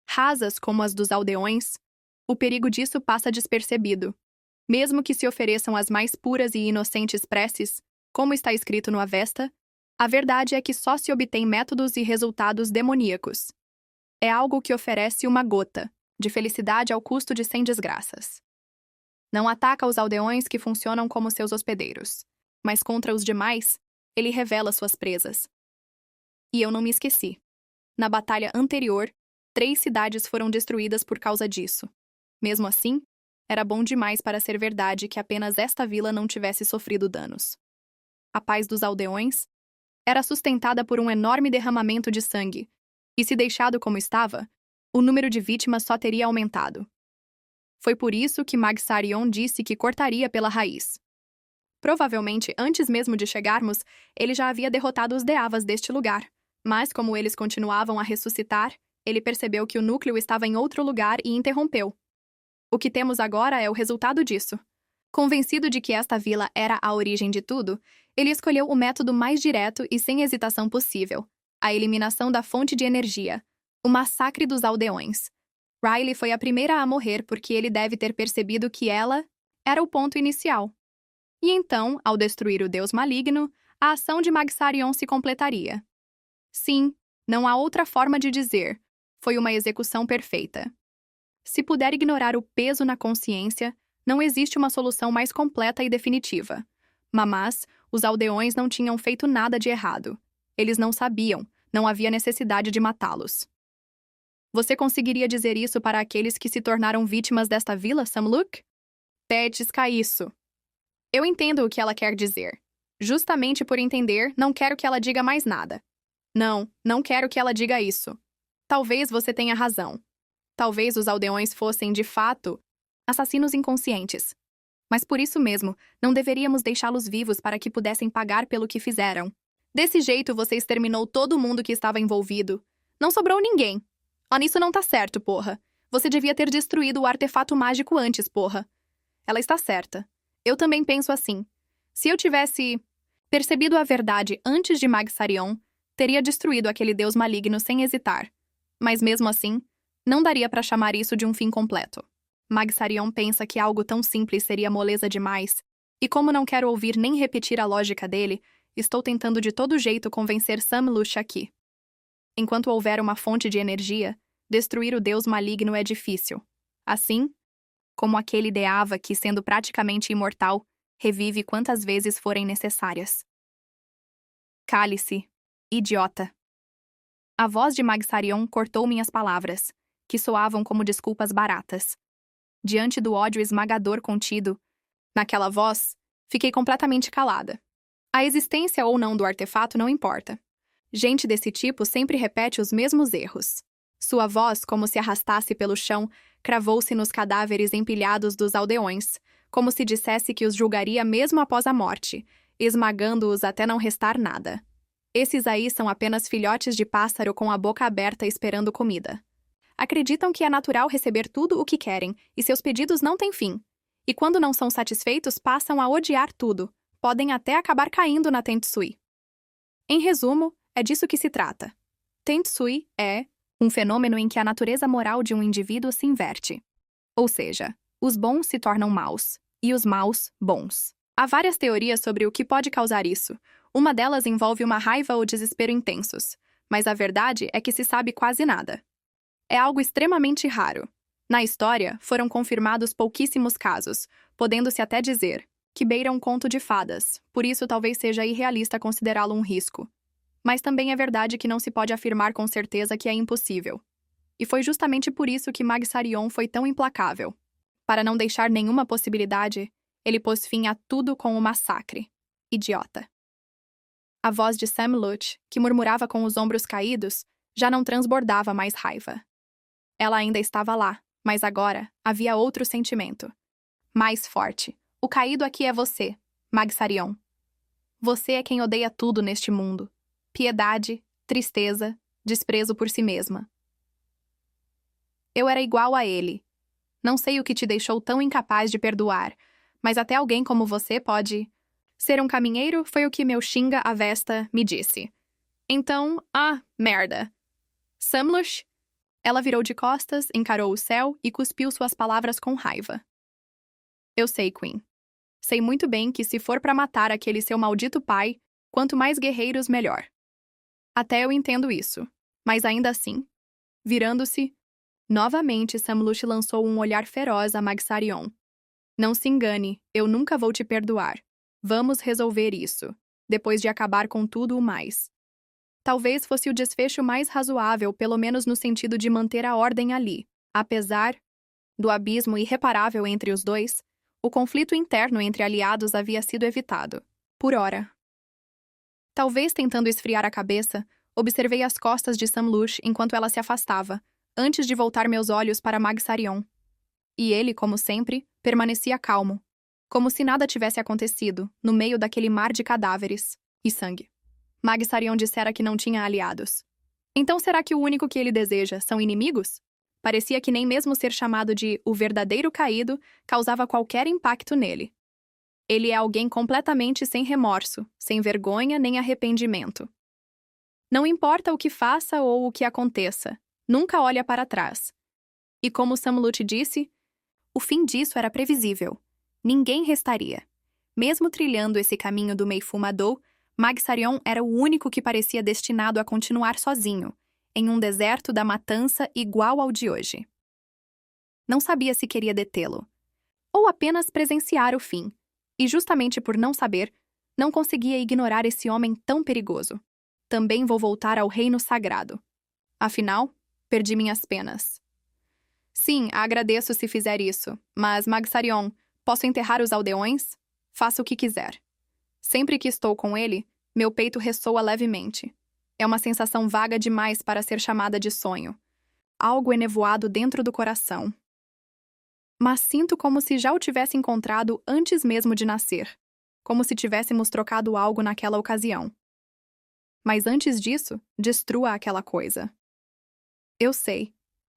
S1: rasas como as dos aldeões, o perigo disso passa despercebido. Mesmo que se ofereçam as mais puras e inocentes preces, como está escrito no Avesta, a verdade é que só se obtém métodos e resultados demoníacos. É algo que oferece uma gota de felicidade ao custo de 100 desgraças. Não ataca os aldeões que funcionam como seus hospedeiros, mas contra os demais, ele revela suas presas. E eu não me esqueci. Na batalha anterior, 3 cidades foram destruídas por causa disso. Mesmo assim, era bom demais para ser verdade que apenas esta vila não tivesse sofrido danos. A paz dos aldeões era sustentada por um enorme derramamento de sangue, e se deixado como estava, o número de vítimas só teria aumentado. Foi por isso que Magsarion disse que cortaria pela raiz. Provavelmente, antes mesmo de chegarmos, ele já havia derrotado os deavas deste lugar, mas como eles continuavam a ressuscitar, ele percebeu que o núcleo estava em outro lugar e interrompeu. O que temos agora é o resultado disso. Convencido de que esta vila era a origem de tudo, ele escolheu o método mais direto e sem hesitação possível, a eliminação da fonte de energia, o massacre dos aldeões. Riley foi a primeira a morrer porque ele deve ter percebido que ela era o ponto inicial. E então, ao destruir o deus maligno, a ação de Magsarion se completaria. Sim, não há outra forma de dizer. Foi uma execução perfeita. Se puder ignorar o peso na consciência, não existe uma solução mais completa e definitiva. Mas, os aldeões não tinham feito nada de errado. Eles não sabiam, não havia necessidade de matá-los. Você conseguiria dizer isso para aqueles que se tornaram vítimas desta vila, Samlush? Petisca isso. Eu entendo o que ela quer dizer. Justamente por entender, não quero que ela diga mais nada. Não quero que ela diga isso. Talvez você tenha razão. Talvez os aldeões fossem, de fato, assassinos inconscientes. Mas por isso mesmo, não deveríamos deixá-los vivos para que pudessem pagar pelo que fizeram. Desse jeito, você exterminou todo mundo que estava envolvido. Não sobrou ninguém. Nisso não tá certo, porra. Você devia ter destruído o artefato mágico antes, porra. Ela está certa. Eu também penso assim. Se eu tivesse percebido a verdade antes de Mag-Sarion, teria destruído aquele deus maligno sem hesitar. Mas mesmo assim, não daria para chamar isso de um fim completo. Mag-Sarion pensa que algo tão simples seria moleza demais, e como não quero ouvir nem repetir a lógica dele, estou tentando de todo jeito convencer Samlush aqui. Enquanto houver uma fonte de energia, destruir o deus maligno é difícil. Assim, como aquele ideava que, sendo praticamente imortal, revive quantas vezes forem necessárias. Cale-se, idiota. A voz de Mag-Sarion cortou minhas palavras, que soavam como desculpas baratas. Diante do ódio esmagador contido naquela voz, fiquei completamente calada. A existência ou não do artefato não importa. Gente desse tipo sempre repete os mesmos erros. Sua voz, como se arrastasse pelo chão, cravou-se nos cadáveres empilhados dos aldeões, como se dissesse que os julgaria mesmo após a morte, esmagando-os até não restar nada. Esses aí são apenas filhotes de pássaro com a boca aberta esperando comida. Acreditam que é natural receber tudo o que querem, e seus pedidos não têm fim. E quando não são satisfeitos, passam a odiar tudo. Podem até acabar caindo na Tentsui. Em resumo, é disso que se trata. Tentsui é um fenômeno em que a natureza moral de um indivíduo se inverte. Ou seja, os bons se tornam maus, e os maus, bons. Há várias teorias sobre o que pode causar isso. Uma delas envolve uma raiva ou desespero intensos, mas a verdade é que se sabe quase nada. É algo extremamente raro. Na história, foram confirmados pouquíssimos casos, podendo-se até dizer que beira um conto de fadas, por isso talvez seja irrealista considerá-lo um risco. Mas também é verdade que não se pode afirmar com certeza que é impossível. E foi justamente por isso que Mag-Sarion foi tão implacável. Para não deixar nenhuma possibilidade, ele pôs fim a tudo com o massacre. Idiota. A voz de Samlush, que murmurava com os ombros caídos, já não transbordava mais raiva. Ela ainda estava lá, mas agora havia outro sentimento. Mais forte. O caído aqui é você, Mag-Sarion. Você é quem odeia tudo neste mundo. Piedade, tristeza, desprezo por si mesma. Eu era igual a ele. Não sei o que te deixou tão incapaz de perdoar, mas até alguém como você pode... Ser um caminheiro foi o que meu Xinga Avesta me disse. Então, merda. Samlush? Ela virou de costas, encarou o céu e cuspiu suas palavras com raiva. Eu sei, Queen. Sei muito bem que se for para matar aquele seu maldito pai, quanto mais guerreiros, melhor. Até eu entendo isso. Mas ainda assim, virando-se, novamente Samlush lançou um olhar feroz a Mag-Sarion. Não se engane, eu nunca vou te perdoar. Vamos resolver isso, depois de acabar com tudo o mais. Talvez fosse o desfecho mais razoável, pelo menos no sentido de manter a ordem ali. Apesar do abismo irreparável entre os dois, o conflito interno entre aliados havia sido evitado. Por ora. Talvez tentando esfriar a cabeça, observei as costas de Samlush enquanto ela se afastava, antes de voltar meus olhos para Mag-Sarion. E ele, como sempre, permanecia calmo, como se nada tivesse acontecido, no meio daquele mar de cadáveres e sangue. Mag-Sarion dissera que não tinha aliados. Então será que o único que ele deseja são inimigos? Parecia que nem mesmo ser chamado de o verdadeiro caído causava qualquer impacto nele. Ele é alguém completamente sem remorso, sem vergonha nem arrependimento. Não importa o que faça ou o que aconteça, nunca olha para trás. E como Samlush disse, o fim disso era previsível. Ninguém restaria. Mesmo trilhando esse caminho do Meifumadou, Mag-Sarion era o único que parecia destinado a continuar sozinho, em um deserto da matança igual ao de hoje. Não sabia se queria detê-lo, ou apenas presenciar o fim, e justamente por não saber, não conseguia ignorar esse homem tão perigoso. Também vou voltar ao reino sagrado. Afinal, perdi minhas penas. Sim, agradeço se fizer isso, mas Mag-Sarion, posso enterrar os aldeões? Faça o que quiser. Sempre que estou com ele, meu peito ressoa levemente. É uma sensação vaga demais para ser chamada de sonho. Algo enevoado dentro do coração. Mas sinto como se já o tivesse encontrado antes mesmo de nascer. Como se tivéssemos trocado algo naquela ocasião. Mas antes disso, destrua aquela coisa. Eu sei.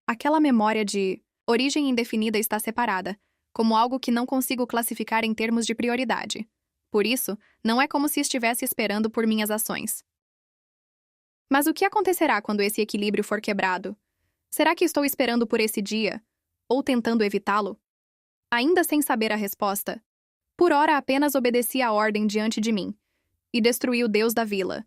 S1: Aquela memória de origem indefinida está separada, como algo que não consigo classificar em termos de prioridade. Por isso, não é como se estivesse esperando por minhas ações. Mas o que acontecerá quando esse equilíbrio for quebrado? Será que estou esperando por esse dia? Ou tentando evitá-lo? Ainda sem saber a resposta, por ora apenas obedeci à ordem diante de mim e destruí o Deus da vila.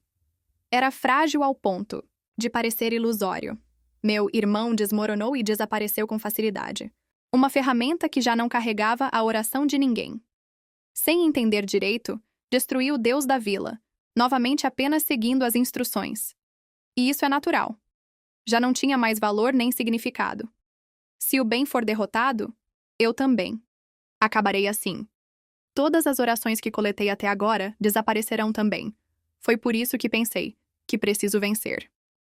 S1: Era frágil ao ponto de parecer ilusório. Meu irmão desmoronou e desapareceu com facilidade. Uma ferramenta que já não carregava a oração de ninguém. Sem entender direito, destruí o Deus da vila, novamente apenas seguindo as instruções. E isso é natural. Já não tinha mais valor nem significado. Se o bem for derrotado, eu também. Acabarei assim. Todas as orações que coletei até agora desaparecerão também. Foi por isso que pensei que preciso vencer.